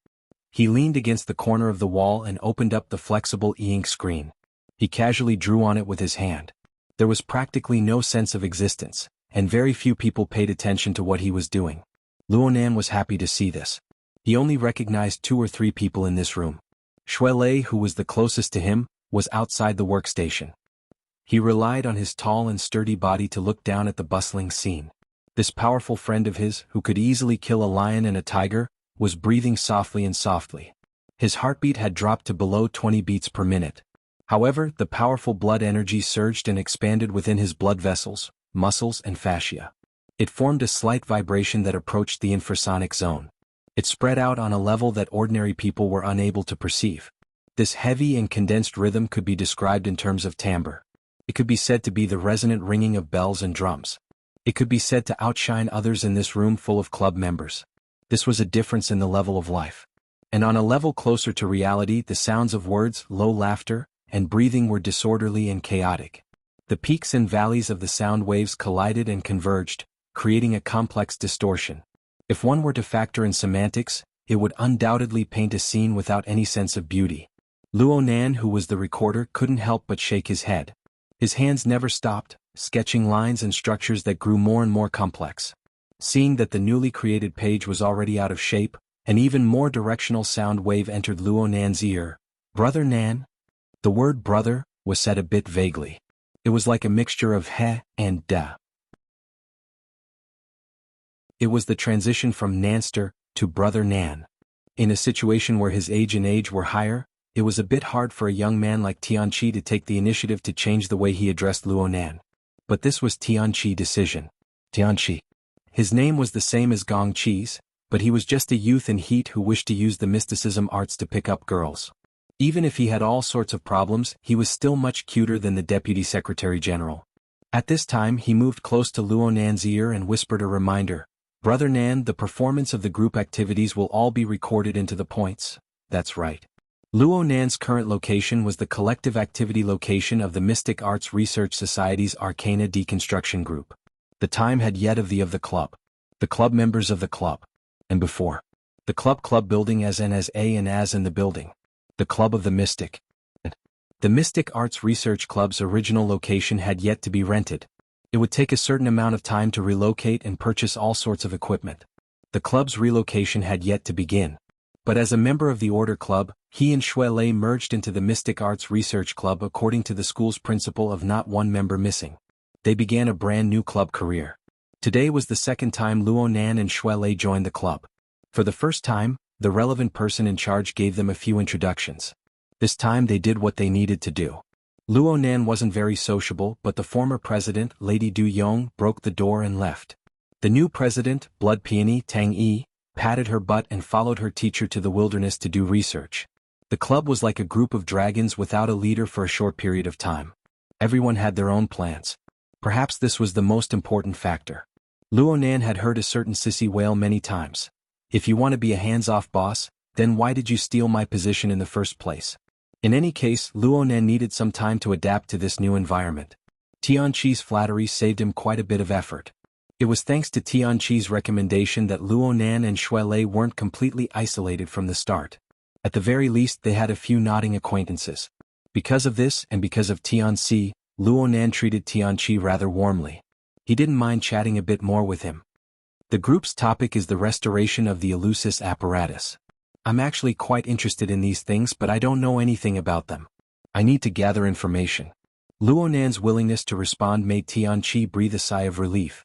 He leaned against the corner of the wall and opened up the flexible e-ink screen. He casually drew on it with his hand. There was practically no sense of existence, and very few people paid attention to what he was doing. Luonan was happy to see this. He only recognized 2 or 3 people in this room. Shuelei, who was the closest to him, was outside the workstation. He relied on his tall and sturdy body to look down at the bustling scene. This powerful friend of his, who could easily kill a lion and a tiger, was breathing softly and softly. His heartbeat had dropped to below 20 beats per minute. However, the powerful blood energy surged and expanded within his blood vessels, muscles and fascia. It formed a slight vibration that approached the infrasonic zone. It spread out on a level that ordinary people were unable to perceive. This heavy and condensed rhythm could be described in terms of timbre. It could be said to be the resonant ringing of bells and drums. It could be said to outshine others in this room full of club members. This was a difference in the level of life. And on a level closer to reality, the sounds of words, low laughter, and breathing were disorderly and chaotic. The peaks and valleys of the sound waves collided and converged, creating a complex distortion. If one were to factor in semantics, it would undoubtedly paint a scene without any sense of beauty. Luonan, who was the recorder, couldn't help but shake his head. His hands never stopped, sketching lines and structures that grew more and more complex. Seeing that the newly created page was already out of shape, an even more directional sound wave entered Luonan's ear. "Brother Nan?" The word brother was said a bit vaguely. It was like a mixture of he and da. It was the transition from Nanster to Brother Nan. In a situation where his age and age were higher, it was a bit hard for a young man like Tianqi to take the initiative to change the way he addressed Luonan. But this was Tianqi's decision. Tianqi. His name was the same as Gong Qi's, but he was just a youth in heat who wished to use the mysticism arts to pick up girls. Even if he had all sorts of problems, he was still much cuter than the Deputy Secretary General. At this time he moved close to Luonan's ear and whispered a reminder. "Brother Nan, the performance of the group activities will all be recorded into the points." That's right. Luonan's current location was the collective activity location of the Mystic Arts Research Society's Arcana Deconstruction Group. The time had yet of the club. The club members of the club. And before. The club building as in the building. The Club of the Mystic. The Mystic Arts Research Club's original location had yet to be rented. It would take a certain amount of time to relocate and purchase all sorts of equipment. The club's relocation had yet to begin. But as a member of the Order Club, he and Shuelei merged into the Mystic Arts Research Club according to the school's principle of not one member missing. They began a brand new club career. Today was the second time Luonan and Shuelei joined the club. For the first time, the relevant person in charge gave them a few introductions. This time they did what they needed to do. Luonan wasn't very sociable, but the former president, Lady Du Yong, broke the door and left. The new president, Blood Peony Tang Yi, patted her butt and followed her teacher to the wilderness to do research. The club was like a group of dragons without a leader for a short period of time. Everyone had their own plans. Perhaps this was the most important factor. Luonan had heard a certain sissy wail many times. "If you want to be a hands-off boss, then why did you steal my position in the first place?" In any case, Luonan needed some time to adapt to this new environment. Tianqi's flattery saved him quite a bit of effort. It was thanks to Tianqi's recommendation that Luonan and Shuelei weren't completely isolated from the start. At the very least they had a few nodding acquaintances. Because of this and because of Tianqi, Luonan treated Tianqi rather warmly. He didn't mind chatting a bit more with him. The group's topic is the restoration of the Eleusis apparatus. I'm actually quite interested in these things, but I don't know anything about them. I need to gather information. Luonan's willingness to respond made Tianqi breathe a sigh of relief.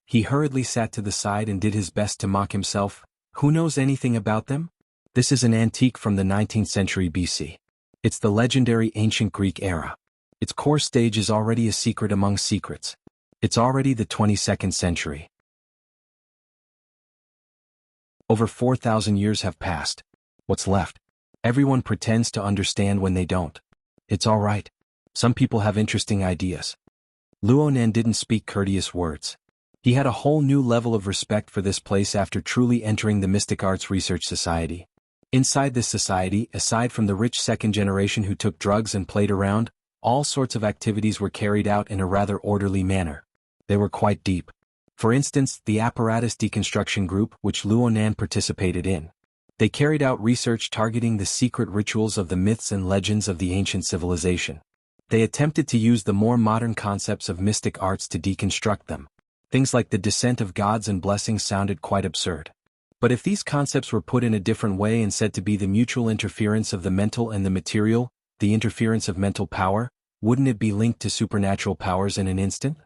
He hurriedly sat to the side and did his best to mock himself. Who knows anything about them? This is an antique from the 19th century BC. It's the legendary ancient Greek era. Its core stage is already a secret among secrets. It's already the 22nd century. Over 4,000 years have passed. What's left? Everyone pretends to understand when they don't. It's all right. Some people have interesting ideas. Luonan didn't speak courteous words. He had a whole new level of respect for this place after truly entering the Mystic Arts Research Society. Inside this society, aside from the rich second generation who took drugs and played around, all sorts of activities were carried out in a rather orderly manner. They were quite deep. For instance, the apparatus deconstruction group, which Luonan participated in. They carried out research targeting the secret rituals of the myths and legends of the ancient civilization. They attempted to use the more modern concepts of mystic arts to deconstruct them. Things like the descent of gods and blessings sounded quite absurd. But if these concepts were put in a different way and said to be the mutual interference of the mental and the material, the interference of mental power, wouldn't it be linked to supernatural powers in an instant?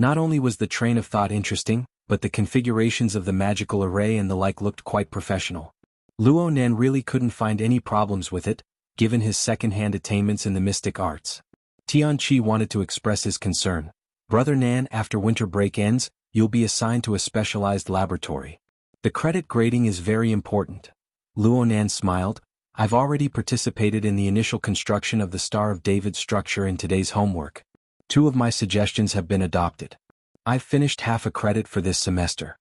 Not only was the train of thought interesting, but the configurations of the magical array and the like looked quite professional. Luonan really couldn't find any problems with it, given his second-hand attainments in the mystic arts. Tianqi wanted to express his concern. Brother Nan, after winter break ends, you'll be assigned to a specialized laboratory. The credit grading is very important. Luonan smiled. I've already participated in the initial construction of the Star of David structure in today's homework. 2 of my suggestions have been adopted. I've finished half a credit for this semester.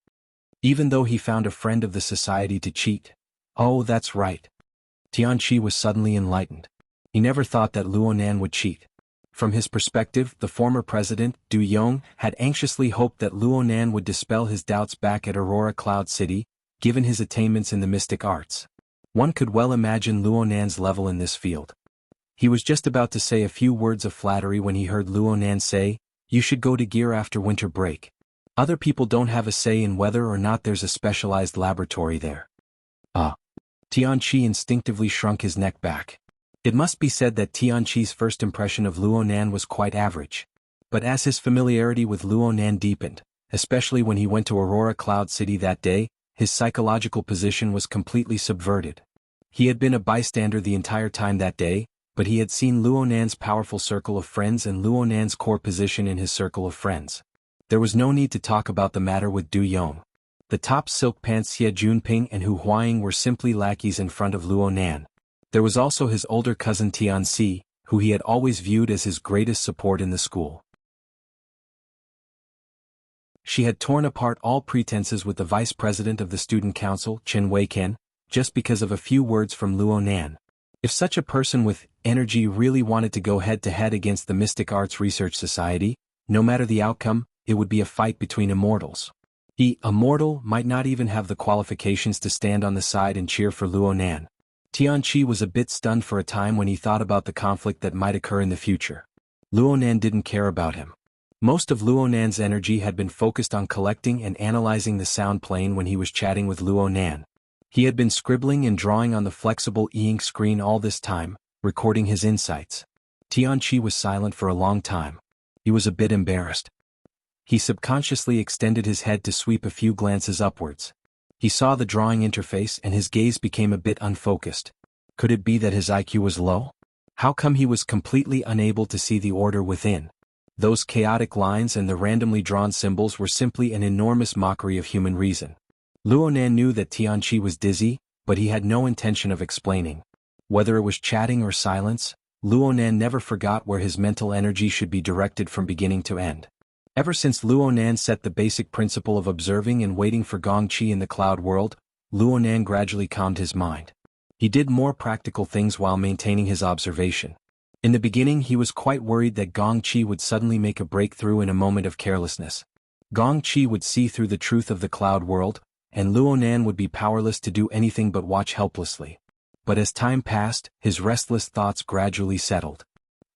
Even though he found a friend of the society to cheat. Oh, that's right. Tianqi was suddenly enlightened. He never thought that Luonan would cheat. From his perspective, the former president, Du Yong, had anxiously hoped that Luonan would dispel his doubts back at Aurora Cloud City, given his attainments in the mystic arts. One could well imagine Luonan's level in this field. He was just about to say a few words of flattery when he heard Luonan say, "You should go to Gear after winter break. Other people don't have a say in whether or not there's a specialized laboratory there." Tianqi instinctively shrunk his neck back. It must be said that Tianqi's first impression of Luonan was quite average. But as his familiarity with Luonan deepened, especially when he went to Aurora Cloud City that day, his psychological position was completely subverted. He had been a bystander the entire time that day, but he had seen Luonan's powerful circle of friends and Luonan's core position in his circle of friends. There was no need to talk about the matter with Du Yong. The top silk pants Xie Junping and Hu Huaying were simply lackeys in front of Luonan. There was also his older cousin Tianxi, who he had always viewed as his greatest support in the school. She had torn apart all pretenses with the vice president of the student council, Chen Weiken, just because of a few words from Luonan. If such a person with energy really wanted to go head-to-head against the Mystic Arts Research Society, no matter the outcome, it would be a fight between immortals. He, a mortal, might not even have the qualifications to stand on the side and cheer for Luonan. Tianqi was a bit stunned for a time when he thought about the conflict that might occur in the future. Luonan didn't care about him. Most of Luonan's energy had been focused on collecting and analyzing the sound plane when he was chatting with Luonan. He had been scribbling and drawing on the flexible e-ink screen all this time, recording his insights. Tianqi was silent for a long time. He was a bit embarrassed. He subconsciously extended his head to sweep a few glances upwards. He saw the drawing interface and his gaze became a bit unfocused. Could it be that his IQ was low? How come he was completely unable to see the order within? Those chaotic lines and the randomly drawn symbols were simply an enormous mockery of human reason. Luonan knew that Tianqi was dizzy, but he had no intention of explaining. Whether it was chatting or silence, Luonan never forgot where his mental energy should be directed from beginning to end. Ever since Luonan set the basic principle of observing and waiting for Gongqi in the cloud world, Luonan gradually calmed his mind. He did more practical things while maintaining his observation. In the beginning he was quite worried that Gongqi would suddenly make a breakthrough in a moment of carelessness. Gongqi would see through the truth of the cloud world, and Luonan would be powerless to do anything but watch helplessly. But as time passed, his restless thoughts gradually settled.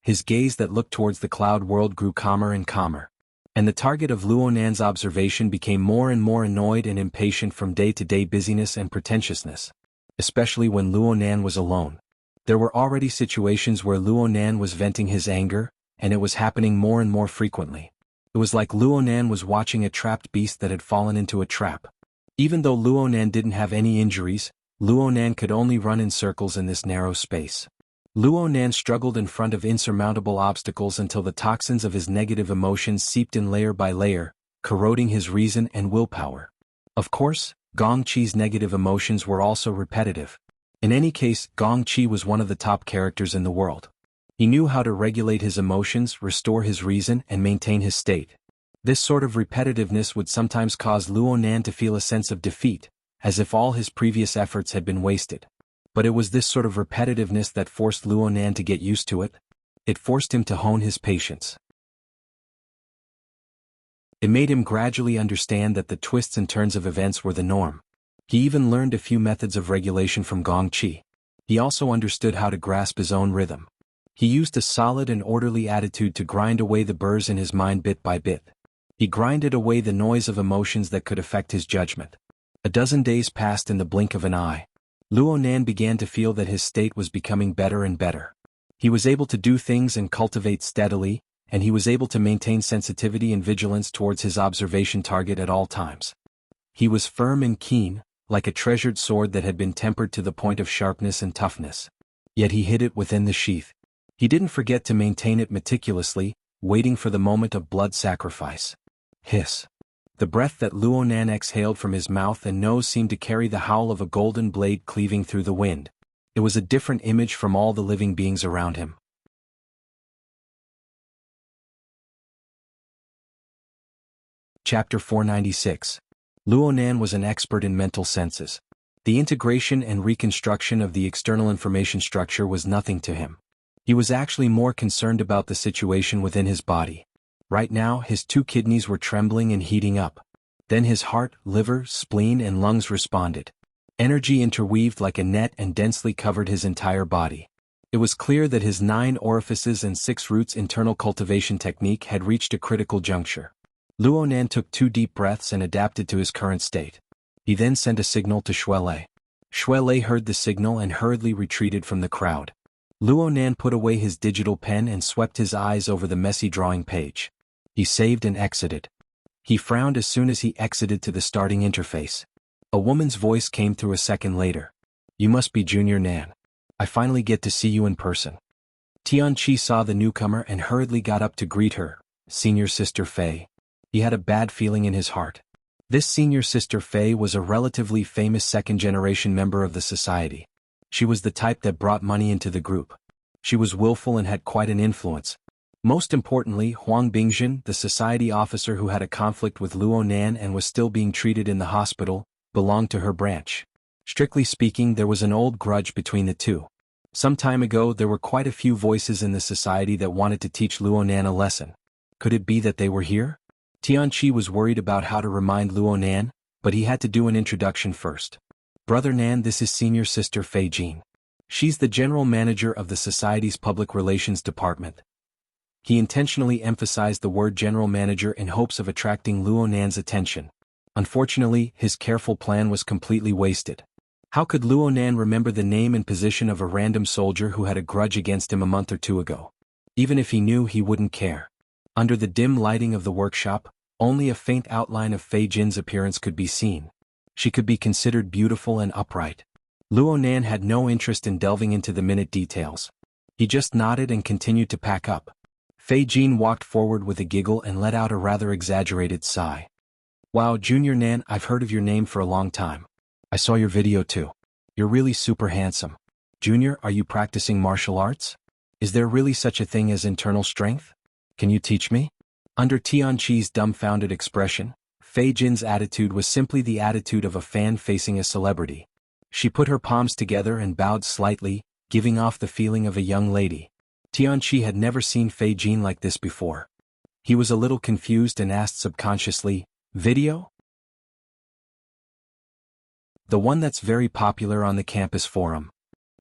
His gaze that looked towards the cloud world grew calmer and calmer. And the target of Luonan's observation became more and more annoyed and impatient from day-to-day busyness and pretentiousness. Especially when Luonan was alone. There were already situations where Luonan was venting his anger, and it was happening more and more frequently. It was like Luonan was watching a trapped beast that had fallen into a trap. Even though Luonan didn't have any injuries, Luonan could only run in circles in this narrow space. Luo Nan struggled in front of insurmountable obstacles until the toxins of his negative emotions seeped in layer by layer, corroding his reason and willpower. Of course, Gong Qi's negative emotions were also repetitive. In any case, Gong Qi was one of the top characters in the world. He knew how to regulate his emotions, restore his reason, and maintain his state. This sort of repetitiveness would sometimes cause Luo Nan to feel a sense of defeat, as if all his previous efforts had been wasted. But it was this sort of repetitiveness that forced Luo Nan to get used to it. It forced him to hone his patience. It made him gradually understand that the twists and turns of events were the norm. He even learned a few methods of regulation from Gong Qi. He also understood how to grasp his own rhythm. He used a solid and orderly attitude to grind away the burrs in his mind bit by bit. He grinded away the noise of emotions that could affect his judgment. A dozen days passed in the blink of an eye. Luo Nan began to feel that his state was becoming better and better. He was able to do things and cultivate steadily, and he was able to maintain sensitivity and vigilance towards his observation target at all times. He was firm and keen, like a treasured sword that had been tempered to the point of sharpness and toughness. Yet he hid it within the sheath. He didn't forget to maintain it meticulously, waiting for the moment of blood sacrifice. Hiss. The breath that Luo Nan exhaled from his mouth and nose seemed to carry the howl of a golden blade cleaving through the wind. It was a different image from all the living beings around him. Chapter 496. Luo Nan was an expert in mental senses. The integration and reconstruction of the external information structure was nothing to him. He was actually more concerned about the situation within his body. Right now, his 2 kidneys were trembling and heating up. Then his heart, liver, spleen, and lungs responded. Energy interweaved like a net and densely covered his entire body. It was clear that his 9 orifices and 6 roots internal cultivation technique had reached a critical juncture. Luo Nan took 2 deep breaths and adapted to his current state. He then sent a signal to Shuelei. Shuelei heard the signal and hurriedly retreated from the crowd. Luo Nan put away his digital pen and swept his eyes over the messy drawing page. He saved and exited. He frowned as soon as he exited to the starting interface. A woman's voice came through a second later. "You must be Junior Nan. I finally get to see you in person." Tianqi saw the newcomer and hurriedly got up to greet her. "Senior Sister Fei." He had a bad feeling in his heart. This Senior Sister Fei was a relatively famous second-generation member of the society. She was the type that brought money into the group. She was willful and had quite an influence. Most importantly, Huang Bingjin, the society officer who had a conflict with Luo Nan and was still being treated in the hospital, belonged to her branch. Strictly speaking, there was an old grudge between the two. Some time ago, there were quite a few voices in the society that wanted to teach Luo Nan a lesson. Could it be that they were here? Tianqi was worried about how to remind Luo Nan, but he had to do an introduction first. "Brother Nan, this is Senior Sister Fei Jin. She's the general manager of the society's public relations department." He intentionally emphasized the word general manager in hopes of attracting Luo Nan's attention. Unfortunately, his careful plan was completely wasted. How could Luo Nan remember the name and position of a random soldier who had a grudge against him a month or 2 ago? Even if he knew, he wouldn't care. Under the dim lighting of the workshop, only a faint outline of Fei Jin's appearance could be seen. She could be considered beautiful and upright. Luo Nan had no interest in delving into the minute details. He just nodded and continued to pack up. Fei Jin walked forward with a giggle and let out a rather exaggerated sigh. "Wow, Junior Nan, I've heard of your name for a long time. I saw your video too. You're really super handsome. Junior, are you practicing martial arts? Is there really such a thing as internal strength? Can you teach me?" Under Tianqi's dumbfounded expression, Fei Jin's attitude was simply the attitude of a fan facing a celebrity. She put her palms together and bowed slightly, giving off the feeling of a young lady. Tianqi had never seen Fei Jin like this before. He was a little confused and asked subconsciously, "Video? The one that's very popular on the campus forum."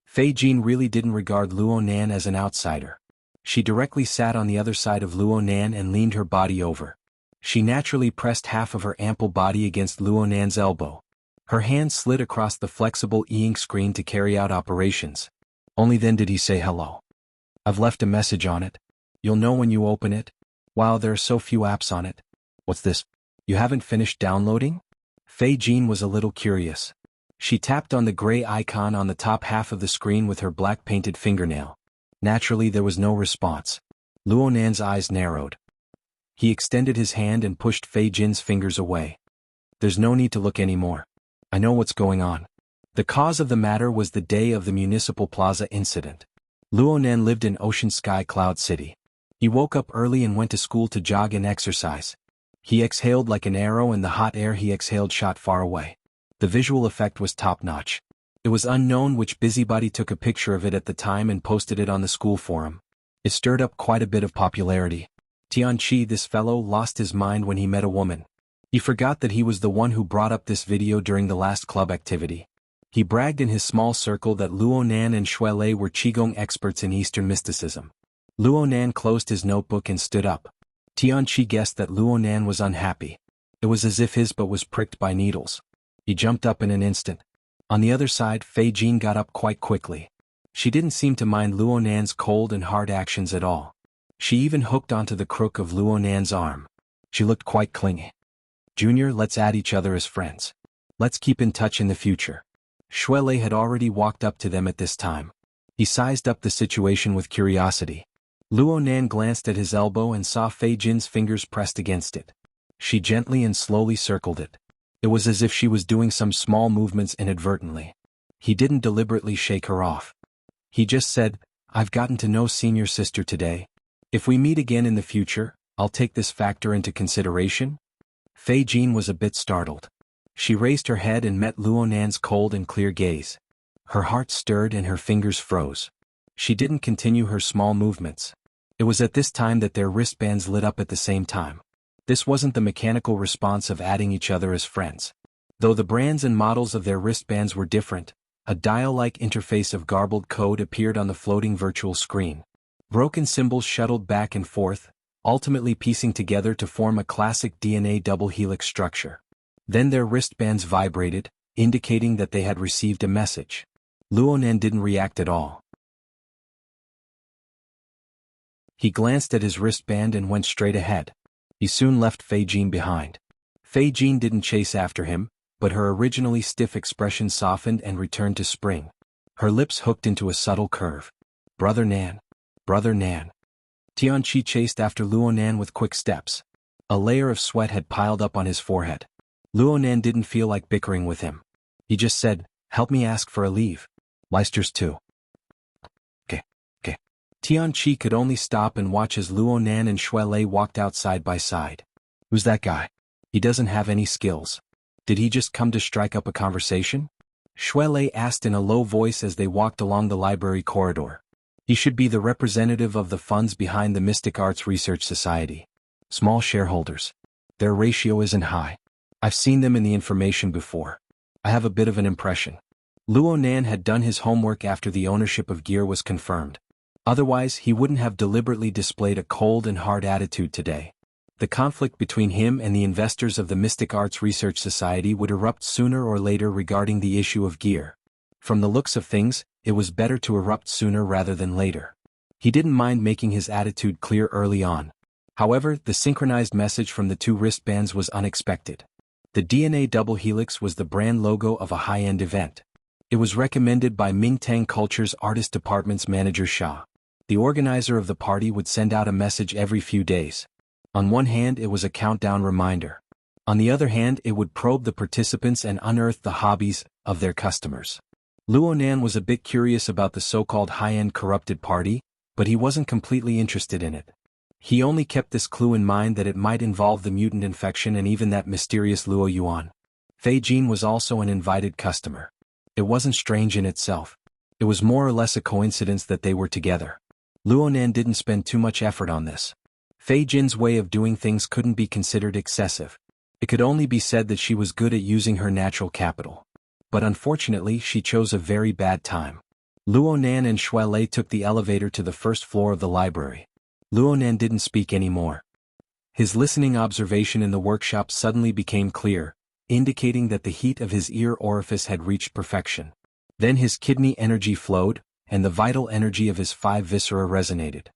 Fei Jin really didn't regard Luo Nan as an outsider. She directly sat on the other side of Luo Nan and leaned her body over. She naturally pressed half of her ample body against Luo Nan's elbow. Her hand slid across the flexible e-ink screen to carry out operations. Only then did he say hello. "I've left a message on it. You'll know when you open it. Wow, there are so few apps on it. What's this? You haven't finished downloading?" Fei Jin was a little curious. She tapped on the gray icon on the top half of the screen with her black painted fingernail. Naturally there was no response. Luonan's eyes narrowed. He extended his hand and pushed Fei Jin's fingers away. There's no need to look anymore. I know what's going on. The cause of the matter was the day of the Municipal Plaza incident. Luonan lived in Ocean Sky Cloud City. He woke up early and went to school to jog and exercise. He exhaled like an arrow and the hot air he exhaled shot far away. The visual effect was top-notch. It was unknown which busybody took a picture of it at the time and posted it on the school forum. It stirred up quite a bit of popularity. Tianqi, this fellow, lost his mind when he met a woman. He forgot that he was the one who brought up this video during the last club activity. He bragged in his small circle that Luonan and Shuelei were Qigong experts in Eastern mysticism. Luonan closed his notebook and stood up. Tianqi guessed that Luonan was unhappy. It was as if his butt was pricked by needles. He jumped up in an instant. On the other side, Fei Jin got up quite quickly. She didn't seem to mind Luonan's cold and hard actions at all. She even hooked onto the crook of Luonan's arm. She looked quite clingy. Junior, let's add each other as friends. Let's keep in touch in the future. Shuelei had already walked up to them at this time. He sized up the situation with curiosity. Luonan glanced at his elbow and saw Fei Jin's fingers pressed against it. She gently and slowly circled it. It was as if she was doing some small movements inadvertently. He didn't deliberately shake her off. He just said, I've gotten to know senior sister today. If we meet again in the future, I'll take this factor into consideration. Fei Jin was a bit startled. She raised her head and met Luonan's cold and clear gaze. Her heart stirred and her fingers froze. She didn't continue her small movements. It was at this time that their wristbands lit up at the same time. This wasn't the mechanical response of adding each other as friends. Though the brands and models of their wristbands were different, a dial-like interface of garbled code appeared on the floating virtual screen. Broken symbols shuttled back and forth, ultimately piecing together to form a classic DNA double helix structure. Then their wristbands vibrated, indicating that they had received a message. Luonan didn't react at all. He glanced at his wristband and went straight ahead. He soon left Fei Jin behind. Fei Jin didn't chase after him, but her originally stiff expression softened and returned to spring. Her lips hooked into a subtle curve. Brother Nan. Brother Nan. Tianqi chased after Luonan with quick steps. A layer of sweat had piled up on his forehead. Luonan didn't feel like bickering with him. He just said, help me ask for a leave. Leicesters too. Okay. Tianqi could only stop and watch as Luonan and Shuelei walked out side by side. Who's that guy? He doesn't have any skills. Did he just come to strike up a conversation? Shuelei asked in a low voice as they walked along the library corridor. He should be the representative of the funds behind the Mystic Arts Research Society. Small shareholders. Their ratio isn't high. I've seen them in the information before. I have a bit of an impression. Luonan had done his homework after the ownership of gear was confirmed. Otherwise, he wouldn't have deliberately displayed a cold and hard attitude today. The conflict between him and the investors of the Mystic Arts Research Society would erupt sooner or later regarding the issue of gear. From the looks of things, it was better to erupt sooner rather than later. He didn't mind making his attitude clear early on. However, the synchronized message from the two wristbands was unexpected. The DNA double helix was the brand logo of a high-end event. It was recommended by Mingtang Culture's Artist Department's manager Xia. The organizer of the party would send out a message every few days. On one hand, it was a countdown reminder. On the other hand, it would probe the participants and unearth the hobbies of their customers. Luonan was a bit curious about the so-called high-end corrupted party, but he wasn't completely interested in it. He only kept this clue in mind that it might involve the mutant infection and even that mysterious Luo Yuan. Fei Jin was also an invited customer. It wasn't strange in itself. It was more or less a coincidence that they were together. Luonan didn't spend too much effort on this. Fei Jin's way of doing things couldn't be considered excessive. It could only be said that she was good at using her natural capital. But unfortunately, she chose a very bad time. Luonan and Shuelei took the elevator to the first floor of the library. Luonan didn't speak anymore. His listening observation in the workshop suddenly became clear, indicating that the heat of his ear orifice had reached perfection. Then his kidney energy flowed, and the vital energy of his 5 viscera resonated.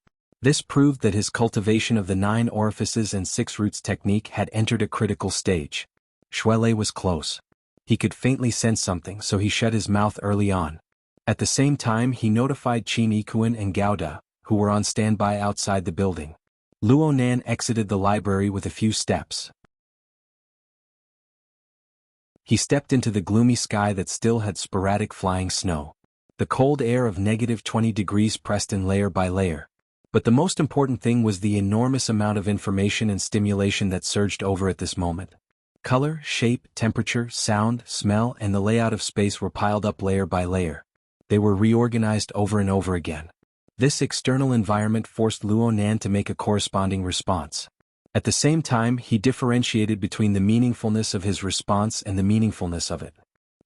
This proved that his cultivation of the 9 orifices and 6 roots technique had entered a critical stage. Shuelei was close. He could faintly sense something, so he shut his mouth early on. At the same time he notified Qin Ikuan and Gauda, who were on standby outside the building. Luo Nan exited the library with a few steps. He stepped into the gloomy sky that still had sporadic flying snow. The cold air of -20 degrees pressed in layer by layer. But the most important thing was the enormous amount of information and stimulation that surged over at this moment. Color, shape, temperature, sound, smell, and the layout of space were piled up layer by layer. They were reorganized over and over again. This external environment forced Luo Nan to make a corresponding response. At the same time, he differentiated between the meaningfulness of his response and the meaningfulness of it.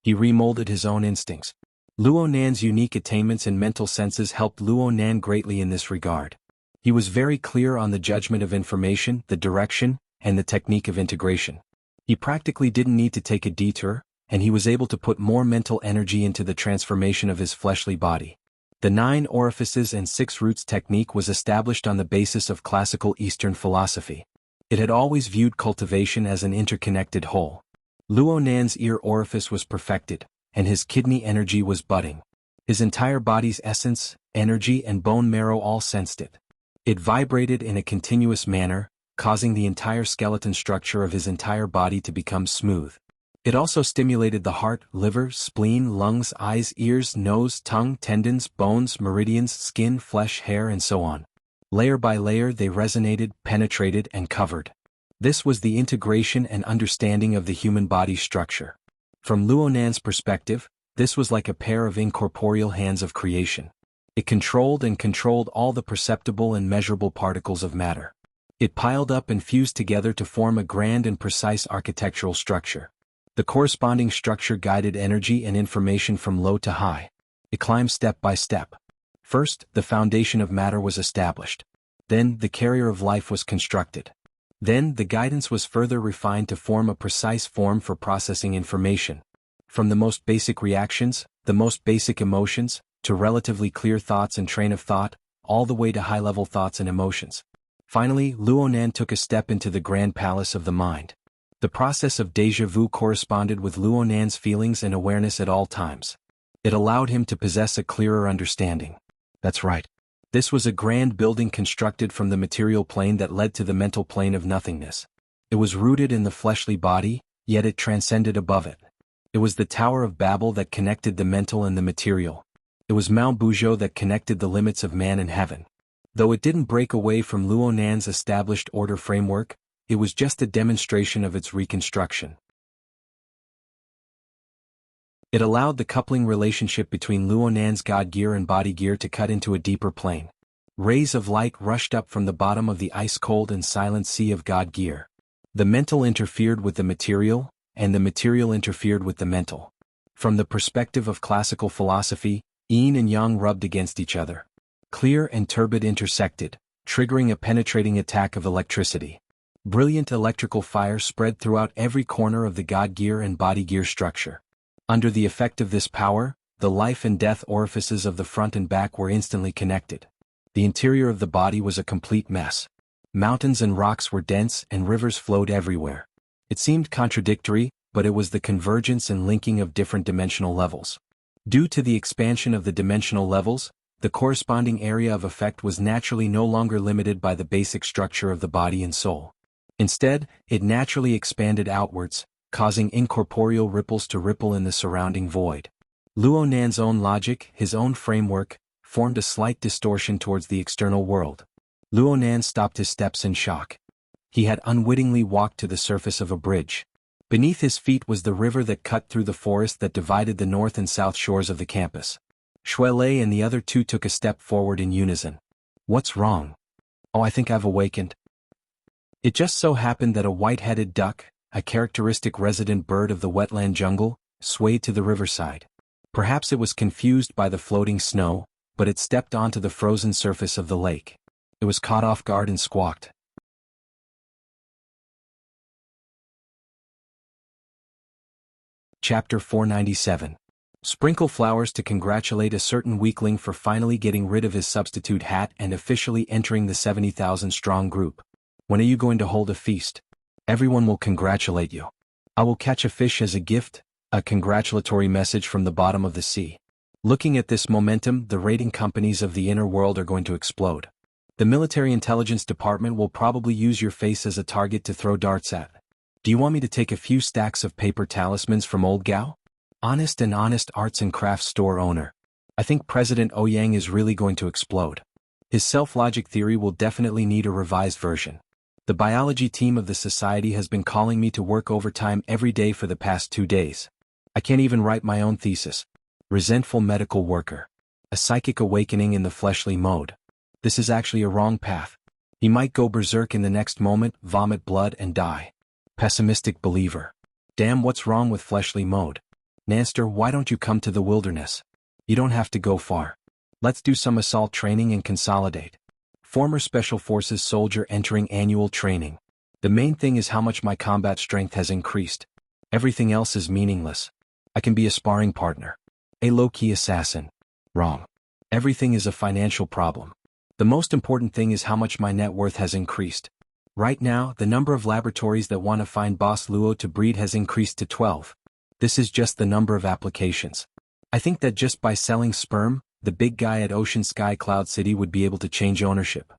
He remolded his own instincts. Luo Nan's unique attainments and mental senses helped Luo Nan greatly in this regard. He was very clear on the judgment of information, the direction, and the technique of integration. He practically didn't need to take a detour, and he was able to put more mental energy into the transformation of his fleshly body. The 9 orifices and 6 roots technique was established on the basis of classical Eastern philosophy. It had always viewed cultivation as an interconnected whole. Luo Nan's ear orifice was perfected, and his kidney energy was budding. His entire body's essence, energy, and bone marrow all sensed it. It vibrated in a continuous manner, causing the entire skeleton structure of his entire body to become smooth. It also stimulated the heart, liver, spleen, lungs, eyes, ears, nose, tongue, tendons, bones, meridians, skin, flesh, hair, and so on. Layer by layer they resonated, penetrated, and covered. This was the integration and understanding of the human body's structure. From Luo Nan's perspective, this was like a pair of incorporeal hands of creation. It controlled all the perceptible and measurable particles of matter. It piled up and fused together to form a grand and precise architectural structure. The corresponding structure guided energy and information from low to high. It climbed step by step. First, the foundation of matter was established. Then, the carrier of life was constructed. Then, the guidance was further refined to form a precise form for processing information. From the most basic reactions, the most basic emotions, to relatively clear thoughts and train of thought, all the way to high-level thoughts and emotions. Finally, Luo Nan took a step into the grand palace of the mind. The process of déjà vu corresponded with Luo Nan's feelings and awareness at all times. It allowed him to possess a clearer understanding. That's right. This was a grand building constructed from the material plane that led to the mental plane of nothingness. It was rooted in the fleshly body, yet it transcended above it. It was the Tower of Babel that connected the mental and the material. It was Mount Buzhou that connected the limits of man and heaven. Though it didn't break away from Luo Nan's established order framework, it was just a demonstration of its reconstruction. It allowed the coupling relationship between Luo Nan's God gear and body gear to cut into a deeper plane. Rays of light rushed up from the bottom of the ice-cold and silent sea of God gear. The mental interfered with the material, and the material interfered with the mental. From the perspective of classical philosophy, yin and yang rubbed against each other. Clear and turbid intersected, triggering a penetrating attack of electricity. Brilliant electrical fire spread throughout every corner of the God gear and body gear structure. Under the effect of this power, the life and death orifices of the front and back were instantly connected. The interior of the body was a complete mess. Mountains and rocks were dense and rivers flowed everywhere. It seemed contradictory, but it was the convergence and linking of different dimensional levels. Due to the expansion of the dimensional levels, the corresponding area of effect was naturally no longer limited by the basic structure of the body and soul. Instead, it naturally expanded outwards, causing incorporeal ripples to ripple in the surrounding void. Luo Nan's own logic, his own framework, formed a slight distortion towards the external world. Luo Nan stopped his steps in shock. He had unwittingly walked to the surface of a bridge. Beneath his feet was the river that cut through the forest that divided the north and south shores of the campus. Shuelei and the other two took a step forward in unison. What's wrong? Oh, I think I've awakened. It just so happened that a white-headed duck, a characteristic resident bird of the wetland jungle, swayed to the riverside. Perhaps it was confused by the floating snow, but it stepped onto the frozen surface of the lake. It was caught off guard and squawked. Chapter 497. Sprinkle flowers to congratulate a certain weakling for finally getting rid of his substitute hat and officially entering the 70,000-strong group. When are you going to hold a feast? Everyone will congratulate you. I will catch a fish as a gift, a congratulatory message from the bottom of the sea. Looking at this momentum, the raiding companies of the inner world are going to explode. The military intelligence department will probably use your face as a target to throw darts at. Do you want me to take a few stacks of paper talismans from Old Gao? Honest arts and crafts store owner. I think President Ouyang is really going to explode. His self-logic theory will definitely need a revised version. The biology team of the society has been calling me to work overtime every day for the past 2 days. I can't even write my own thesis. Resentful medical worker. A psychic awakening in the fleshly mode. This is actually a wrong path. He might go berserk in the next moment, vomit blood and die. Pessimistic believer. Damn, what's wrong with fleshly mode? Nanster, why don't you come to the wilderness? You don't have to go far. Let's do some assault training and consolidate. Former Special Forces soldier entering annual training. The main thing is how much my combat strength has increased. Everything else is meaningless. I can be a sparring partner. A low-key assassin. Wrong. Everything is a financial problem. The most important thing is how much my net worth has increased. Right now, the number of laboratories that want to find Boss Luo to breed has increased to 12. This is just the number of applications. I think that just by selling sperm, the big guy at Ocean Sky Cloud City would be able to change ownership.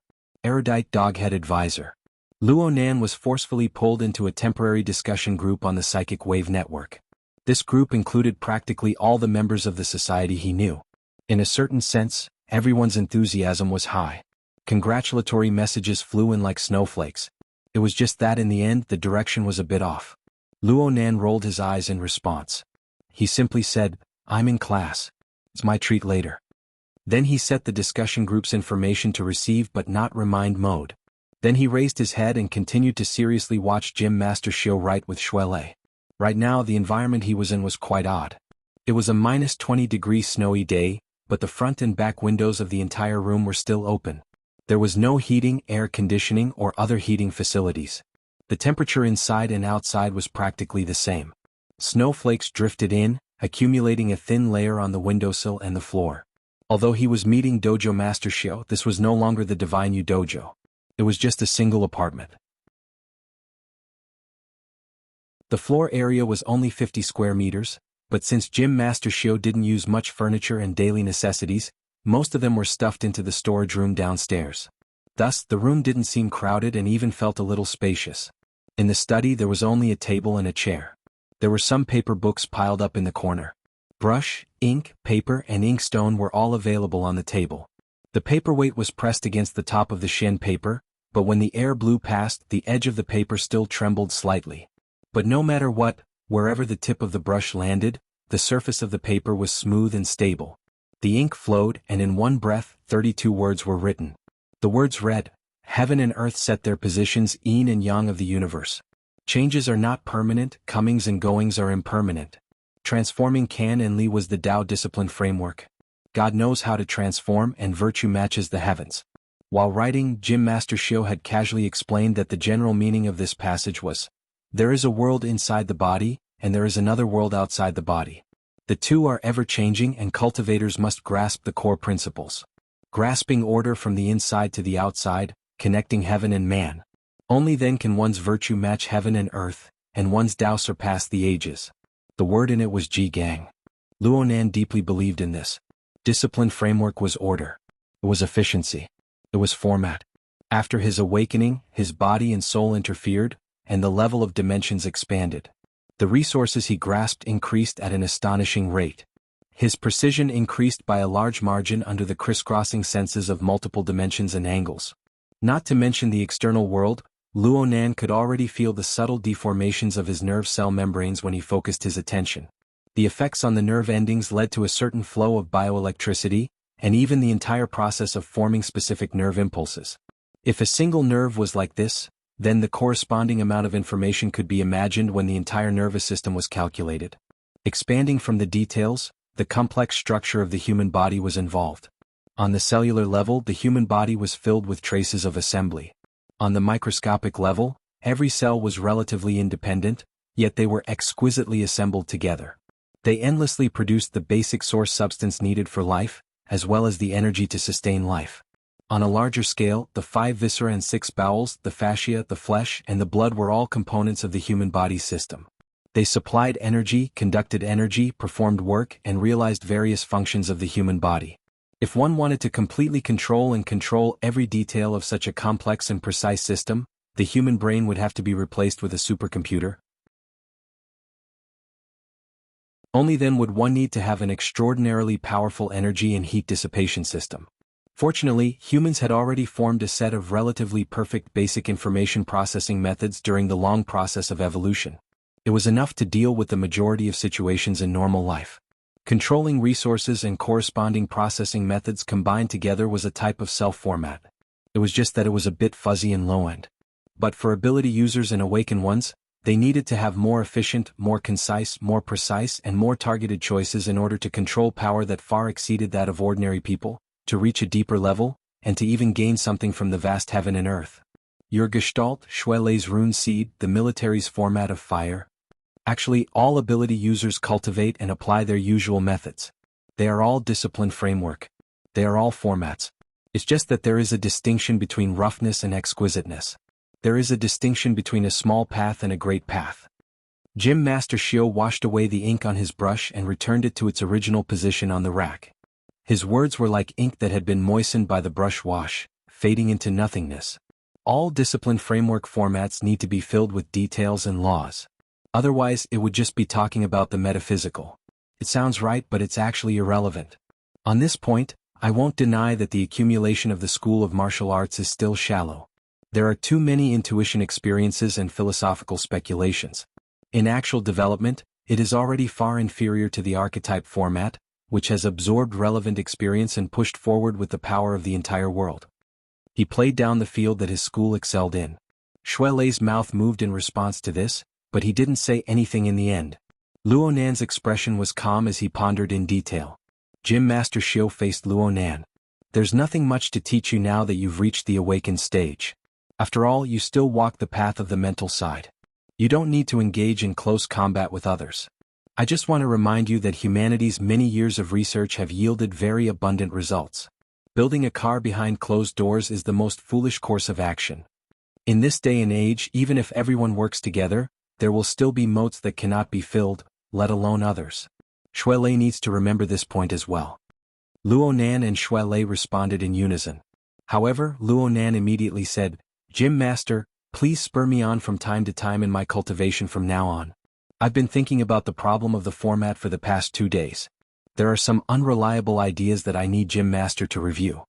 Erudite Doghead Advisor. Luo Nan was forcefully pulled into a temporary discussion group on the Psychic Wave Network. This group included practically all the members of the society he knew. In a certain sense, everyone's enthusiasm was high. Congratulatory messages flew in like snowflakes. It was just that in the end the direction was a bit off. Luo Nan rolled his eyes in response. He simply said, "I'm in class. It's my treat later." Then he set the discussion group's information to receive but not remind mode. Then he raised his head and continued to seriously watch Gym Master Xiu write with Shuele. Right now the environment he was in was quite odd. It was a -20-degree snowy day, but the front and back windows of the entire room were still open. There was no heating, air conditioning or other heating facilities. The temperature inside and outside was practically the same. Snowflakes drifted in, accumulating a thin layer on the windowsill and the floor. Although he was meeting Dojo Master Xiu, this was no longer the Divine Yu Dojo. It was just a single apartment. The floor area was only 50 square meters, but since Gym Master Xiu didn't use much furniture and daily necessities, most of them were stuffed into the storage room downstairs. Thus, the room didn't seem crowded and even felt a little spacious. In the study there was only a table and a chair. There were some paper books piled up in the corner. Brush, ink, paper and inkstone were all available on the table. The paperweight was pressed against the top of the Shen paper, but when the air blew past, the edge of the paper still trembled slightly. But no matter what, wherever the tip of the brush landed, the surface of the paper was smooth and stable. The ink flowed, and in one breath, 32 words were written. The words read, "Heaven and earth set their positions, yin and yang of the universe. Changes are not permanent, comings and goings are impermanent. Transforming Kan and Li was the Tao discipline framework. God knows how to transform and virtue matches the heavens." While writing, Gym Master Xiu had casually explained that the general meaning of this passage was, "There is a world inside the body, and there is another world outside the body. The two are ever-changing and cultivators must grasp the core principles. Grasping order from the inside to the outside, connecting heaven and man. Only then can one's virtue match heaven and earth, and one's Tao surpass the ages." The word in it was Ji Gang. Luo Nan deeply believed in this. Discipline framework was order. It was efficiency. It was format. After his awakening, his body and soul interfered, and the level of dimensions expanded. The resources he grasped increased at an astonishing rate. His precision increased by a large margin under the crisscrossing senses of multiple dimensions and angles. Not to mention the external world, Luo Nan could already feel the subtle deformations of his nerve cell membranes when he focused his attention. The effects on the nerve endings led to a certain flow of bioelectricity, and even the entire process of forming specific nerve impulses. If a single nerve was like this, then the corresponding amount of information could be imagined when the entire nervous system was calculated. Expanding from the details, the complex structure of the human body was involved. On the cellular level, the human body was filled with traces of assembly. On the microscopic level, every cell was relatively independent, yet they were exquisitely assembled together. They endlessly produced the basic source substance needed for life, as well as the energy to sustain life. On a larger scale, the 5 viscera and 6 bowels, the fascia, the flesh, and the blood were all components of the human body system. They supplied energy, conducted energy, performed work, and realized various functions of the human body. If one wanted to completely control every detail of such a complex and precise system, the human brain would have to be replaced with a supercomputer. Only then would one need to have an extraordinarily powerful energy and heat dissipation system. Fortunately, humans had already formed a set of relatively perfect basic information processing methods during the long process of evolution. It was enough to deal with the majority of situations in normal life. Controlling resources and corresponding processing methods combined together was a type of self-format. It was just that it was a bit fuzzy and low-end. But for ability users and awakened ones, they needed to have more efficient, more concise, more precise, and more targeted choices in order to control power that far exceeded that of ordinary people, to reach a deeper level, and to even gain something from the vast heaven and earth. Your Gestalt, Shuelei's rune seed, the military's format of fire. Actually, all ability users cultivate and apply their usual methods. They are all discipline framework. They are all formats. It's just that there is a distinction between roughness and exquisiteness. There is a distinction between a small path and a great path. Gym Master Shio washed away the ink on his brush and returned it to its original position on the rack. His words were like ink that had been moistened by the brush wash, fading into nothingness. All discipline framework formats need to be filled with details and laws. Otherwise, it would just be talking about the metaphysical. It sounds right, but it's actually irrelevant. On this point, I won't deny that the accumulation of the school of martial arts is still shallow. There are too many intuition experiences and philosophical speculations. In actual development, it is already far inferior to the archetype format, which has absorbed relevant experience and pushed forward with the power of the entire world. He played down the field that his school excelled in. Shuelei's mouth moved in response to this, but he didn't say anything in the end. Luonan's expression was calm as he pondered in detail. Gym Master Shio faced Luonan. There's nothing much to teach you now that you've reached the awakened stage. After all, you still walk the path of the mental side. You don't need to engage in close combat with others. I just want to remind you that humanity's many years of research have yielded very abundant results. Building a car behind closed doors is the most foolish course of action. In this day and age, even if everyone works together, there will still be moats that cannot be filled, let alone others. Shuelei needs to remember this point as well. Luonan and Shuelei responded in unison. However, Luonan immediately said, "Gym Master, please spur me on from time to time in my cultivation from now on. I've been thinking about the problem of the format for the past 2 days. There are some unreliable ideas that I need Gym Master to review."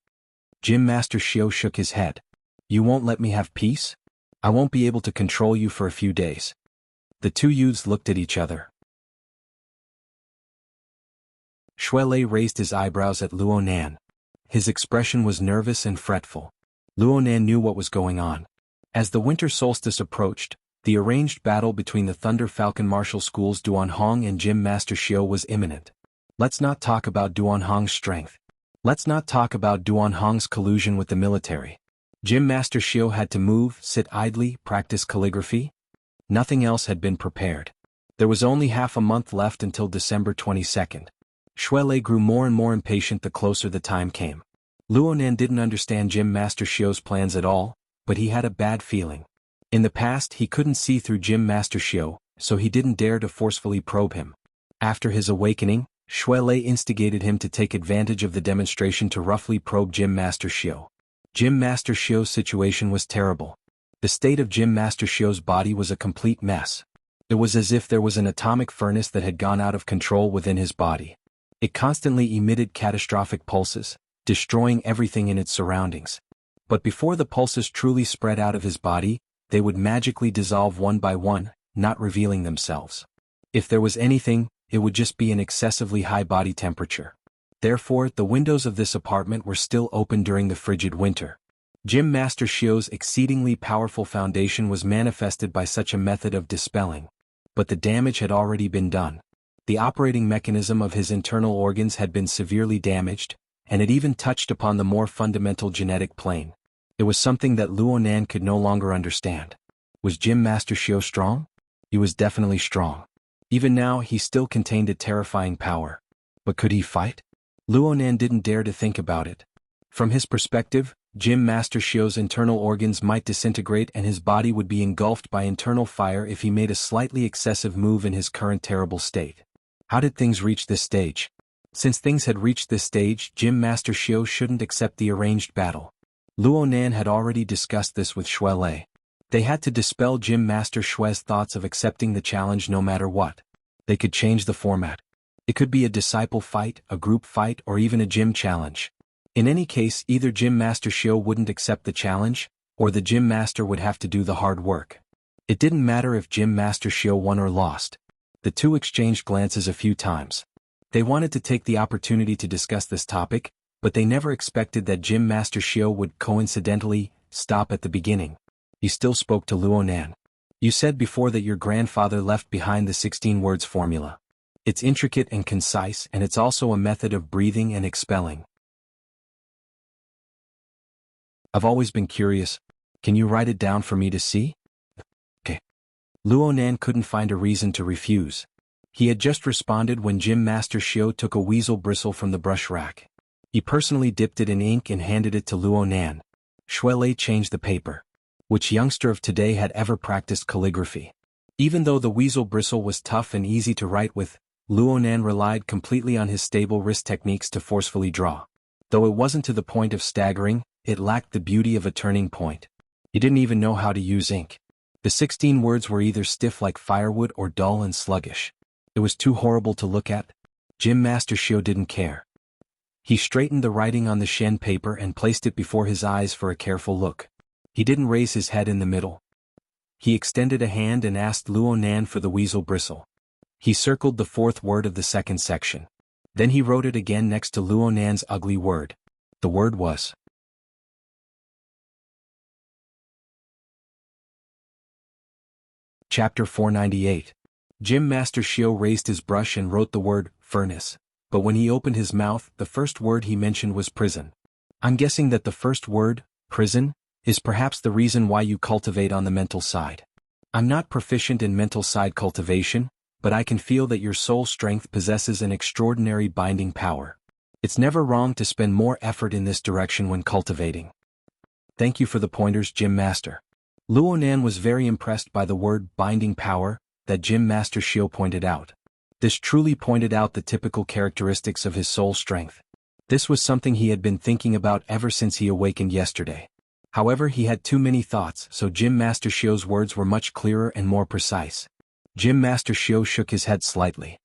Gym Master Shio shook his head. "You won't let me have peace? I won't be able to control you for a few days." The two youths looked at each other. Shuelei raised his eyebrows at Luonan. His expression was nervous and fretful. Luonan knew what was going on. As the winter solstice approached, the arranged battle between the Thunder Falcon Martial School's Duanhong and Gym Master Shio was imminent. Let's not talk about Duanhong's strength. Let's not talk about Duanhong's collusion with the military. Gym Master Shio had to move, sit idly, practice calligraphy. Nothing else had been prepared. There was only half a month left until December 22nd. Shuelei grew more and more impatient the closer the time came. Luonan didn't understand Gym Master Shio's plans at all, but he had a bad feeling. In the past he couldn't see through Gym Master Shio, so he didn't dare to forcefully probe him. After his awakening, Shuelei instigated him to take advantage of the demonstration to roughly probe Gym Master Shio. Gym Master Shio's situation was terrible. The state of Gym Master Shio's body was a complete mess. It was as if there was an atomic furnace that had gone out of control within his body. It constantly emitted catastrophic pulses, destroying everything in its surroundings. But before the pulses truly spread out of his body, they would magically dissolve one by one, not revealing themselves. If there was anything, it would just be an excessively high body temperature. Therefore, the windows of this apartment were still open during the frigid winter. Gym Master Shio's exceedingly powerful foundation was manifested by such a method of dispelling. But the damage had already been done. The operating mechanism of his internal organs had been severely damaged, and it even touched upon the more fundamental genetic plane. It was something that Luonan could no longer understand. Was Gym Master Shio strong? He was definitely strong. Even now he still contained a terrifying power. But could he fight? Luonan didn't dare to think about it. From his perspective, Gym Master Shio's internal organs might disintegrate and his body would be engulfed by internal fire if he made a slightly excessive move in his current terrible state. How did things reach this stage? Since things had reached this stage, Gym Master Shio shouldn't accept the arranged battle. Luo Nan had already discussed this with Xue Lei. They had to dispel Gym Master Xue's thoughts of accepting the challenge no matter what. They could change the format. It could be a disciple fight, a group fight, or even a gym challenge. In any case, either Gym Master Shio wouldn't accept the challenge, or the Gym Master would have to do the hard work. It didn't matter if Gym Master Shio won or lost. The two exchanged glances a few times. They wanted to take the opportunity to discuss this topic, but they never expected that Gym Master Shio would coincidentally stop at the beginning. He still spoke to Luo Nan. You said before that your grandfather left behind the 16 words formula. It's intricate and concise, and it's also a method of breathing and expelling. I've always been curious. Can you write it down for me to see? Okay. Luo Nan couldn't find a reason to refuse. He had just responded when Gym Master Shio took a weasel bristle from the brush rack. He personally dipped it in ink and handed it to Luo Nan. Xue Lei changed the paper. Which youngster of today had ever practiced calligraphy? Even though the weasel bristle was tough and easy to write with, Luo Nan relied completely on his stable wrist techniques to forcefully draw. Though it wasn't to the point of staggering, it lacked the beauty of a turning point. He didn't even know how to use ink. The 16 words were either stiff like firewood or dull and sluggish. It was too horrible to look at. Gym Master Shio didn't care. He straightened the writing on the Shen paper and placed it before his eyes for a careful look. He didn't raise his head in the middle. He extended a hand and asked Luo Nan for the weasel bristle. He circled the fourth word of the second section. Then he wrote it again next to Luo Nan's ugly word. The word was Chapter 498. Gym Master Shio raised his brush and wrote the word furnace, but when he opened his mouth, the first word he mentioned was prison. I'm guessing that the first word, prison, is perhaps the reason why you cultivate on the mental side. I'm not proficient in mental side cultivation, but I can feel that your soul strength possesses an extraordinary binding power. It's never wrong to spend more effort in this direction when cultivating. Thank you for the pointers, Gym Master. Luo Nan was very impressed by the word binding power that Gym Master Shio pointed out. This truly pointed out the typical characteristics of his soul strength. This was something he had been thinking about ever since he awakened yesterday. However, he had too many thoughts, so Gym Master Shio's words were much clearer and more precise. Gym Master Shio shook his head slightly.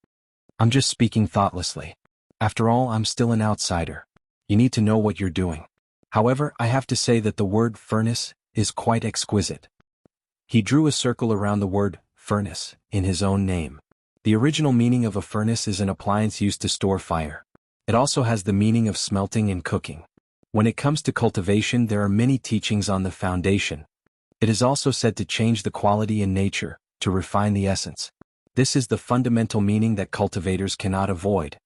I'm just speaking thoughtlessly. After all, I'm still an outsider. You need to know what you're doing. However, I have to say that the word furnace is quite exquisite. He drew a circle around the word furnace in his own name. The original meaning of a furnace is an appliance used to store fire. It also has the meaning of smelting and cooking. When it comes to cultivation, there are many teachings on the foundation. It is also said to change the quality in nature, to refine the essence. This is the fundamental meaning that cultivators cannot avoid.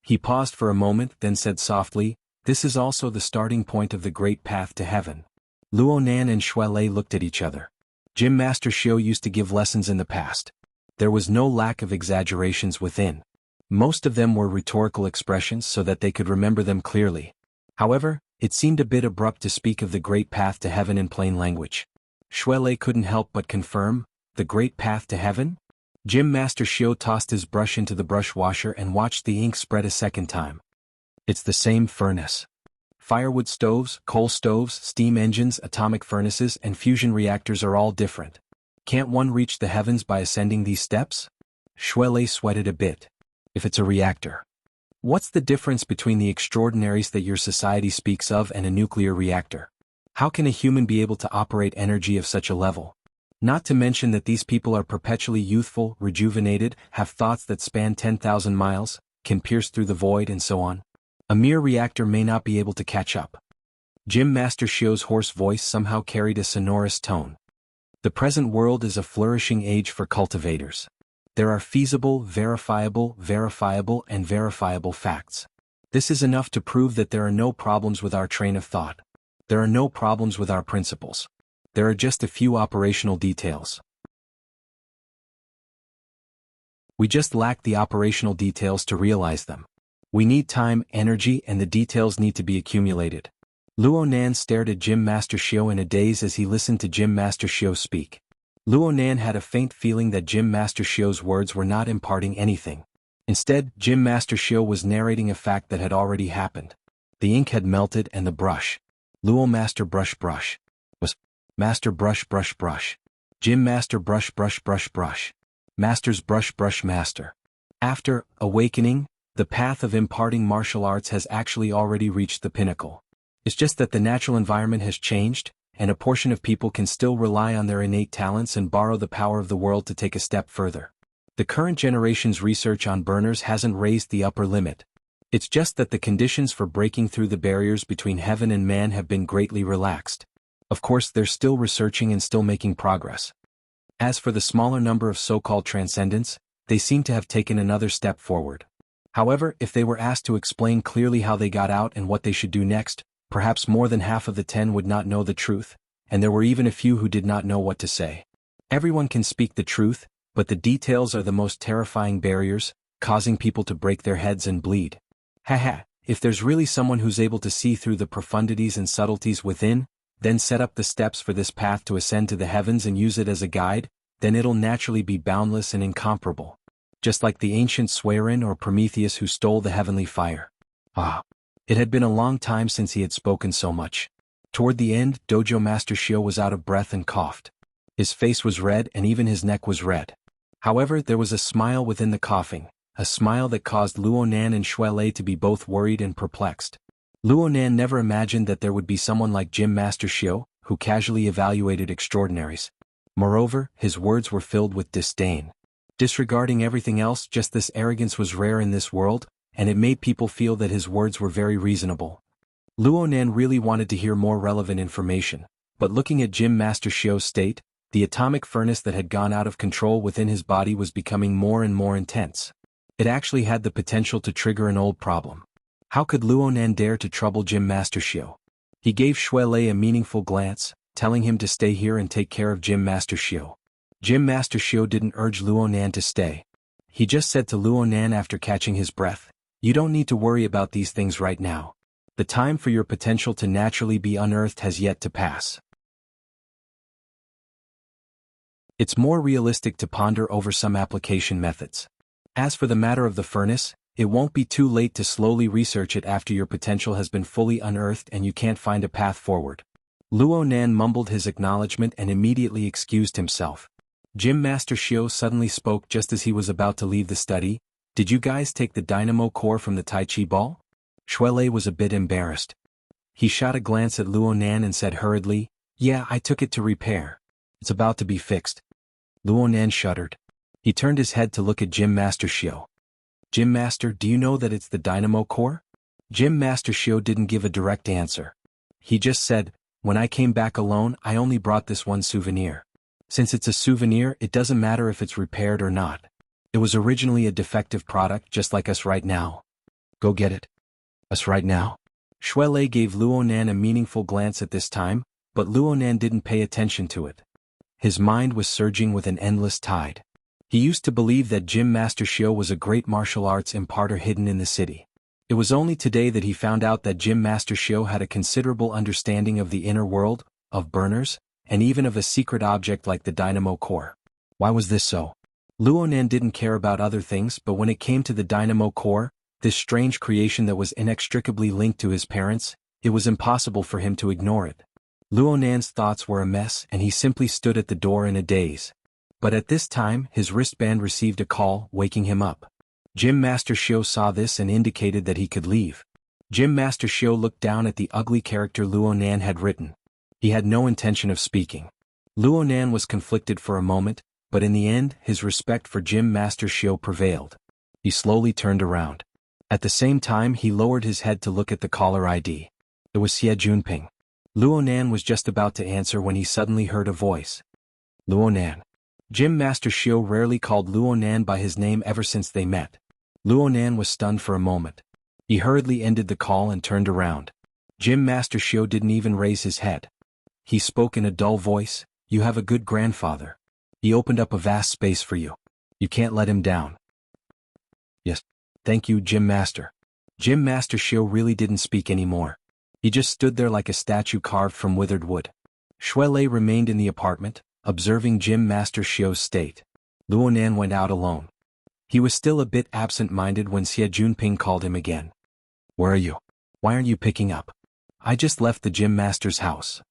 He paused for a moment, then said softly, this is also the starting point of the great path to heaven. Luo Nan and Xue Lei looked at each other. Gym Master Shio used to give lessons in the past. There was no lack of exaggerations within. Most of them were rhetorical expressions so that they could remember them clearly. However, it seemed a bit abrupt to speak of the great path to heaven in plain language. Xue Lei couldn't help but confirm, the great path to heaven? Gym Master Shio tossed his brush into the brush washer and watched the ink spread a second time. It's the same furnace. Firewood stoves, coal stoves, steam engines, atomic furnaces, and fusion reactors are all different. Can't one reach the heavens by ascending these steps? Xue Lei sweated a bit. If it's a reactor. What's the difference between the extraordinaries that your society speaks of and a nuclear reactor? How can a human be able to operate energy of such a level? Not to mention that these people are perpetually youthful, rejuvenated, have thoughts that span 10,000 miles, can pierce through the void and so on. A mere reactor may not be able to catch up. Gym Master Shio's hoarse voice somehow carried a sonorous tone. The present world is a flourishing age for cultivators. There are feasible, verifiable, and verifiable facts. This is enough to prove that there are no problems with our train of thought. There are no problems with our principles. There are just a few operational details. We just lack the operational details to realize them. We need time, energy, and the details need to be accumulated. Luo Nan stared at Gym Master Xiao in a daze as he listened to Gym Master Xiao speak. Luo Nan had a faint feeling that Gym Master Xiao's words were not imparting anything. Instead, Gym Master Xiao was narrating a fact that had already happened. The ink had melted and the brush. Luo Master Brush Brush. Was Master Brush Brush Brush. Gym Master Brush Brush Brush Brush. Master's Brush Brush Master. After awakening, the path of imparting martial arts has actually already reached the pinnacle. It's just that the natural environment has changed, and a portion of people can still rely on their innate talents and borrow the power of the world to take a step further. The current generation's research on burners hasn't raised the upper limit. It's just that the conditions for breaking through the barriers between heaven and man have been greatly relaxed. Of course, they're still researching and still making progress. As for the smaller number of so-called transcendents, they seem to have taken another step forward. However, if they were asked to explain clearly how they got out and what they should do next, perhaps more than half of the 10 would not know the truth, and there were even a few who did not know what to say. Everyone can speak the truth, but the details are the most terrifying barriers, causing people to break their heads and bleed. Haha, if there's really someone who's able to see through the profundities and subtleties within, then set up the steps for this path to ascend to the heavens and use it as a guide, then it'll naturally be boundless and incomparable. Just like the ancient Swerin or Prometheus who stole the heavenly fire. Ah. It had been a long time since he had spoken so much. Toward the end, Dojo Master Xiao was out of breath and coughed. His face was red and even his neck was red. However, there was a smile within the coughing, a smile that caused Luo Nan and Shui Lei to be both worried and perplexed. Luo Nan never imagined that there would be someone like Gym Master Xiao, who casually evaluated extraordinaries. Moreover, his words were filled with disdain. Disregarding everything else, just this arrogance was rare in this world, and it made people feel that his words were very reasonable. Luo Nan really wanted to hear more relevant information, but looking at Gym Master Xiao's state, the atomic furnace that had gone out of control within his body was becoming more and more intense. It actually had the potential to trigger an old problem. How could Luo Nan dare to trouble Gym Master Xiao? He gave Shui Lei a meaningful glance, telling him to stay here and take care of Gym Master Xiao. Gym Master Xiao didn't urge Luo Nan to stay. He just said to Luo Nan after catching his breath, "You don't need to worry about these things right now. The time for your potential to naturally be unearthed has yet to pass." It's more realistic to ponder over some application methods. As for the matter of the furnace, it won't be too late to slowly research it after your potential has been fully unearthed and you can't find a path forward. Luo Nan mumbled his acknowledgement and immediately excused himself. Gym Master Xiao suddenly spoke just as he was about to leave the study. "Did you guys take the dynamo core from the Tai Chi ball?" Shui Lei was a bit embarrassed. He shot a glance at Luo Nan and said hurriedly, "Yeah, I took it to repair. It's about to be fixed." Luo Nan shuddered. He turned his head to look at Gym Master Xiao. "Gym Master, do you know that it's the dynamo core?" Gym Master Xiao didn't give a direct answer. He just said, "When I came back alone, I only brought this one souvenir. Since it's a souvenir, it doesn't matter if it's repaired or not. It was originally a defective product just like us right now. Go get it." "Us right now?" Shui Lei gave Luo Nan a meaningful glance at this time, but Luo Nan didn't pay attention to it. His mind was surging with an endless tide. He used to believe that Gym Master Xiao was a great martial arts imparter hidden in the city. It was only today that he found out that Gym Master Xiao had a considerable understanding of the inner world, of burners, and even of a secret object like the dynamo core. Why was this so? Luo Nan didn't care about other things, but when it came to the dynamo core, this strange creation that was inextricably linked to his parents, it was impossible for him to ignore it. Luo Nan's thoughts were a mess and he simply stood at the door in a daze. But at this time, his wristband received a call, waking him up. Gym Master Xiao saw this and indicated that he could leave. Gym Master Xiao looked down at the ugly character Luo Nan had written. He had no intention of speaking. Luo Nan was conflicted for a moment, but in the end, his respect for Gym Master Xiao prevailed. He slowly turned around. At the same time, he lowered his head to look at the caller ID. It was Xie Junping. Luo Nan was just about to answer when he suddenly heard a voice. "Luo Nan." Gym Master Xiao rarely called Luo Nan by his name ever since they met. Luo Nan was stunned for a moment. He hurriedly ended the call and turned around. Gym Master Xiao didn't even raise his head. He spoke in a dull voice, "You have a good grandfather. He opened up a vast space for you. You can't let him down." "Yes. Thank you, Gym Master." Gym Master Xiao really didn't speak anymore. He just stood there like a statue carved from withered wood. Shuelei remained in the apartment, observing Gym Master Xiu's state. Luonan went out alone. He was still a bit absent-minded when Xie Junping called him again. "Where are you? Why aren't you picking up?" "I just left the gym master's house."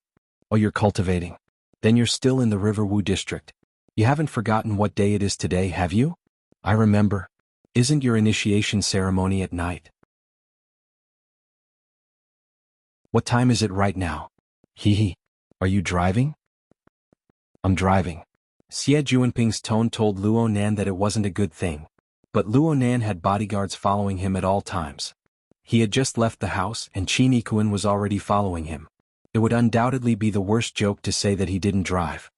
"Oh, you're cultivating? Then you're still in the Riverwu district. You haven't forgotten what day it is today, have you?" "I remember. Isn't your initiation ceremony at night?" "What time is it right now?" "Hee. Are you driving?" "I'm driving." Xie Junping's tone told Luonan that it wasn't a good thing. But Luonan had bodyguards following him at all times. He had just left the house and Qin Yikuan was already following him. It would undoubtedly be the worst joke to say that he didn't drive.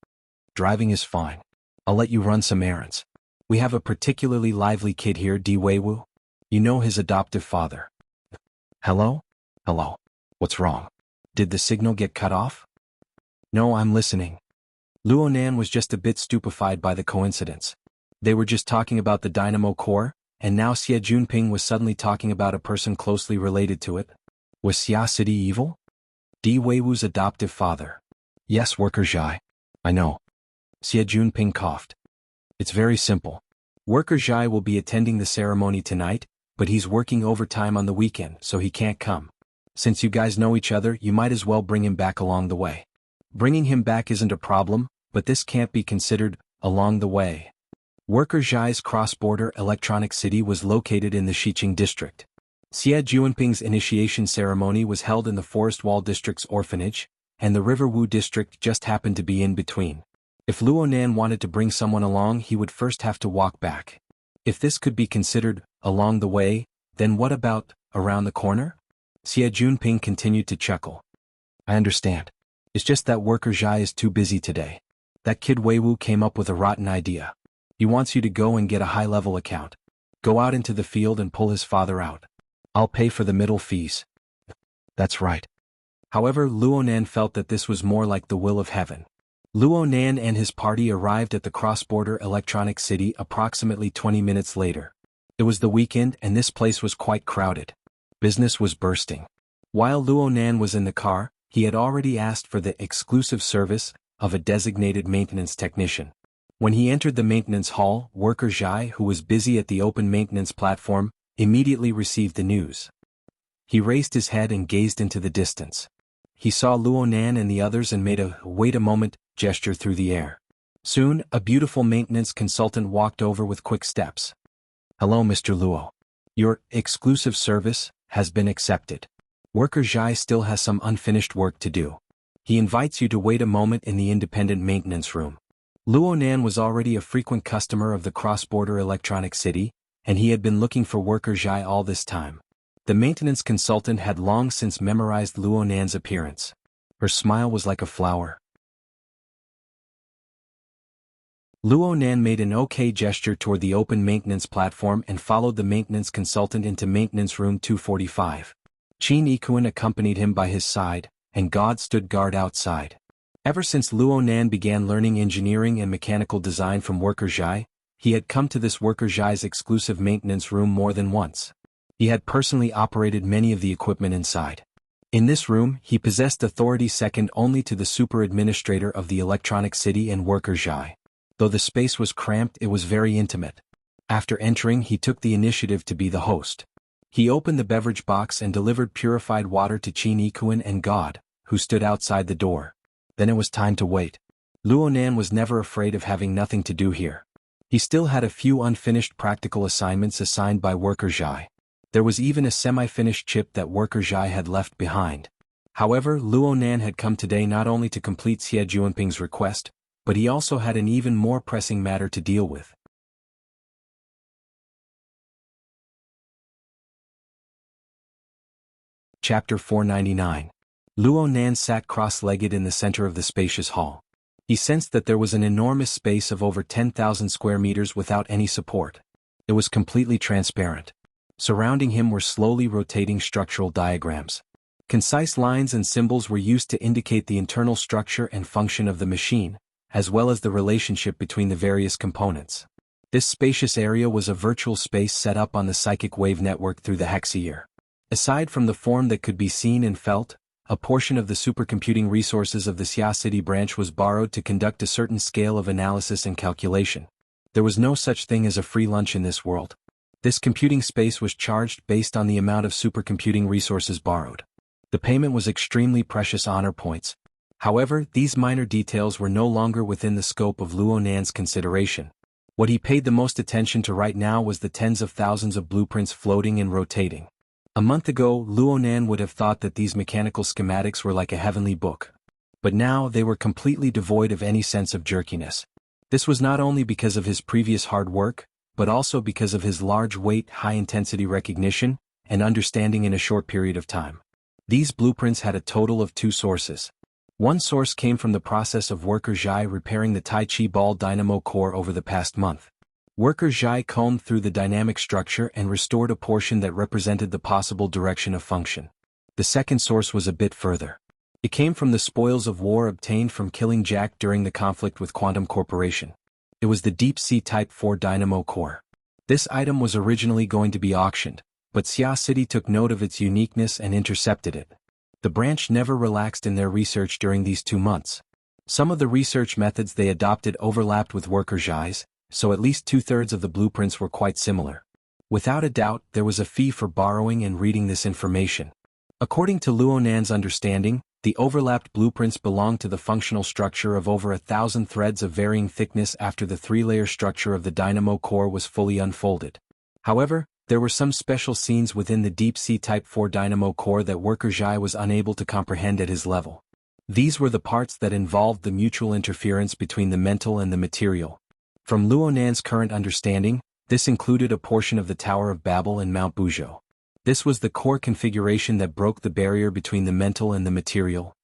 "Driving is fine. I'll let you run some errands. We have a particularly lively kid here, Di Weiwu. You know, his adoptive father." "Hello? Hello. What's wrong? Did the signal get cut off?" "No, I'm listening." Luonan was just a bit stupefied by the coincidence. They were just talking about the dynamo core, and now Xie Junping was suddenly talking about a person closely related to it. Was Xia City evil? Di Weiwu's adoptive father. "Yes, Worker Zhai. I know." Xie Junping coughed. "It's very simple. Worker Zhai will be attending the ceremony tonight, but he's working overtime on the weekend, so he can't come. Since you guys know each other, you might as well bring him back along the way." "Bringing him back isn't a problem, but this can't be considered along the way." Worker Zhai's cross-border electronic city was located in the Xiqing district. Xie Junping's initiation ceremony was held in the Forest Wall district's orphanage, and the Riverwu district just happened to be in between. If Luonan wanted to bring someone along, he would first have to walk back. If this could be considered along the way, then what about around the corner? Xie Junping continued to chuckle. "I understand. It's just that Worker Zhai is too busy today. That kid Weiwu came up with a rotten idea. He wants you to go and get a high-level account. Go out into the field and pull his father out. I'll pay for the middle fees." "That's right." However, Luonan felt that this was more like the will of heaven. Luonan and his party arrived at the cross-border electronic city approximately 20 minutes later. It was the weekend and this place was quite crowded. Business was bursting. While Luonan was in the car, he had already asked for the exclusive service of a designated maintenance technician. When he entered the maintenance hall, Worker Zhai, who was busy at the open maintenance platform, immediately received the news. He raised his head and gazed into the distance. He saw Luonan and the others and made a "wait a moment" gesture through the air. Soon, a beautiful maintenance consultant walked over with quick steps. "Hello, Mr. Luo. Your exclusive service has been accepted. Worker Zhai still has some unfinished work to do. He invites you to wait a moment in the independent maintenance room." Luonan was already a frequent customer of the cross-border electronic city, and he had been looking for Worker Zhai all this time. The maintenance consultant had long since memorized Luonan's appearance. Her smile was like a flower. Luonan made an OK gesture toward the open maintenance platform and followed the maintenance consultant into maintenance room 245. Qin Yikuan accompanied him by his side, and God stood guard outside. Ever since Luonan began learning engineering and mechanical design from Worker Zhai, he had come to this Worker Zhai's exclusive maintenance room more than once. He had personally operated many of the equipment inside. In this room, he possessed authority second only to the super administrator of the electronic city and Worker Zhai. Though the space was cramped, it was very intimate. After entering, he took the initiative to be the host. He opened the beverage box and delivered purified water to Qin Yikuan and God, who stood outside the door. Then it was time to wait. Luonan was never afraid of having nothing to do here. He still had a few unfinished practical assignments assigned by Worker Zhai. There was even a semi-finished chip that Worker Zhai had left behind. However, Luonan had come today not only to complete Xie Junping's request, but he also had an even more pressing matter to deal with. Chapter 499. Luonan sat cross-legged in the center of the spacious hall. He sensed that there was an enormous space of over 10,000 square meters without any support. It was completely transparent. Surrounding him were slowly rotating structural diagrams. Concise lines and symbols were used to indicate the internal structure and function of the machine, as well as the relationship between the various components. This spacious area was a virtual space set up on the psychic wave network through the hexayear. Aside from the form that could be seen and felt, a portion of the supercomputing resources of the Xia City branch was borrowed to conduct a certain scale of analysis and calculation. There was no such thing as a free lunch in this world. This computing space was charged based on the amount of supercomputing resources borrowed. The payment was extremely precious honor points. However, these minor details were no longer within the scope of Luo Nan's consideration. What he paid the most attention to right now was the tens of thousands of blueprints floating and rotating. A month ago, Luo Nan would have thought that these mechanical schematics were like a heavenly book. But now they were completely devoid of any sense of jerkiness. This was not only because of his previous hard work, but also because of his large weight, high-intensity recognition, and understanding in a short period of time. These blueprints had a total of 2 sources. One source came from the process of Worker Zhai repairing the Tai Chi ball dynamo core over the past month. Worker Zhai combed through the dynamic structure and restored a portion that represented the possible direction of function. The second source was a bit further. It came from the spoils of war obtained from killing Jack during the conflict with Quantum Corporation. It was the Deep Sea Type 4 dynamo core. This item was originally going to be auctioned, but Xia City took note of its uniqueness and intercepted it. The branch never relaxed in their research during these 2 months. Some of the research methods they adopted overlapped with Worker Zhai's, so at least 2/3 of the blueprints were quite similar. Without a doubt, there was a fee for borrowing and reading this information. According to Luo Nan's understanding, the overlapped blueprints belonged to the functional structure of over 1,000 threads of varying thickness after the 3-layer structure of the dynamo core was fully unfolded. However, there were some special scenes within the Deep Sea Type 4 dynamo core that Worker Zhai was unable to comprehend at his level. These were the parts that involved the mutual interference between the mental and the material. From Luo Nan's current understanding, this included a portion of the Tower of Babel and Mount Buzhou. This was the core configuration that broke the barrier between the mental and the material.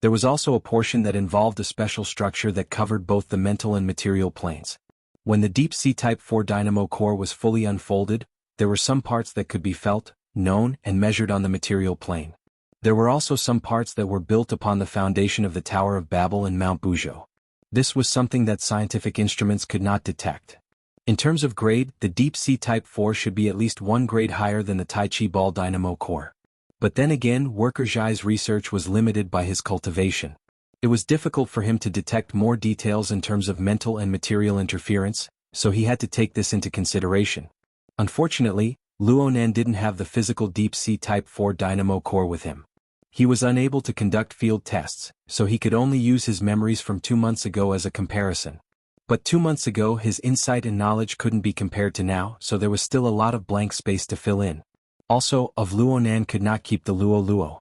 There was also a portion that involved a special structure that covered both the mental and material planes. When the Deep Sea Type 4 dynamo core was fully unfolded, there were some parts that could be felt, known, and measured on the material plane. There were also some parts that were built upon the foundation of the Tower of Babel and Mount Buzhou. This was something that scientific instruments could not detect. In terms of grade, the Deep Sea Type 4 should be at least 1 grade higher than the Tai Chi ball dynamo core. But then again, Worker Zhai's research was limited by his cultivation. It was difficult for him to detect more details in terms of mental and material interference, so he had to take this into consideration. Unfortunately, Luo Nan didn't have the physical Deep Sea Type 4 dynamo core with him. He was unable to conduct field tests, so he could only use his memories from 2 months ago as a comparison. But 2 months ago his insight and knowledge couldn't be compared to now, so there was still a lot of blank space to fill in. Also, of Luo Nan could not keep the Luo.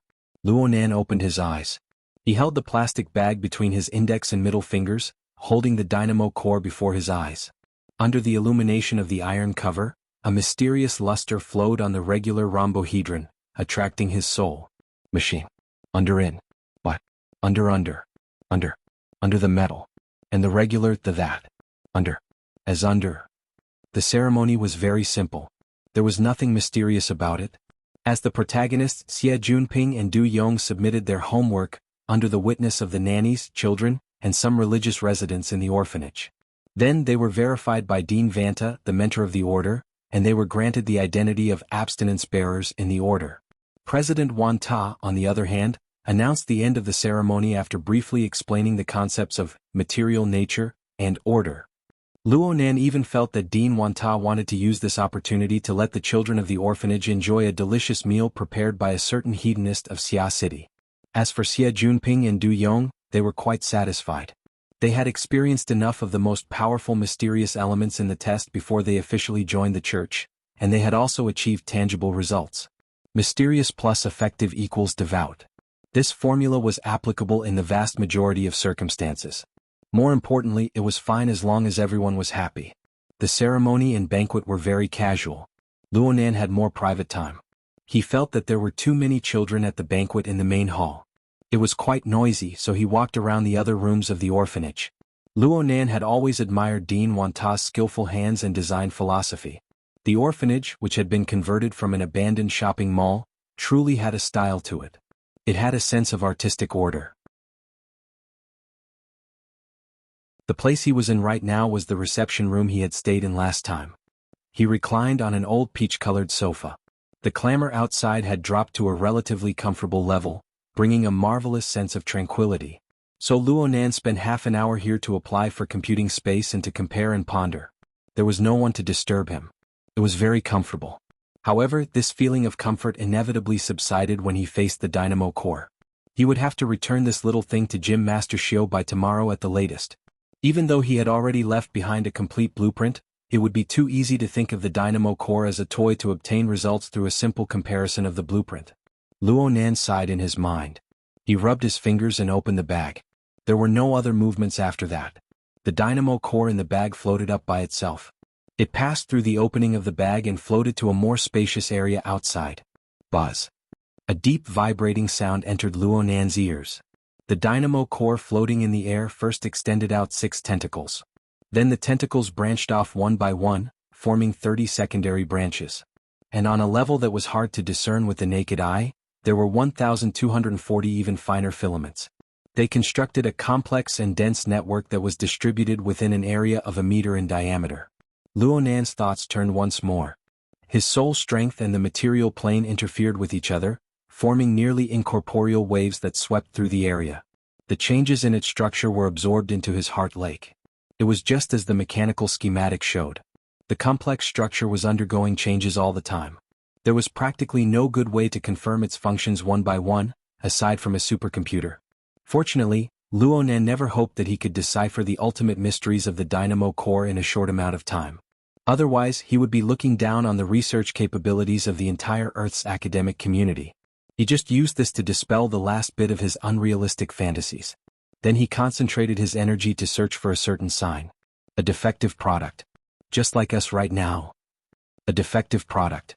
Luo Nan opened his eyes. He held the plastic bag between his index and middle fingers, holding the dynamo core before his eyes. Under the illumination of the iron cover, a mysterious luster flowed on the regular rhombohedron, attracting his soul. Machine. In. But. Under the metal. And the regular that. Under. The ceremony was very simple. There was nothing mysterious about it. As the protagonists Xie Junping and Du Yong submitted their homework, under the witness of the nannies, children, and some religious residents in the orphanage. Then they were verified by Dean Vanta, the mentor of the order, and they were granted the identity of abstinence bearers in the order. President Wan Ta, on the other hand, announced the end of the ceremony after briefly explaining the concepts of material nature and order. Luo Nan even felt that Dean Wan Ta wanted to use this opportunity to let the children of the orphanage enjoy a delicious meal prepared by a certain hedonist of Xia City. As for Xie Junping and Du Yong, they were quite satisfied. They had experienced enough of the most powerful mysterious elements in the test before they officially joined the church, and they had also achieved tangible results. Mysterious plus effective equals devout. This formula was applicable in the vast majority of circumstances. More importantly, it was fine as long as everyone was happy. The ceremony and banquet were very casual. Luo Nan had more private time. He felt that there were too many children at the banquet in the main hall. It was quite noisy, so he walked around the other rooms of the orphanage. Luo Nan had always admired Dean Wan Ta's skillful hands and design philosophy. The orphanage, which had been converted from an abandoned shopping mall, truly had a style to it. It had a sense of artistic order. The place he was in right now was the reception room he had stayed in last time. He reclined on an old peach-colored sofa. The clamor outside had dropped to a relatively comfortable level, bringing a marvelous sense of tranquility. So Luonan spent half an hour here to apply for computing space and to compare and ponder. There was no one to disturb him. It was very comfortable. However, this feeling of comfort inevitably subsided when he faced the dynamo core. He would have to return this little thing to Gym Master Shio by tomorrow at the latest. Even though he had already left behind a complete blueprint, it would be too easy to think of the dynamo core as a toy to obtain results through a simple comparison of the blueprint. Luonan sighed in his mind. He rubbed his fingers and opened the bag. There were no other movements after that. The dynamo core in the bag floated up by itself. It passed through the opening of the bag and floated to a more spacious area outside. Buzz. A deep vibrating sound entered Luonan's ears. The dynamo core floating in the air first extended out 6 tentacles. Then the tentacles branched off one by one, forming 30 secondary branches. And on a level that was hard to discern with the naked eye, there were 1,240 even finer filaments. They constructed a complex and dense network that was distributed within an area of a meter in diameter. Luonan's thoughts turned once more. His soul strength and the material plane interfered with each other, forming nearly incorporeal waves that swept through the area. The changes in its structure were absorbed into his heart lake. It was just as the mechanical schematic showed. The complex structure was undergoing changes all the time. There was practically no good way to confirm its functions one by one, aside from a supercomputer. Fortunately, Luonan never hoped that he could decipher the ultimate mysteries of the dynamo core in a short amount of time. Otherwise, he would be looking down on the research capabilities of the entire Earth's academic community. He just used this to dispel the last bit of his unrealistic fantasies. Then he concentrated his energy to search for a certain sign. A defective product. Just like us right now. A defective product.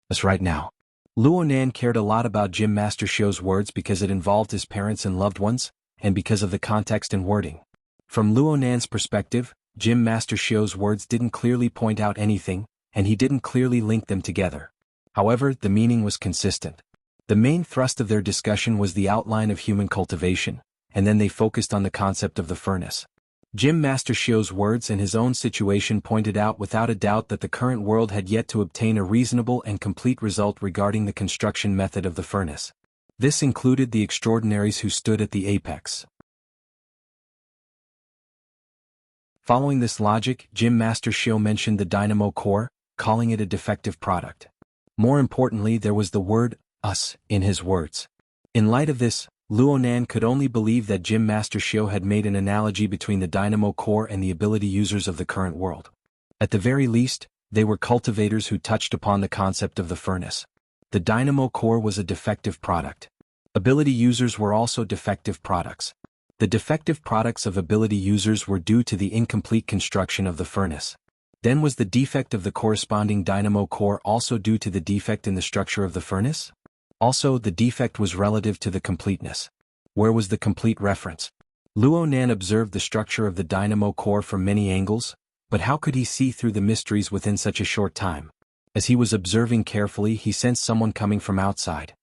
Us right now. Luonan cared a lot about Gym Master Shio's words because it involved his parents and loved ones, and because of the context and wording. From Luonan's perspective, Gym Master Shio's words didn't clearly point out anything, and he didn't clearly link them together. However, the meaning was consistent. The main thrust of their discussion was the outline of human cultivation, and then they focused on the concept of the furnace. Gym Master Shio's words and his own situation pointed out without a doubt that the current world had yet to obtain a reasonable and complete result regarding the construction method of the furnace. This included the extraordinaries who stood at the apex. Following this logic, Gym Master Shio mentioned the dynamo core, calling it a defective product. More importantly, there was the word, us, in his words. In light of this, Luonan could only believe that Gym Master Shio had made an analogy between the dynamo core and the ability users of the current world. At the very least, they were cultivators who touched upon the concept of the furnace. The dynamo core was a defective product. Ability users were also defective products. The defective products of ability users were due to the incomplete construction of the furnace. Then was the defect of the corresponding dynamo core also due to the defect in the structure of the furnace? Also, the defect was relative to the completeness. Where was the complete reference? Luonan observed the structure of the dynamo core from many angles, but how could he see through the mysteries within such a short time? As he was observing carefully, he sensed someone coming from outside.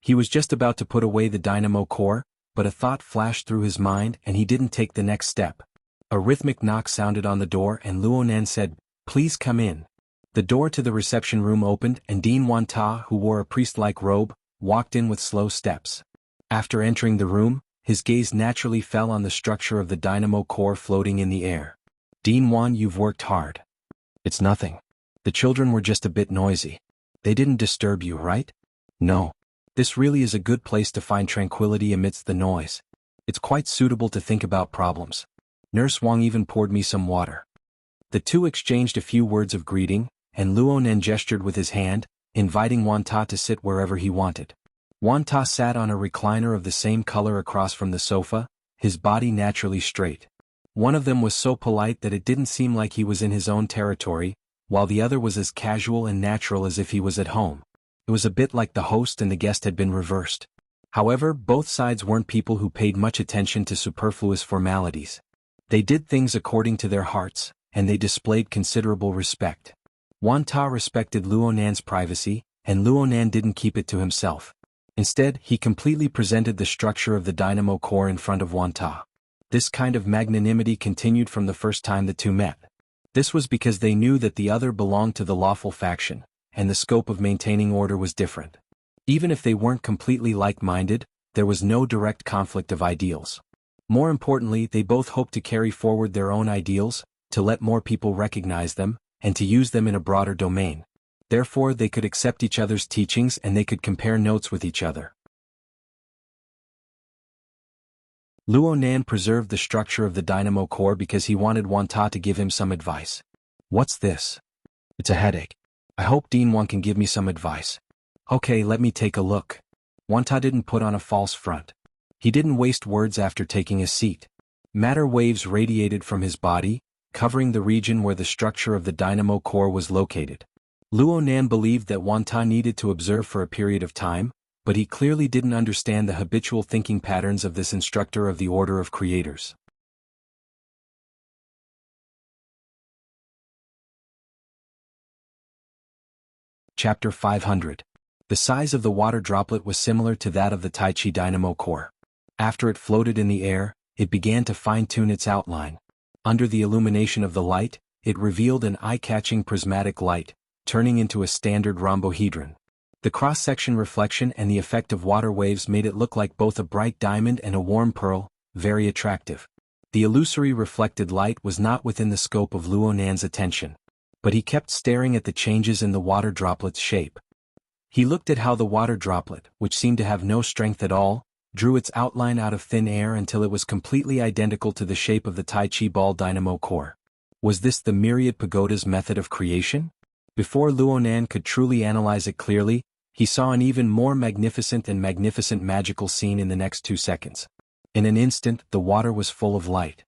He was just about to put away the dynamo core, but a thought flashed through his mind and he didn't take the next step. A rhythmic knock sounded on the door and Luonan said, "Please come in." The door to the reception room opened and Dean Wanta, who wore a priest-like robe, walked in with slow steps. After entering the room, his gaze naturally fell on the structure of the dynamo core floating in the air. "Dean Wan, you've worked hard." "It's nothing. The children were just a bit noisy. They didn't disturb you, right?" "No. This really is a good place to find tranquility amidst the noise. It's quite suitable to think about problems. Nurse Wang even poured me some water." The two exchanged a few words of greeting, and Luonan gestured with his hand, inviting Wanta to sit wherever he wanted. Wanta sat on a recliner of the same color across from the sofa, his body naturally straight. One of them was so polite that it didn't seem like he was in his own territory, while the other was as casual and natural as if he was at home. It was a bit like the host and the guest had been reversed. However, both sides weren't people who paid much attention to superfluous formalities. They did things according to their hearts, and they displayed considerable respect. Wanta respected Luonan's privacy, and Luonan didn't keep it to himself. Instead, he completely presented the structure of the dynamo core in front of Wanta. This kind of magnanimity continued from the first time the two met. This was because they knew that the other belonged to the lawful faction, and the scope of maintaining order was different. Even if they weren't completely like-minded, there was no direct conflict of ideals. More importantly, they both hoped to carry forward their own ideals, to let more people recognize them, and to use them in a broader domain. Therefore, they could accept each other's teachings and they could compare notes with each other. Luo Nan preserved the structure of the dynamo core because he wanted Wanta to give him some advice. What's this? It's a headache. I hope Dean Wan can give me some advice. Okay, let me take a look. Wanta didn't put on a false front. He didn't waste words after taking a seat. Matter waves radiated from his body, covering the region where the structure of the dynamo core was located. Luo Nan believed that Wanta needed to observe for a period of time, but he clearly didn't understand the habitual thinking patterns of this instructor of the Order of Creators. Chapter 500. The size of the water droplet was similar to that of the Tai Chi dynamo core. After it floated in the air, it began to fine-tune its outline. Under the illumination of the light, it revealed an eye-catching prismatic light, turning into a standard rhombohedron. The cross-section reflection and the effect of water waves made it look like both a bright diamond and a warm pearl, very attractive. The illusory reflected light was not within the scope of Luo Nan's attention, but he kept staring at the changes in the water droplet's shape. He looked at how the water droplet, which seemed to have no strength at all, drew its outline out of thin air until it was completely identical to the shape of the Tai Chi ball dynamo core. Was this the myriad pagoda's method of creation? Before Luo Nan could truly analyze it clearly, he saw an even more magnificent magical scene in the next 2 seconds. In an instant, the water was full of light.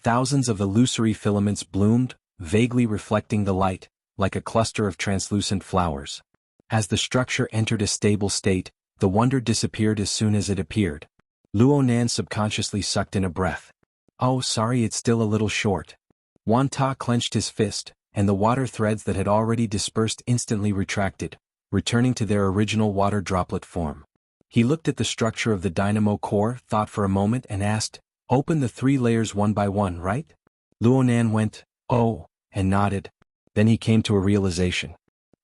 Thousands of illusory filaments bloomed, vaguely reflecting the light, like a cluster of translucent flowers. As the structure entered a stable state, the wonder disappeared as soon as it appeared. Luo Nan subconsciously sucked in a breath. Oh, sorry, it's still a little short. Wanta clenched his fist, and the water threads that had already dispersed instantly retracted, returning to their original water droplet form. He looked at the structure of the dynamo core, thought for a moment and asked, "Open the 3 layers one by one, right?" Luo Nan went, "Oh," and nodded. Then he came to a realization.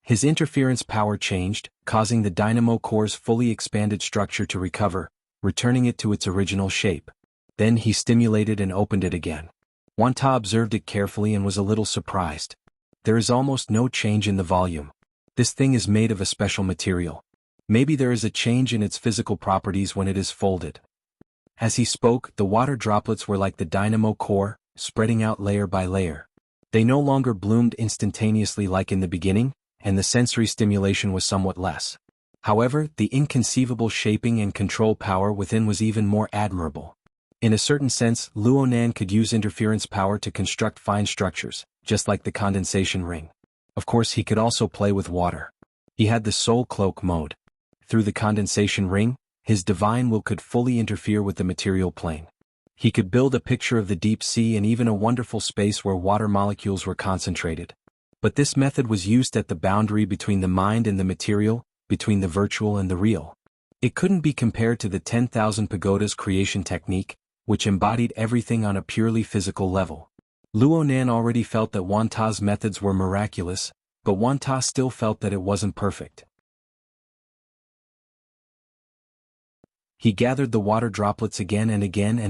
His interference power changed, causing the dynamo core's fully expanded structure to recover, returning it to its original shape. Then he stimulated and opened it again. Wanta observed it carefully and was a little surprised. There is almost no change in the volume. This thing is made of a special material. Maybe there is a change in its physical properties when it is folded. As he spoke, the water droplets were like the dynamo core, spreading out layer by layer. They no longer bloomed instantaneously like in the beginning, and the sensory stimulation was somewhat less. However, the inconceivable shaping and control power within was even more admirable. In a certain sense, Luo Nan could use interference power to construct fine structures, just like the condensation ring. Of course, he could also play with water. He had the soul cloak mode. Through the condensation ring, his divine will could fully interfere with the material plane. He could build a picture of the deep sea and even a wonderful space where water molecules were concentrated. But this method was used at the boundary between the mind and the material, between the virtual and the real. It couldn't be compared to the 10,000 pagodas creation technique, which embodied everything on a purely physical level. Luo Nan already felt that Wanta's methods were miraculous, but Wanta still felt that it wasn't perfect. He gathered the water droplets again and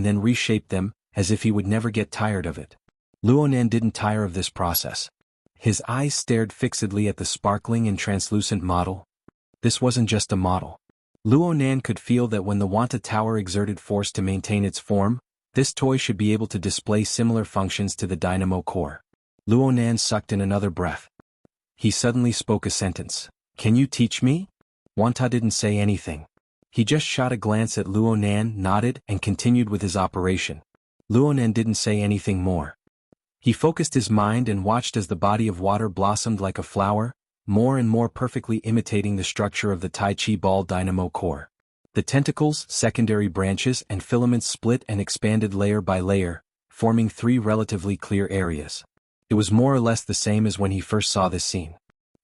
then reshaped them, as if he would never get tired of it. Luo Nan didn't tire of this process. His eyes stared fixedly at the sparkling and translucent model. This wasn't just a model. Luo Nan could feel that when the Wanta tower exerted force to maintain its form, this toy should be able to display similar functions to the dynamo core. Luo Nan sucked in another breath. He suddenly spoke a sentence. "Can you teach me?" Wanta didn't say anything. He just shot a glance at Luo Nan, nodded, and continued with his operation. Luo Nan didn't say anything more. He focused his mind and watched as the body of water blossomed like a flower, more and more perfectly imitating the structure of the Tai Chi ball dynamo core. The tentacles, secondary branches, and filaments split and expanded layer by layer, forming 3 relatively clear areas. It was more or less the same as when he first saw this scene.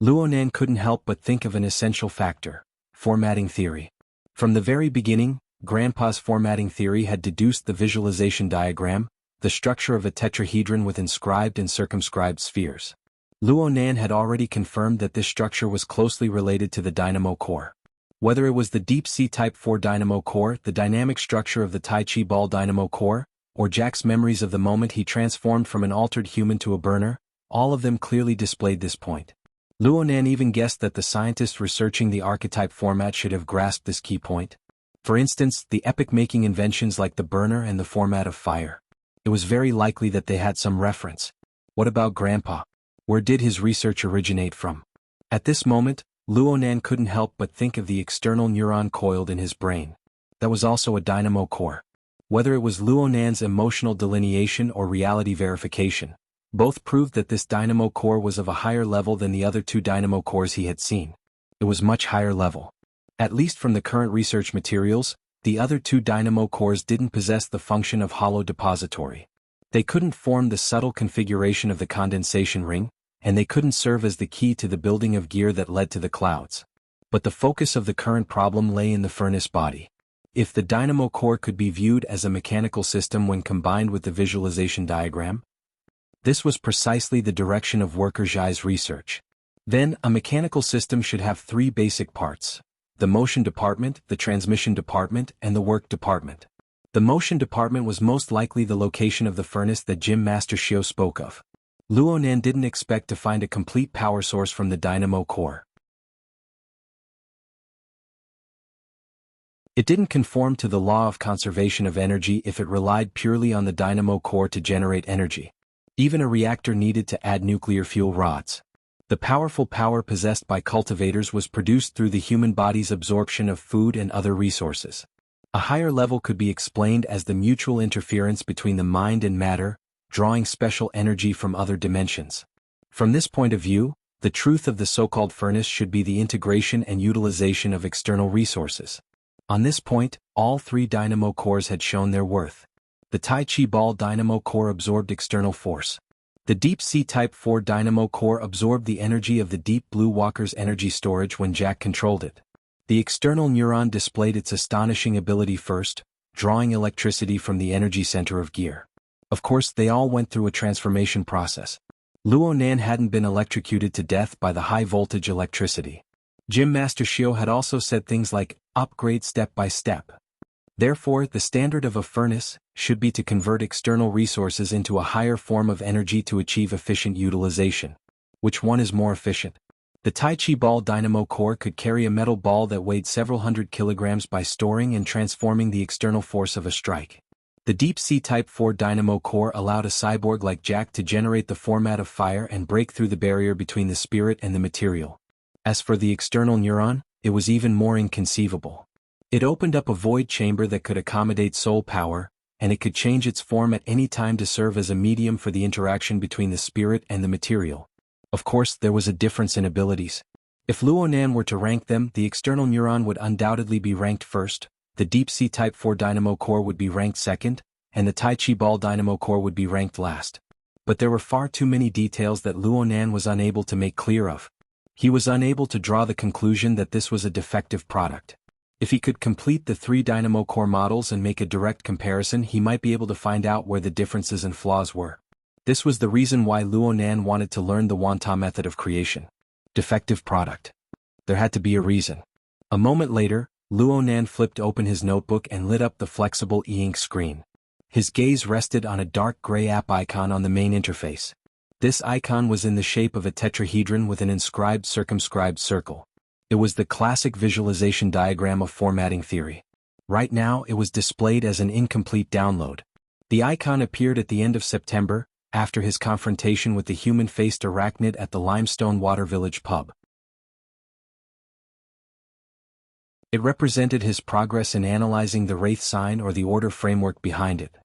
Luo Nan couldn't help but think of an essential factor: formatting theory. From the very beginning, Grandpa's formatting theory had deduced the visualization diagram, the structure of a tetrahedron with inscribed and circumscribed spheres. Luo Nan had already confirmed that this structure was closely related to the dynamo core. Whether it was the Deep Sea Type 4 dynamo core, the dynamic structure of the Tai Chi Ball dynamo core, or Jack's memories of the moment he transformed from an altered human to a burner, all of them clearly displayed this point. Luo Nan even guessed that the scientists researching the archetype format should have grasped this key point. For instance, the epic-making inventions like the burner and the format of fire. It was very likely that they had some reference. What about Grandpa? Where did his research originate from? At this moment, Luo Nan couldn't help but think of the external neuron coiled in his brain. That was also a dynamo core. Whether it was Luo Nan's emotional delineation or reality verification, both proved that this dynamo core was of a higher level than the other two dynamo cores he had seen. It was much higher level. At least from the current research materials, the other two dynamo cores didn't possess the function of hollow depository. They couldn't form the subtle configuration of the condensation ring, and they couldn't serve as the key to the building of gear that led to the clouds. But the focus of the current problem lay in the furnace body. If the dynamo core could be viewed as a mechanical system when combined with the visualization diagram, this was precisely the direction of Worker Zhai's research. Then, a mechanical system should have three basic parts: the motion department, the transmission department, and the work department. The motion department was most likely the location of the furnace that Gym Master Xiao spoke of. Luo Nan didn't expect to find a complete power source from the dynamo core. It didn't conform to the law of conservation of energy if it relied purely on the dynamo core to generate energy. Even a reactor needed to add nuclear fuel rods. The powerful power possessed by cultivators was produced through the human body's absorption of food and other resources. A higher level could be explained as the mutual interference between the mind and matter, drawing special energy from other dimensions. From this point of view, the truth of the so-called furnace should be the integration and utilization of external resources. On this point, all three dynamo cores had shown their worth. The Tai Chi Ball dynamo core absorbed external force. The Deep Sea Type 4 dynamo core absorbed the energy of the Deep Blue Walker's energy storage when Jack controlled it. The external neuron displayed its astonishing ability first, drawing electricity from the energy center of gear. Of course, they all went through a transformation process. Luo Nan hadn't been electrocuted to death by the high-voltage electricity. Gym Master Xiao had also said things like, upgrade step by step. Therefore, the standard of a furnace should be to convert external resources into a higher form of energy to achieve efficient utilization. Which one is more efficient? The Tai Chi Ball dynamo core could carry a metal ball that weighed several hundred kilograms by storing and transforming the external force of a strike. The Deep Sea Type 4 dynamo core allowed a cyborg like Jack to generate the format of fire and break through the barrier between the spirit and the material. As for the external neuron, it was even more inconceivable. It opened up a void chamber that could accommodate soul power, and it could change its form at any time to serve as a medium for the interaction between the spirit and the material. Of course, there was a difference in abilities. If Luo Nan were to rank them, the external neuron would undoubtedly be ranked first, the Deep Sea Type 4 dynamo core would be ranked second, and the Tai Chi Ball dynamo core would be ranked last. But there were far too many details that Luo Nan was unable to make clear of. He was unable to draw the conclusion that this was a defective product. If he could complete the three dynamo core models and make a direct comparison, he might be able to find out where the differences and flaws were. This was the reason why Luo Nan wanted to learn the Wanta method of creation. Defective product. There had to be a reason. A moment later, Luo Nan flipped open his notebook and lit up the flexible e-ink screen. His gaze rested on a dark gray app icon on the main interface. This icon was in the shape of a tetrahedron with an inscribed circumscribed circle. It was the classic visualization diagram of formatting theory. Right now, it was displayed as an incomplete download. The icon appeared at the end of September, after his confrontation with the human-faced arachnid at the Limestone Water Village pub. It represented his progress in analyzing the Wraith sign or the order framework behind it.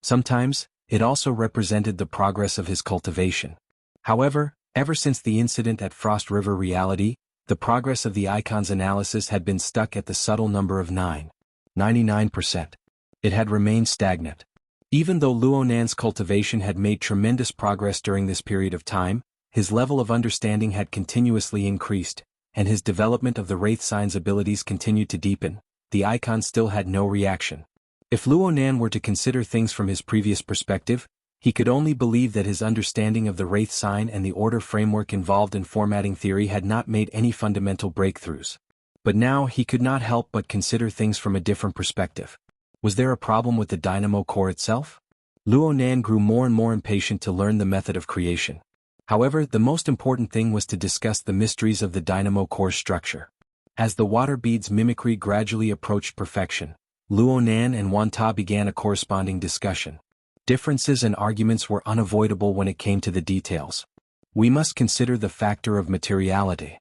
Sometimes, it also represented the progress of his cultivation. However, ever since the incident at Frost River Reality, the progress of the icon's analysis had been stuck at the subtle number of 99%. It had remained stagnant. Even though Luo Nan's cultivation had made tremendous progress during this period of time, his level of understanding had continuously increased, and his development of the Wraith sign's abilities continued to deepen. The icon still had no reaction. If Luo Nan were to consider things from his previous perspective, He could only believe that his understanding of the Wraith sign and the order framework involved in formatting theory had not made any fundamental breakthroughs. But now he could not help but consider things from a different perspective. Was there a problem with the dynamo core itself? Luo Nan grew more and more impatient to learn the method of creation. However, the most important thing was to discuss the mysteries of the dynamo core structure. As the water bead's mimicry gradually approached perfection, Luo Nan and Wan Ta began a corresponding discussion. Differences and arguments were unavoidable when it came to the details. We must consider the factor of materiality.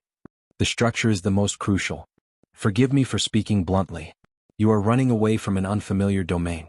The structure is the most crucial. Forgive me for speaking bluntly. You are running away from an unfamiliar domain.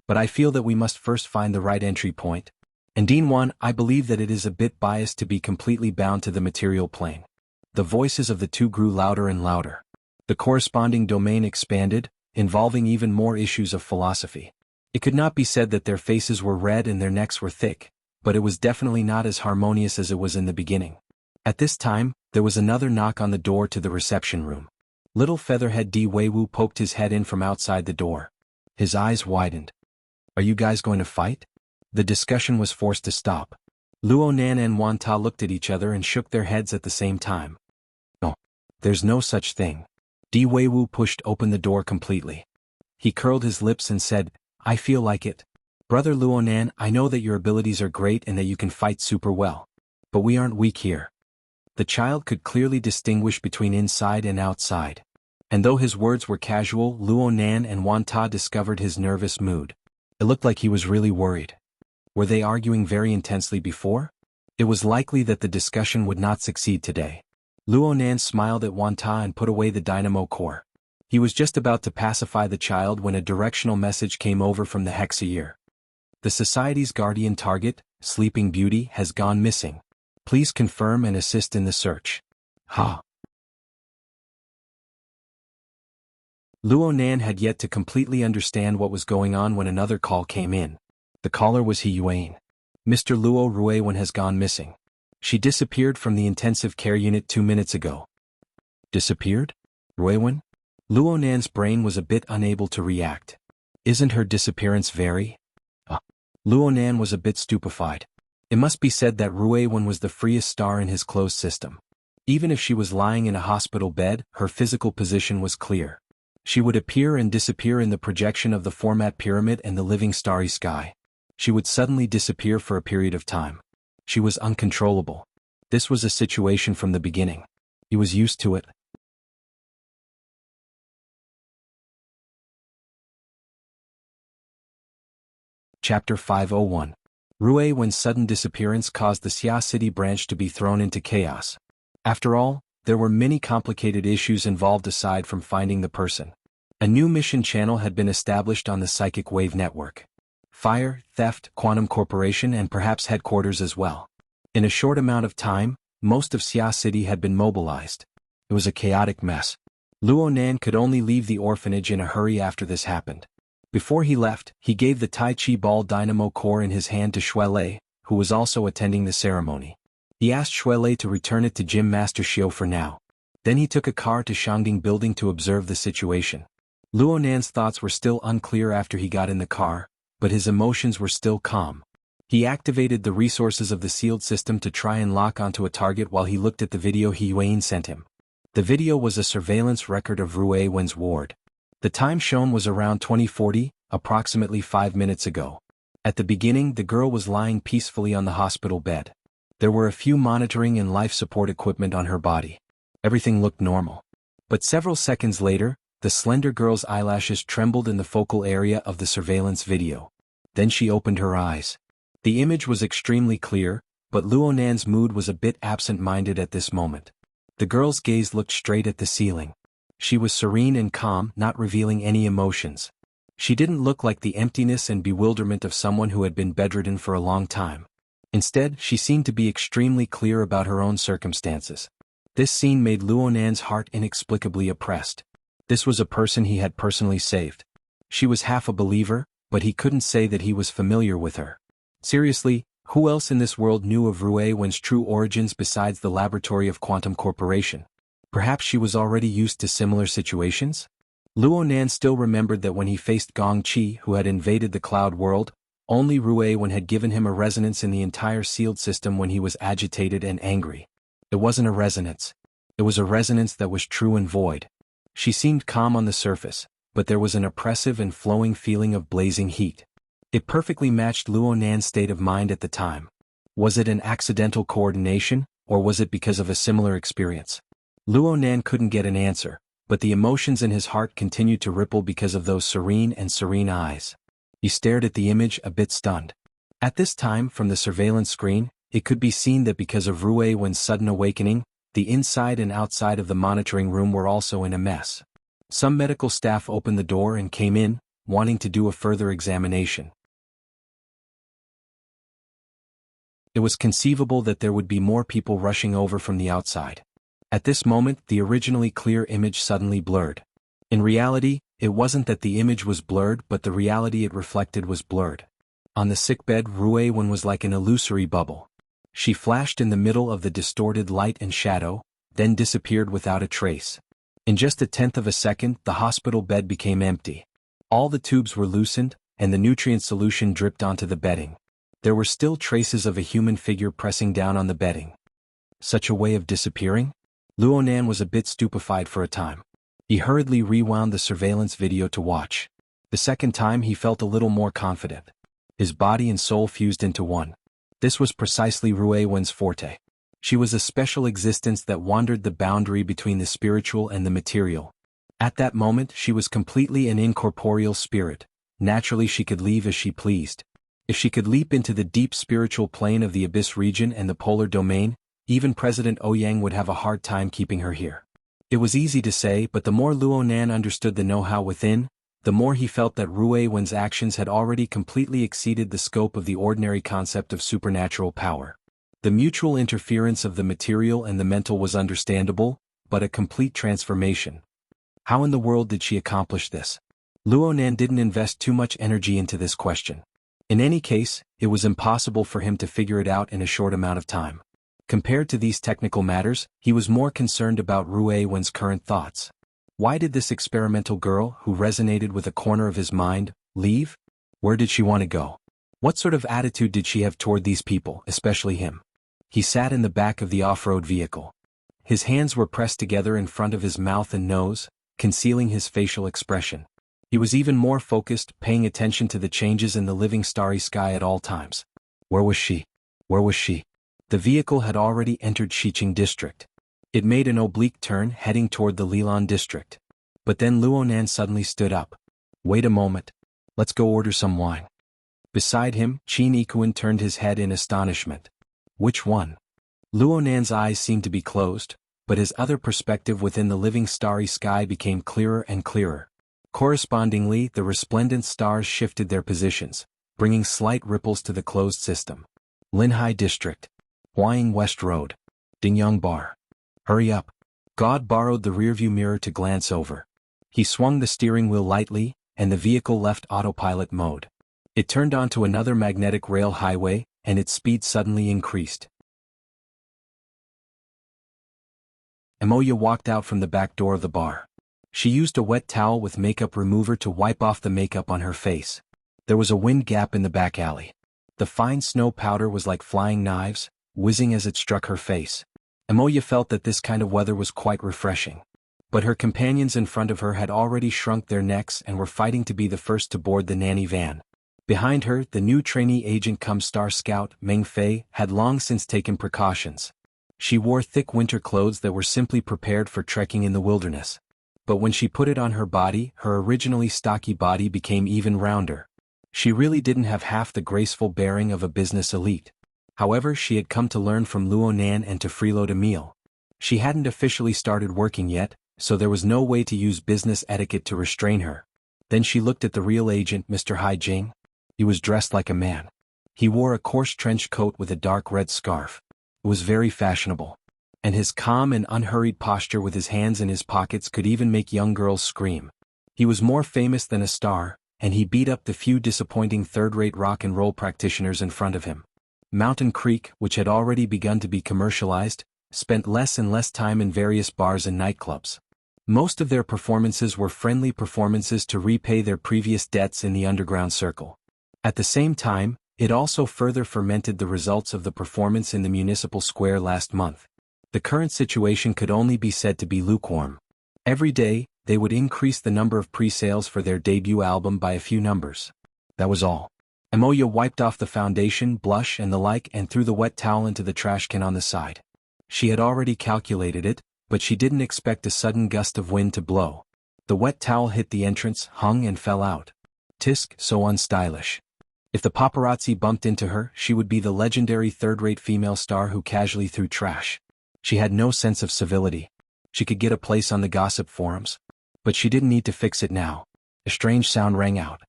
But I feel that we must first find the right entry point. And Dean Wan, I believe that it is a bit biased to be completely bound to the material plane. The voices of the two grew louder and louder. The corresponding domain expanded, involving even more issues of philosophy. It could not be said that their faces were red and their necks were thick, but it was definitely not as harmonious as it was in the beginning. At this time, there was another knock on the door to the reception room. Little Featherhead Di Weiwu poked his head in from outside the door. His eyes widened. Are you guys going to fight? The discussion was forced to stop. Luo Nan and Wan Ta looked at each other and shook their heads at the same time. No. There's no such thing. Di Weiwu pushed open the door completely. He curled his lips and said, I feel like it. Brother Luo Nan, I know that your abilities are great and that you can fight super well. But we aren't weak here. The child could clearly distinguish between inside and outside. And though his words were casual, Luo Nan and Wan Ta discovered his nervous mood. It looked like he was really worried. Were they arguing very intensely before? It was likely that the discussion would not succeed today. Luo Nan smiled at Wan Ta and put away the dynamo core. He was just about to pacify the child when a directional message came over from the Hexaear. The Society's guardian target, Sleeping Beauty, has gone missing. Please confirm and assist in the search. Ha! Luo Nan had yet to completely understand what was going on when another call came in. The caller was He Yuan. Mr. Luo Ruiwen has gone missing. She disappeared from the intensive care unit 2 minutes ago. Disappeared? Ruiwen? Luo Nan's brain was a bit unable to react. Isn't her disappearance very? Luo Nan was a bit stupefied. It must be said that Ruiwen was the freest star in his closed system. Even if she was lying in a hospital bed, her physical position was clear. She would appear and disappear in the projection of the format pyramid and the living starry sky. She would suddenly disappear for a period of time. She was uncontrollable. This was a situation from the beginning. He was used to it. Chapter 501. Ruiwen's sudden disappearance caused the Xia City branch to be thrown into chaos. After all, there were many complicated issues involved aside from finding the person. A new mission channel had been established on the Psychic Wave Network. Fire, theft, Quantum Corporation, and perhaps headquarters as well. In a short amount of time, most of Xia City had been mobilized. It was a chaotic mess. Luo Nan could only leave the orphanage in a hurry after this happened. Before he left, he gave the Tai Chi Ball dynamo core in his hand to Shuelei, who was also attending the ceremony. He asked Shuelei to return it to Gym Master Xiu for now. Then he took a car to Shangding Building to observe the situation. Luo Nan's thoughts were still unclear after he got in the car, but his emotions were still calm. He activated the resources of the sealed system to try and lock onto a target while he looked at the video He Yuan sent him. The video was a surveillance record of Ruiwen's ward. The time shown was around 2040, approximately 5 minutes ago. At the beginning, the girl was lying peacefully on the hospital bed. There were a few monitoring and life support equipment on her body. Everything looked normal. But several seconds later, the slender girl's eyelashes trembled in the focal area of the surveillance video. Then she opened her eyes. The image was extremely clear, but Luo Nan's mood was a bit absent-minded at this moment. The girl's gaze looked straight at the ceiling. She was serene and calm, not revealing any emotions. She didn't look like the emptiness and bewilderment of someone who had been bedridden for a long time. Instead, she seemed to be extremely clear about her own circumstances. This scene made Luo Nan's heart inexplicably oppressed. This was a person he had personally saved. She was half a believer, but he couldn't say that he was familiar with her. Seriously, who else in this world knew of Ruiwen's true origins besides the laboratory of Quantum Corporation? Perhaps she was already used to similar situations? Luo Nan still remembered that when he faced Gong Qi, who had invaded the cloud world, Only Ruewen had given him a resonance in the entire sealed system when he was agitated and angry. It wasn't a resonance. It was a resonance that was true and void. She seemed calm on the surface, but there was an oppressive and flowing feeling of blazing heat. It perfectly matched Luo Nan's state of mind at the time. Was it an accidental coordination, or was it because of a similar experience? Luo Nan couldn't get an answer, but the emotions in his heart continued to ripple because of those serene eyes. He stared at the image a bit stunned. At this time, from the surveillance screen, it could be seen that because of Ruewen's sudden awakening, the inside and outside of the monitoring room were also in a mess. Some medical staff opened the door and came in, wanting to do a further examination. It was conceivable that there would be more people rushing over from the outside. At this moment, the originally clear image suddenly blurred. In reality, it wasn't that the image was blurred, but the reality it reflected was blurred. On the sickbed, Ruewen was like an illusory bubble. She flashed in the middle of the distorted light and shadow, then disappeared without a trace. In just a tenth of a second, the hospital bed became empty. All the tubes were loosened, and the nutrient solution dripped onto the bedding. There were still traces of a human figure pressing down on the bedding. Such a way of disappearing? Luo Nan was a bit stupefied for a time. He hurriedly rewound the surveillance video to watch. The second time he felt a little more confident. His body and soul fused into one. This was precisely Ruewen's forte. She was a special existence that wandered the boundary between the spiritual and the material. At that moment she was completely an incorporeal spirit. Naturally she could leave as she pleased. If she could leap into the deep spiritual plane of the Abyss region and the polar domain, even President Ouyang would have a hard time keeping her here. It was easy to say, but the more Luo Nan understood the know-how within, the more he felt that Ruewen's actions had already completely exceeded the scope of the ordinary concept of supernatural power. The mutual interference of the material and the mental was understandable, but a complete transformation. How in the world did she accomplish this? Luo Nan didn't invest too much energy into this question. In any case, it was impossible for him to figure it out in a short amount of time. Compared to these technical matters, he was more concerned about Ruewen's current thoughts. Why did this experimental girl, who resonated with a corner of his mind, leave? Where did she want to go? What sort of attitude did she have toward these people, especially him? He sat in the back of the off-road vehicle. His hands were pressed together in front of his mouth and nose, concealing his facial expression. He was even more focused, paying attention to the changes in the living starry sky at all times. Where was she? Where was she? The vehicle had already entered Xiqing district. It made an oblique turn heading toward the Lilan district. But then Luo Nan suddenly stood up. Wait a moment. Let's go order some wine. Beside him, Qin Ikuan turned his head in astonishment. Which one? Luo Nan's eyes seemed to be closed, but his other perspective within the living starry sky became clearer and clearer. Correspondingly, the resplendent stars shifted their positions, bringing slight ripples to the closed system. Linhai District. Huaying West Road. Dingyang Bar. Hurry up. God borrowed the rearview mirror to glance over. He swung the steering wheel lightly, and the vehicle left autopilot mode. It turned onto another magnetic rail highway, and its speed suddenly increased. Emoya walked out from the back door of the bar. She used a wet towel with makeup remover to wipe off the makeup on her face. There was a wind gap in the back alley. The fine snow powder was like flying knives, whizzing as it struck her face. Emoya felt that this kind of weather was quite refreshing. But her companions in front of her had already shrunk their necks and were fighting to be the first to board the nanny van. Behind her, the new trainee agent cum Star Scout, Meng Fei, had long since taken precautions. She wore thick winter clothes that were simply prepared for trekking in the wilderness. But when she put it on her body, her originally stocky body became even rounder. She really didn't have half the graceful bearing of a business elite. However, she had come to learn from Luo Nan and to freeload a meal. She hadn't officially started working yet, so there was no way to use business etiquette to restrain her. Then she looked at the real agent, Mr. Hai Jing. He was dressed like a man. He wore a coarse trench coat with a dark red scarf. It was very fashionable. And his calm and unhurried posture with his hands in his pockets could even make young girls scream. He was more famous than a star, and he beat up the few disappointing third-rate rock and roll practitioners in front of him. Mountain Creek, which had already begun to be commercialized, spent less and less time in various bars and nightclubs. Most of their performances were friendly performances to repay their previous debts in the underground circle. At the same time, it also further fermented the results of the performance in the municipal square last month. The current situation could only be said to be lukewarm. Every day, they would increase the number of pre-sales for their debut album by a few numbers. That was all. Emoya wiped off the foundation, blush and the like and threw the wet towel into the trash can on the side. She had already calculated it, but she didn't expect a sudden gust of wind to blow. The wet towel hit the entrance, hung and fell out. Tisk, so unstylish. If the paparazzi bumped into her, she would be the legendary third-rate female star who casually threw trash. She had no sense of civility. She could get a place on the gossip forums. But she didn't need to fix it now. A strange sound rang out.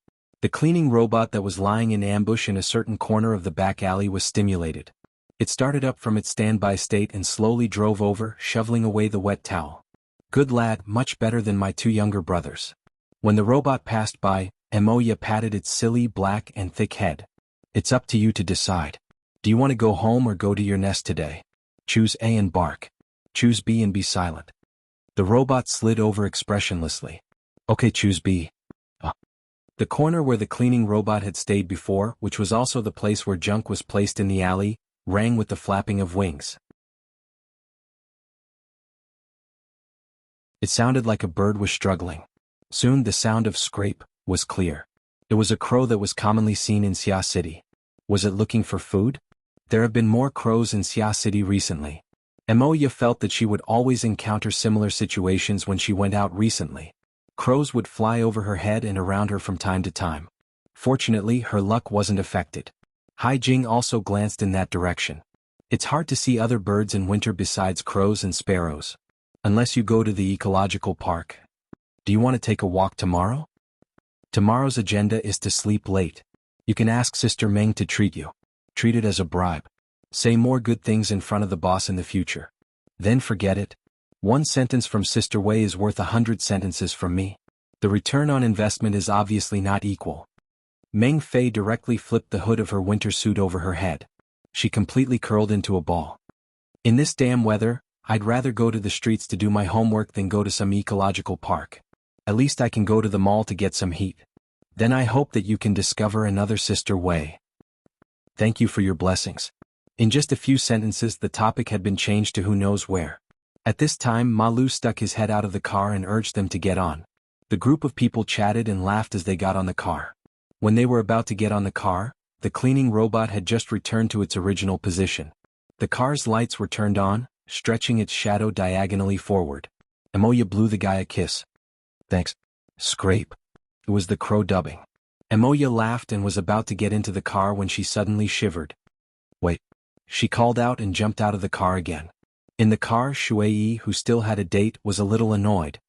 The cleaning robot that was lying in ambush in a certain corner of the back alley was stimulated. It started up from its standby state and slowly drove over, shoveling away the wet towel. Good lad, much better than my two younger brothers. When the robot passed by, Emoya patted its silly, black and thick head. It's up to you to decide. Do you want to go home or go to your nest today? Choose A and bark. Choose B and be silent. The robot slid over expressionlessly. Okay, choose B. The corner where the cleaning robot had stayed before, which was also the place where junk was placed in the alley, rang with the flapping of wings. It sounded like a bird was struggling. Soon the sound of scrape was clear. It was a crow that was commonly seen in Xia City. Was it looking for food? There have been more crows in Xia City recently. Emoya felt that she would always encounter similar situations when she went out recently. Crows would fly over her head and around her from time to time. Fortunately, her luck wasn't affected. Hai Jing also glanced in that direction. It's hard to see other birds in winter besides crows and sparrows. Unless you go to the ecological park. Do you want to take a walk tomorrow? Tomorrow's agenda is to sleep late. You can ask Sister Meng to treat you. Treat it as a bribe. Say more good things in front of the boss in the future. Then forget it. One sentence from Sister Wei is worth 100 sentences from me. The return on investment is obviously not equal. Meng Fei directly flipped the hood of her winter suit over her head. She completely curled into a ball. In this damn weather, I'd rather go to the streets to do my homework than go to some ecological park. At least I can go to the mall to get some heat. Then I hope that you can discover another Sister Wei. Thank you for your blessings. In just a few sentences the topic had been changed to who knows where. At this time Ma Lu stuck his head out of the car and urged them to get on. The group of people chatted and laughed as they got on the car. When they were about to get on the car, the cleaning robot had just returned to its original position. The car's lights were turned on, stretching its shadow diagonally forward. Emoya blew the guy a kiss. Thanks. Scrape. It was the crow dubbing. Emoya laughed and was about to get into the car when she suddenly shivered. Wait. She called out and jumped out of the car again. In the car, Shui, who still had a date, was a little annoyed.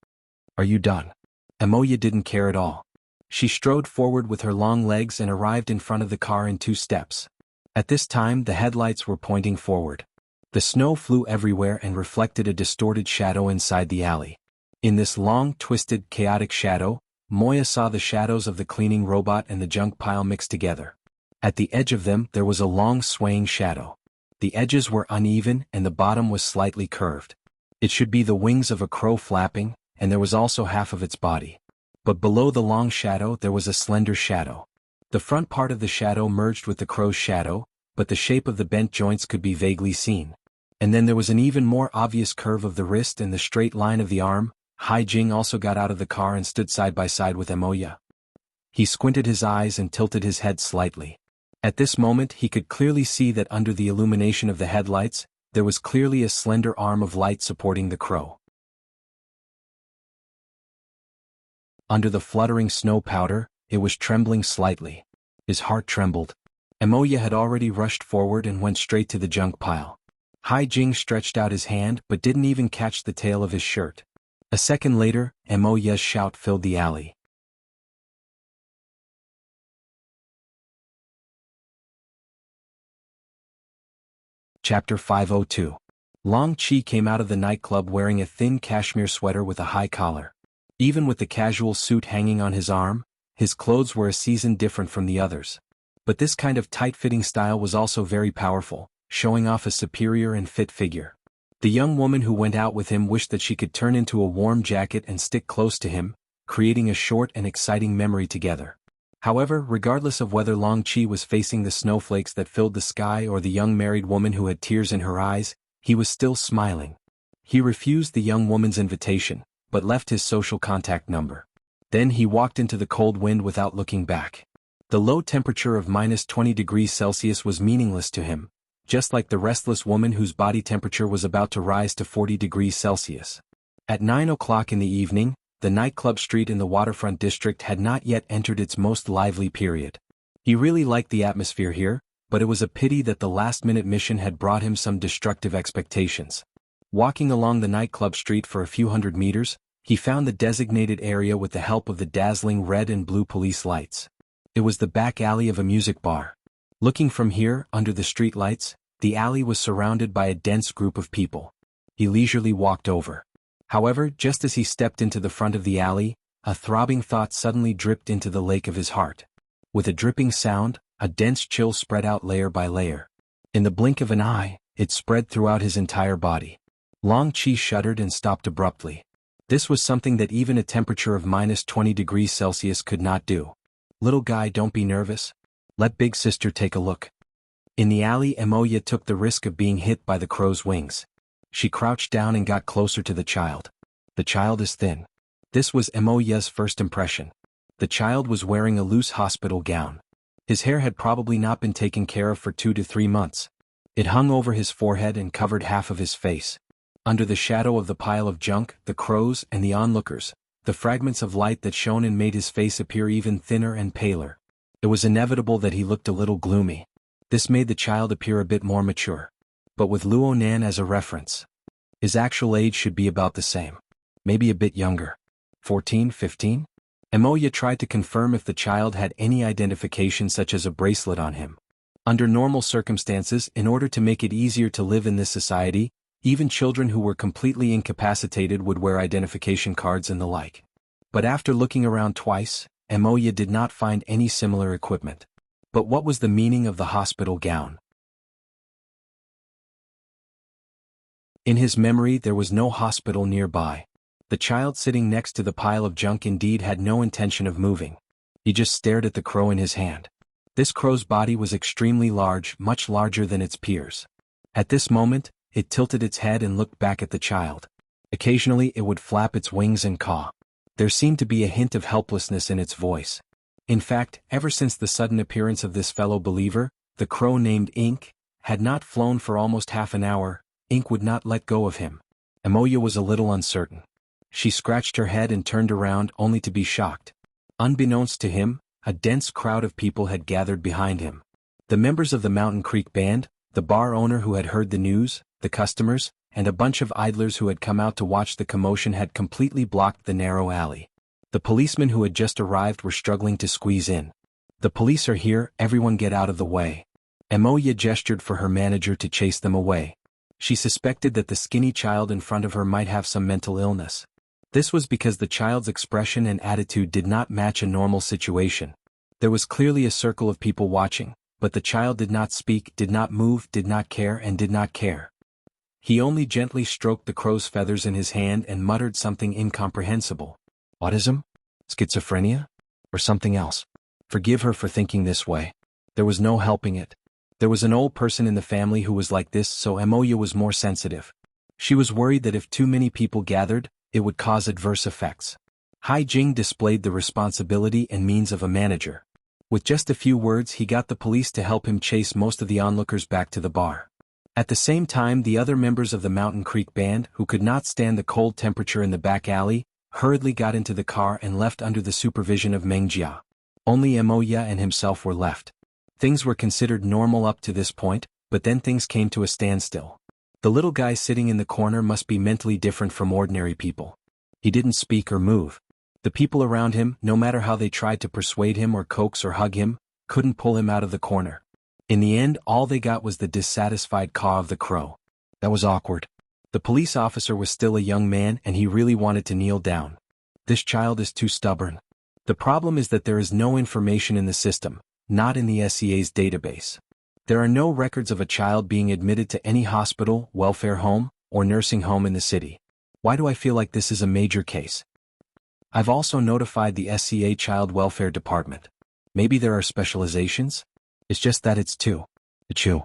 Are you done? Emoya didn't care at all. She strode forward with her long legs and arrived in front of the car in 2 steps. At this time the headlights were pointing forward. The snow flew everywhere and reflected a distorted shadow inside the alley. In this long, twisted, chaotic shadow, Moya saw the shadows of the cleaning robot and the junk pile mixed together. At the edge of them there was a long swaying shadow. The edges were uneven and the bottom was slightly curved. It should be the wings of a crow flapping, and there was also half of its body. But below the long shadow there was a slender shadow. The front part of the shadow merged with the crow's shadow, but the shape of the bent joints could be vaguely seen. And then there was an even more obvious curve of the wrist and the straight line of the arm. Hai Jing also got out of the car and stood side by side with Emoya. He squinted his eyes and tilted his head slightly. At this moment he could clearly see that under the illumination of the headlights, there was clearly a slender arm of light supporting the crow. Under the fluttering snow powder, it was trembling slightly. His heart trembled. Emoya had already rushed forward and went straight to the junk pile. Hai Jing stretched out his hand but didn't even catch the tail of his shirt. A second later, Emoya's shout filled the alley. Chapter 502. Long Chi came out of the nightclub wearing a thin cashmere sweater with a high collar. Even with the casual suit hanging on his arm, his clothes were a season different from the others. But this kind of tight-fitting style was also very powerful, showing off a superior and fit figure. The young woman who went out with him wished that she could turn into a warm jacket and stick close to him, creating a short and exciting memory together. However, regardless of whether Long Chi was facing the snowflakes that filled the sky or the young married woman who had tears in her eyes, he was still smiling. He refused the young woman's invitation, but left his social contact number. Then he walked into the cold wind without looking back. The low temperature of -20 degrees Celsius was meaningless to him, just like the restless woman whose body temperature was about to rise to 40 degrees Celsius. At 9 o'clock in the evening, the nightclub street in the waterfront district had not yet entered its most lively period. He really liked the atmosphere here, but it was a pity that the last-minute mission had brought him some destructive expectations. Walking along the nightclub street for a few hundred meters, he found the designated area with the help of the dazzling red and blue police lights. It was the back alley of a music bar. Looking from here, under the street lights, the alley was surrounded by a dense group of people. He leisurely walked over. However, just as he stepped into the front of the alley, a throbbing thought suddenly dripped into the lake of his heart. With a dripping sound, a dense chill spread out layer by layer. In the blink of an eye, it spread throughout his entire body. Long Chi shuddered and stopped abruptly. This was something that even a temperature of -20 degrees Celsius could not do. "Little guy, don't be nervous. Let big sister take a look." In the alley, Emoya took the risk of being hit by the crow's wings. She crouched down and got closer to the child. The child is thin. This was Emoya's first impression. The child was wearing a loose hospital gown. His hair had probably not been taken care of for 2 to 3 months. It hung over his forehead and covered half of his face. Under the shadow of the pile of junk, the crows, and the onlookers, the fragments of light that shone and made his face appear even thinner and paler. It was inevitable that he looked a little gloomy. This made the child appear a bit more mature. But with Luo Nan as a reference, his actual age should be about the same. Maybe a bit younger. 14, 15? Emoya tried to confirm if the child had any identification such as a bracelet on him. Under normal circumstances, in order to make it easier to live in this society, even children who were completely incapacitated would wear identification cards and the like. But after looking around twice, Emoya did not find any similar equipment. But what was the meaning of the hospital gown? In his memory, there was no hospital nearby. The child sitting next to the pile of junk indeed had no intention of moving. He just stared at the crow in his hand. This crow's body was extremely large, much larger than its peers. At this moment, it tilted its head and looked back at the child. Occasionally it would flap its wings and caw. There seemed to be a hint of helplessness in its voice. In fact, ever since the sudden appearance of this fellow believer, the crow named Ink had not flown for almost half an hour. Ink would not let go of him. Emoya was a little uncertain. She scratched her head and turned around only to be shocked. Unbeknownst to him, a dense crowd of people had gathered behind him. The members of the Mountain Creek Band, the bar owner who had heard the news, the customers, and a bunch of idlers who had come out to watch the commotion had completely blocked the narrow alley. The policemen who had just arrived were struggling to squeeze in. "The police are here, everyone get out of the way." Emoya gestured for her manager to chase them away. She suspected that the skinny child in front of her might have some mental illness. This was because the child's expression and attitude did not match a normal situation. There was clearly a circle of people watching, but the child did not speak, did not move, did not care, and did not care. He only gently stroked the crow's feathers in his hand and muttered something incomprehensible. Autism? Schizophrenia? Or something else? Forgive her for thinking this way. There was no helping it. There was an old person in the family who was like this, so Emoya was more sensitive. She was worried that if too many people gathered, it would cause adverse effects. Hai Jing displayed the responsibility and means of a manager. With just a few words, he got the police to help him chase most of the onlookers back to the bar. At the same time, the other members of the Mountain Creek Band, who could not stand the cold temperature in the back alley, hurriedly got into the car and left under the supervision of Meng Jia. Only Emoya and himself were left. Things were considered normal up to this point, but then things came to a standstill. The little guy sitting in the corner must be mentally different from ordinary people. He didn't speak or move. The people around him, no matter how they tried to persuade him or coax or hug him, couldn't pull him out of the corner. In the end, all they got was the dissatisfied caw of the crow. That was awkward. The police officer was still a young man and he really wanted to kneel down. This child is too stubborn. The problem is that there is no information in the system, not in the SCA's database. There are no records of a child being admitted to any hospital, welfare home, or nursing home in the city. Why do I feel like this is a major case? I've also notified the SCA Child Welfare Department. Maybe there are specializations? It's just that it's too. Achoo.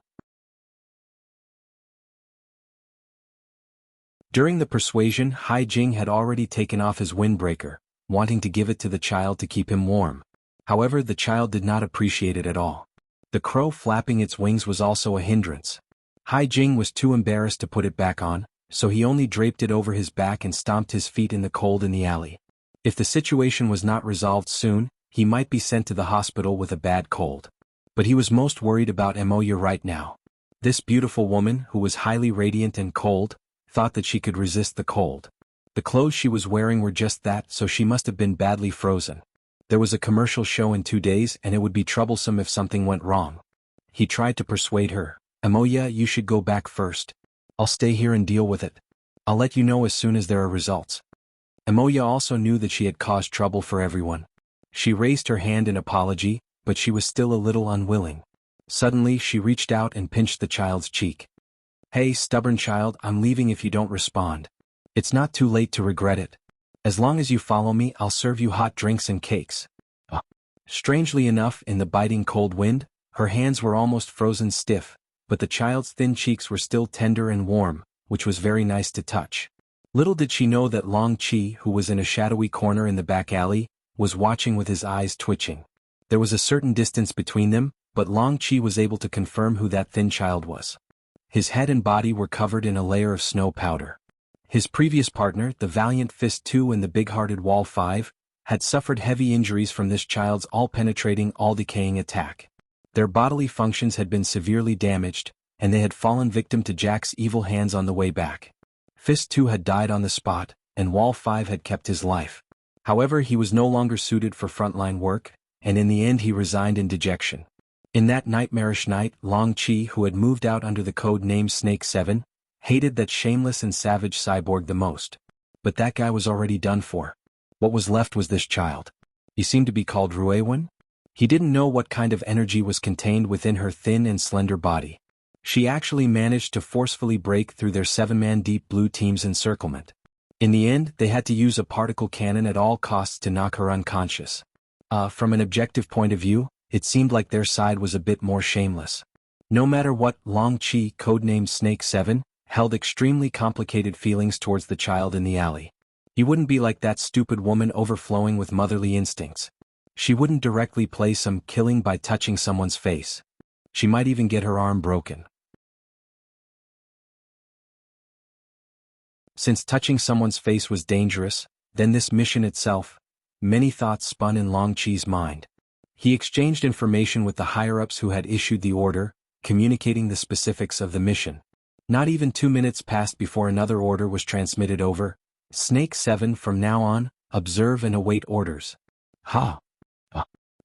During the persuasion, Hai Jing had already taken off his windbreaker, wanting to give it to the child to keep him warm. However, the child did not appreciate it at all. The crow flapping its wings was also a hindrance. Hai Jing was too embarrassed to put it back on, so he only draped it over his back and stomped his feet in the cold in the alley. If the situation was not resolved soon, he might be sent to the hospital with a bad cold. But he was most worried about Moya right now. This beautiful woman, who was highly radiant and cold, thought that she could resist the cold. The clothes she was wearing were just that, so she must have been badly frozen. There was a commercial show in 2 days and it would be troublesome if something went wrong. He tried to persuade her. Moya, you should go back first. I'll stay here and deal with it. I'll let you know as soon as there are results. Moya also knew that she had caused trouble for everyone. She raised her hand in apology, but she was still a little unwilling. Suddenly she reached out and pinched the child's cheek. Hey, stubborn child, I'm leaving if you don't respond. It's not too late to regret it. As long as you follow me, I'll serve you hot drinks and cakes. Strangely enough, in the biting cold wind, her hands were almost frozen stiff, but the child's thin cheeks were still tender and warm, which was very nice to touch. Little did she know that Long Chi, who was in a shadowy corner in the back alley, was watching with his eyes twitching. There was a certain distance between them, but Long Chi was able to confirm who that thin child was. His head and body were covered in a layer of snow powder. His previous partner, the valiant Fist 2 and the big-hearted Wall 5, had suffered heavy injuries from this child's all-penetrating, all-decaying attack. Their bodily functions had been severely damaged, and they had fallen victim to Jack's evil hands on the way back. Fist 2 had died on the spot, and Wall 5 had kept his life. However, he was no longer suited for frontline work, and in the end he resigned in dejection. In that nightmarish night, Long Chi, who had moved out under the code name Snake 7, hated that shameless and savage cyborg the most. But that guy was already done for. What was left was this child. He seemed to be called Ruewen. He didn't know what kind of energy was contained within her thin and slender body. She actually managed to forcefully break through their 7-man Deep Blue team's encirclement. In the end, they had to use a particle cannon at all costs to knock her unconscious. From an objective point of view, it seemed like their side was a bit more shameless. No matter what, Long Chi, codenamed Snake 7, held extremely complicated feelings towards the child in the alley. He wouldn't be like that stupid woman overflowing with motherly instincts. She wouldn't directly play some killing by touching someone's face. She might even get her arm broken. Since touching someone's face was dangerous, then this mission itself, many thoughts spun in Long Chi's mind. He exchanged information with the higher-ups who had issued the order, communicating the specifics of the mission. Not even 2 minutes passed before another order was transmitted over. Snake 7, from now on, observe and await orders.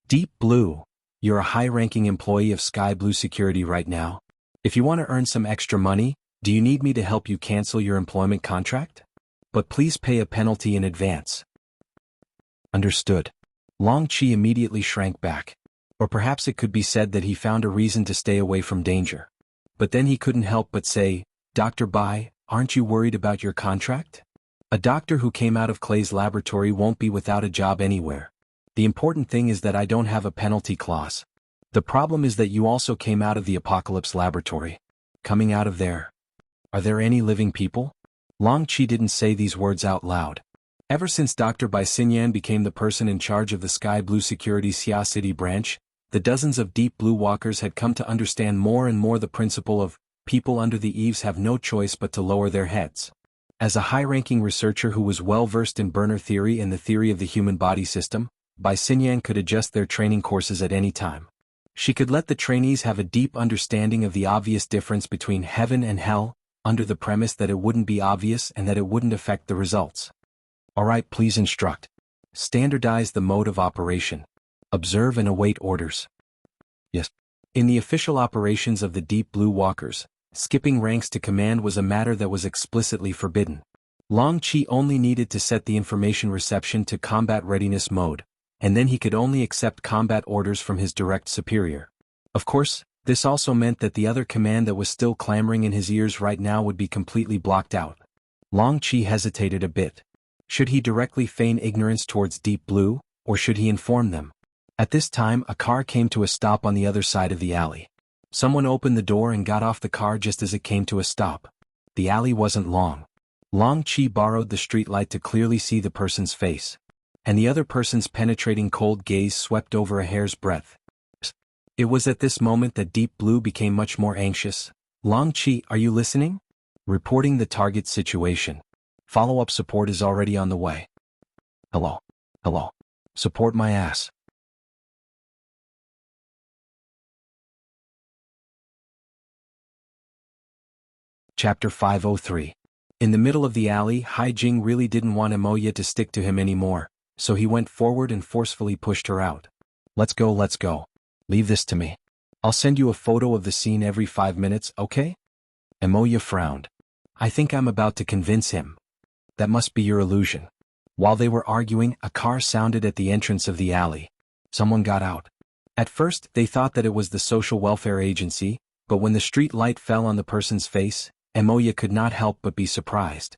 Deep Blue, you're a high-ranking employee of Sky Blue Security right now. If you want to earn some extra money, do you need me to help you cancel your employment contract? But please pay a penalty in advance. Understood. Long Chi immediately shrank back. Or perhaps it could be said that he found a reason to stay away from danger. But then he couldn't help but say, Dr. Bai, aren't you worried about your contract? A doctor who came out of Clay's laboratory won't be without a job anywhere. The important thing is that I don't have a penalty clause. The problem is that you also came out of the Apocalypse laboratory. Coming out of there. Are there any living people? Long Chi didn't say these words out loud. Ever since Dr. Bai Xinyan became the person in charge of the Sky Blue Security Xia City branch, the dozens of Deep Blue Walkers had come to understand more and more the principle of, people under the eaves have no choice but to lower their heads. As a high-ranking researcher who was well-versed in burner theory and the theory of the human body system, Bai Xinyan could adjust their training courses at any time. She could let the trainees have a deep understanding of the obvious difference between heaven and hell, under the premise that it wouldn't be obvious and that it wouldn't affect the results. Alright, please instruct. Standardize the mode of operation. Observe and await orders. Yes. In the official operations of the Deep Blue Walkers, skipping ranks to command was a matter that was explicitly forbidden. Long Chi only needed to set the information reception to combat readiness mode, and then he could only accept combat orders from his direct superior. Of course, this also meant that the other command that was still clamoring in his ears right now would be completely blocked out. Long Chi hesitated a bit. Should he directly feign ignorance towards Deep Blue, or should he inform them? At this time, a car came to a stop on the other side of the alley. Someone opened the door and got off the car just as it came to a stop. The alley wasn't long. Long Chi borrowed the streetlight to clearly see the person's face. And the other person's penetrating cold gaze swept over a hair's breadth. It was at this moment that Deep Blue became much more anxious. Long Chi, are you listening? Reporting the target situation. Follow-up support is already on the way. Hello. Hello. Support my ass. Chapter 503. In the middle of the alley, Hai Jing really didn't want Emoya to stick to him anymore, so he went forward and forcefully pushed her out. Let's go, let's go. Leave this to me. I'll send you a photo of the scene every 5 minutes, okay? Emoya frowned. I think I'm about to convince him. That must be your illusion. While they were arguing, a car sounded at the entrance of the alley. Someone got out. At first, they thought that it was the social welfare agency, but when the street light fell on the person's face, Emoya could not help but be surprised.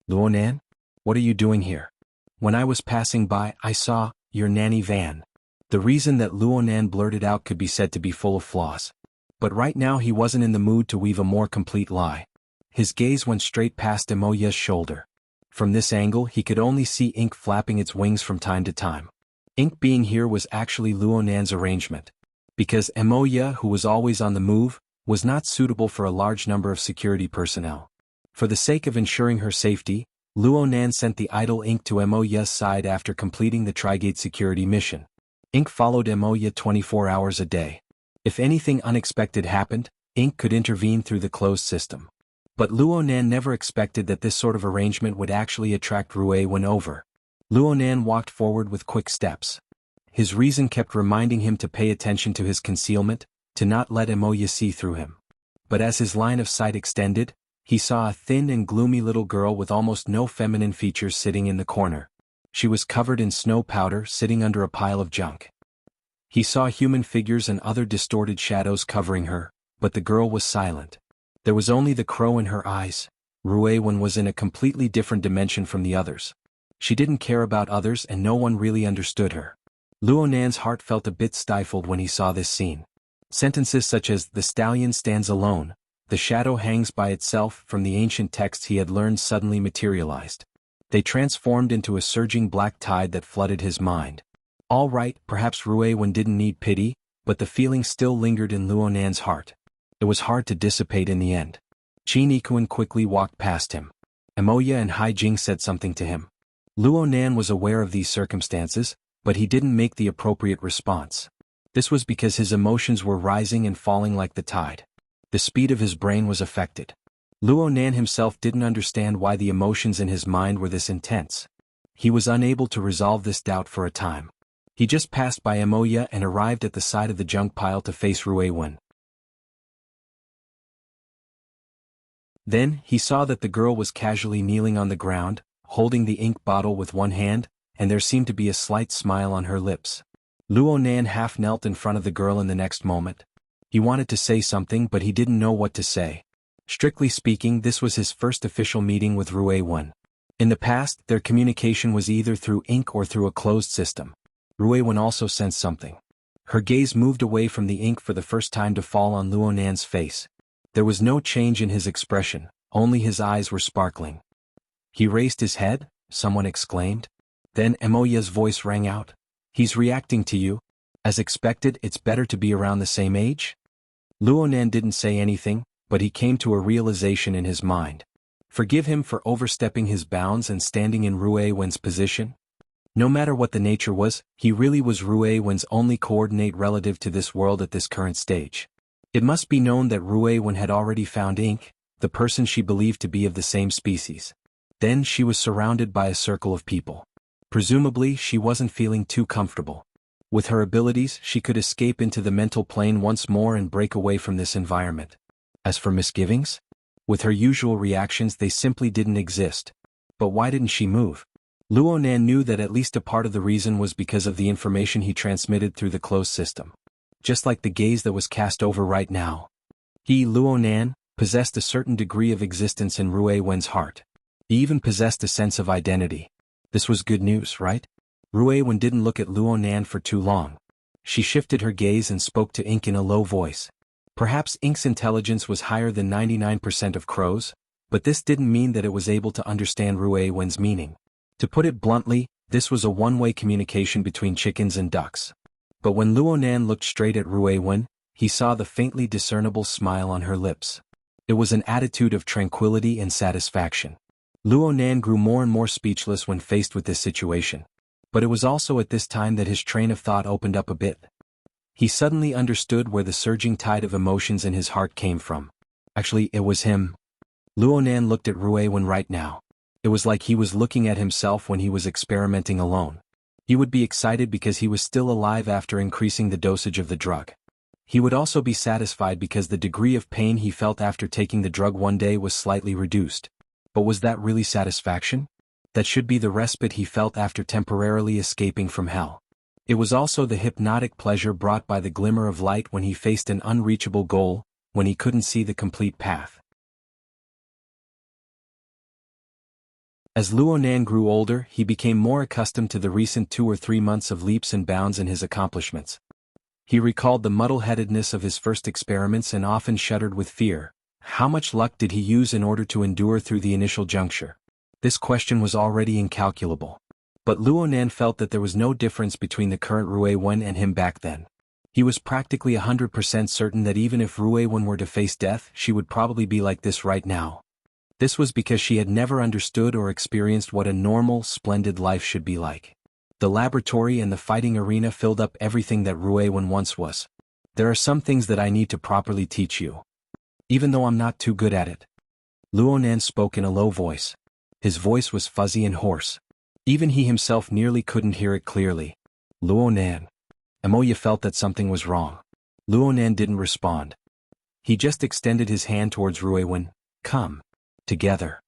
Luonan? What are you doing here? When I was passing by, I saw your nanny van. The reason that Luonan blurted out could be said to be full of flaws. But right now he wasn't in the mood to weave a more complete lie. His gaze went straight past Emoya's shoulder. From this angle he could only see ink flapping its wings from time to time. Ink being here was actually Luonan's arrangement. Because Emoya, who was always on the move, was not suitable for a large number of security personnel. For the sake of ensuring her safety, Luonan sent the idle Ink to Emoya's side after completing the Trigate security mission. Ink followed Emoya 24 hours a day. If anything unexpected happened, Ink could intervene through the closed system. But Luonan never expected that this sort of arrangement would actually attract Rue when over. Luonan walked forward with quick steps. His reason kept reminding him to pay attention to his concealment, to not let Emoya see through him. But as his line of sight extended, he saw a thin and gloomy little girl with almost no feminine features sitting in the corner. She was covered in snow powder sitting under a pile of junk. He saw human figures and other distorted shadows covering her, but the girl was silent. There was only the crow in her eyes. Ruewen was in a completely different dimension from the others. She didn't care about others and no one really understood her. Luonan's heart felt a bit stifled when he saw this scene. Sentences such as, "The stallion stands alone," "The shadow hangs by itself" from the ancient texts he had learned suddenly materialized. They transformed into a surging black tide that flooded his mind. All right, perhaps Ruewen didn't need pity, but the feeling still lingered in Luonan's heart. It was hard to dissipate in the end. Qin Ikuan quickly walked past him. Emoya and Hai Jing said something to him. Luonan was aware of these circumstances, but he didn't make the appropriate response. This was because his emotions were rising and falling like the tide. The speed of his brain was affected. Luonan himself didn't understand why the emotions in his mind were this intense. He was unable to resolve this doubt for a time. He just passed by Emoya and arrived at the side of the junk pile to face Ruewen. Then, he saw that the girl was casually kneeling on the ground, holding the ink bottle with one hand, and there seemed to be a slight smile on her lips. Luonan half knelt in front of the girl in the next moment. He wanted to say something but he didn't know what to say. Strictly speaking, this was his first official meeting with Ruewen. In the past, their communication was either through ink or through a closed system. Ruewen also sensed something. Her gaze moved away from the ink for the first time to fall on Luonan's face. There was no change in his expression, only his eyes were sparkling. "He raised his head?" someone exclaimed. Then Emoya's voice rang out. "He's reacting to you. As expected, it's better to be around the same age?" Luonan didn't say anything, but he came to a realization in his mind. Forgive him for overstepping his bounds and standing in Ruewen's position? No matter what the nature was, he really was Ruewen's only coordinate relative to this world at this current stage. It must be known that Ruewen had already found Ink, the person she believed to be of the same species. Then she was surrounded by a circle of people. Presumably, she wasn't feeling too comfortable. With her abilities, she could escape into the mental plane once more and break away from this environment. As for misgivings? With her usual reactions, they simply didn't exist. But why didn't she move? Luonan knew that at least a part of the reason was because of the information he transmitted through the closed system. Just like the gaze that was cast over right now. He, Luonan, possessed a certain degree of existence in Ruewen's heart. He even possessed a sense of identity. This was good news, right? Ruewen didn't look at Luonan for too long. She shifted her gaze and spoke to Ink in a low voice. Perhaps Ink's intelligence was higher than 99% of crows, but this didn't mean that it was able to understand Rue Wen's meaning. To put it bluntly, this was a one-way communication between chickens and ducks. But when Luonan looked straight at Rue Wen, he saw the faintly discernible smile on her lips. It was an attitude of tranquility and satisfaction. Luonan grew more and more speechless when faced with this situation. But it was also at this time that his train of thought opened up a bit. He suddenly understood where the surging tide of emotions in his heart came from. Actually, it was him. Luonan looked at Rue Wen right now. It was like he was looking at himself when he was experimenting alone. He would be excited because he was still alive after increasing the dosage of the drug. He would also be satisfied because the degree of pain he felt after taking the drug one day was slightly reduced. But was that really satisfaction? That should be the respite he felt after temporarily escaping from hell. It was also the hypnotic pleasure brought by the glimmer of light when he faced an unreachable goal, when he couldn't see the complete path. As Luonan grew older, he became more accustomed to the recent 2 or 3 months of leaps and bounds in his accomplishments. He recalled the muddle-headedness of his first experiments and often shuddered with fear. How much luck did he use in order to endure through the initial juncture? This question was already incalculable. But Luonan felt that there was no difference between the current Rue Wen and him back then. He was practically 100% certain that even if Rue Wen were to face death, she would probably be like this right now. This was because she had never understood or experienced what a normal, splendid life should be like. The laboratory and the fighting arena filled up everything that Rue Wen once was. There are some things that I need to properly teach you. Even though I'm not too good at it. Luonan spoke in a low voice. His voice was fuzzy and hoarse. Even he himself nearly couldn't hear it clearly. Luonan. Amoya felt that something was wrong. Luonan didn't respond. He just extended his hand towards Rue Wen. Come. Together.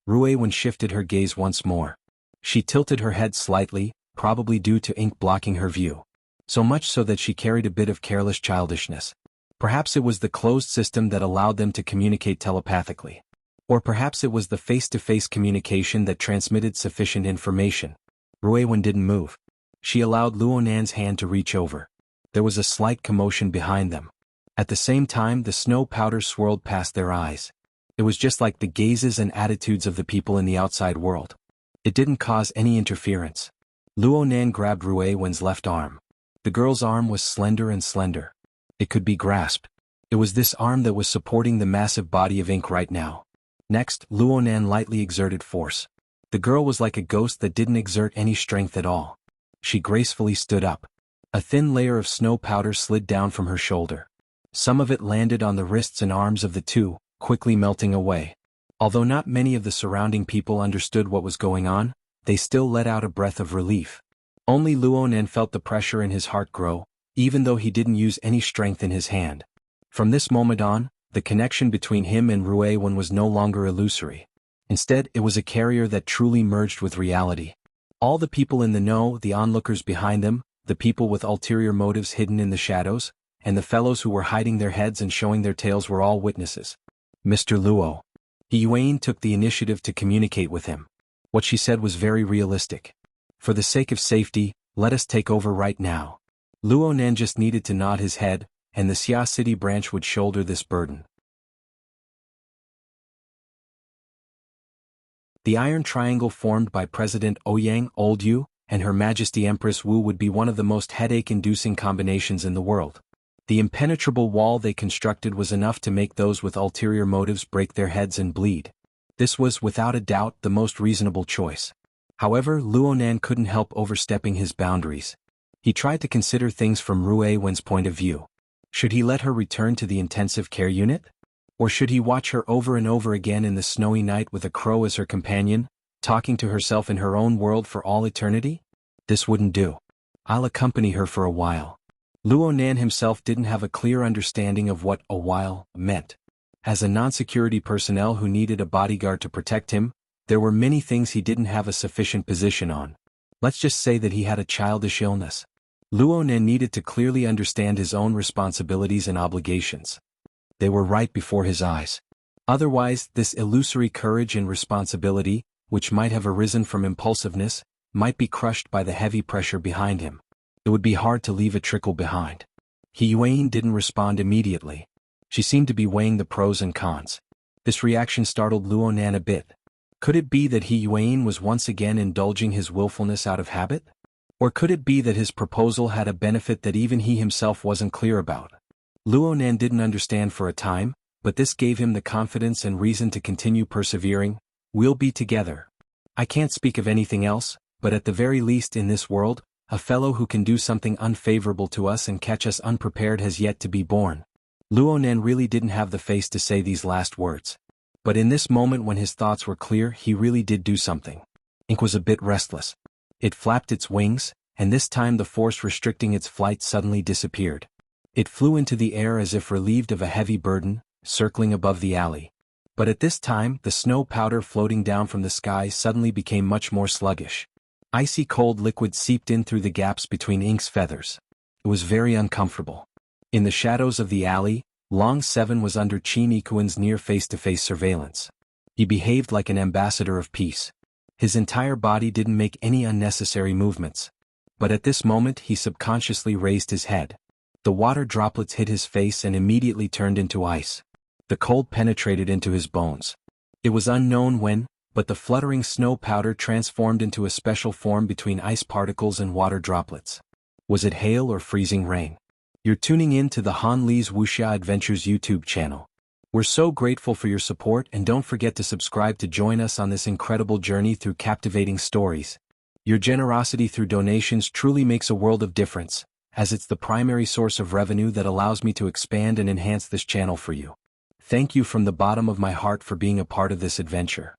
Rue Wen shifted her gaze once more. She tilted her head slightly, probably due to ink blocking her view. So much so that she carried a bit of careless childishness. Perhaps it was the closed system that allowed them to communicate telepathically. Or perhaps it was the face-to-face communication that transmitted sufficient information. Rue Wen didn't move. She allowed Luonan's hand to reach over. There was a slight commotion behind them. At the same time, the snow powder swirled past their eyes. It was just like the gazes and attitudes of the people in the outside world. It didn't cause any interference. Luonan grabbed Rue Wen's left arm. The girl's arm was slender and slender. It could be grasped. It was this arm that was supporting the massive body of ink right now. Next, Luonan lightly exerted force. The girl was like a ghost that didn't exert any strength at all. She gracefully stood up. A thin layer of snow powder slid down from her shoulder. Some of it landed on the wrists and arms of the two, quickly melting away. Although not many of the surrounding people understood what was going on, they still let out a breath of relief. Only Luonan felt the pressure in his heart grow, even though he didn't use any strength in his hand. From this moment on, the connection between him and Rue Wen was no longer illusory. Instead, it was a carrier that truly merged with reality. All the people in the know, the onlookers behind them, the people with ulterior motives hidden in the shadows, and the fellows who were hiding their heads and showing their tails were all witnesses. Mr. Luo. Yuan took the initiative to communicate with him. What she said was very realistic. For the sake of safety, let us take over right now. Luonan just needed to nod his head, and the Xia City branch would shoulder this burden. The Iron Triangle formed by President Ouyang, Old Yu, and Her Majesty Empress Wu would be one of the most headache-inducing combinations in the world. The impenetrable wall they constructed was enough to make those with ulterior motives break their heads and bleed. This was, without a doubt, the most reasonable choice. However, Luonan couldn't help overstepping his boundaries. He tried to consider things from Rue Wen's point of view. Should he let her return to the intensive care unit? Or should he watch her over and over again in the snowy night with a crow as her companion, talking to herself in her own world for all eternity? This wouldn't do. I'll accompany her for a while. Luonan himself didn't have a clear understanding of what "a while" meant. As a non-security personnel who needed a bodyguard to protect him, there were many things he didn't have a sufficient position on. Let's just say that he had a childish illness. Luonan needed to clearly understand his own responsibilities and obligations. They were right before his eyes. Otherwise, this illusory courage and responsibility, which might have arisen from impulsiveness, might be crushed by the heavy pressure behind him. It would be hard to leave a trickle behind. He Yuan didn't respond immediately. She seemed to be weighing the pros and cons. This reaction startled Luonan a bit. Could it be that He Yuan was once again indulging his willfulness out of habit? Or could it be that his proposal had a benefit that even he himself wasn't clear about? Luonan didn't understand for a time, but this gave him the confidence and reason to continue persevering. We'll be together. I can't speak of anything else, but at the very least in this world, a fellow who can do something unfavorable to us and catch us unprepared has yet to be born. Luonan really didn't have the face to say these last words. But in this moment when his thoughts were clear, he really did do something. Ink was a bit restless. It flapped its wings, and this time the force restricting its flight suddenly disappeared. It flew into the air as if relieved of a heavy burden, circling above the alley. But at this time, the snow powder floating down from the sky suddenly became much more sluggish. Icy cold liquid seeped in through the gaps between Ink's feathers. It was very uncomfortable. In the shadows of the alley, Long Seven was under Qin Ikuan's near face-to-face surveillance. He behaved like an ambassador of peace. His entire body didn't make any unnecessary movements. But at this moment he subconsciously raised his head. The water droplets hit his face and immediately turned into ice. The cold penetrated into his bones. It was unknown when, but the fluttering snow powder transformed into a special form between ice particles and water droplets. Was it hail or freezing rain? You're tuning in to the Han Li's Wuxia Adventures YouTube channel. We're so grateful for your support, and don't forget to subscribe to join us on this incredible journey through captivating stories. Your generosity through donations truly makes a world of difference, as it's the primary source of revenue that allows me to expand and enhance this channel for you. Thank you from the bottom of my heart for being a part of this adventure.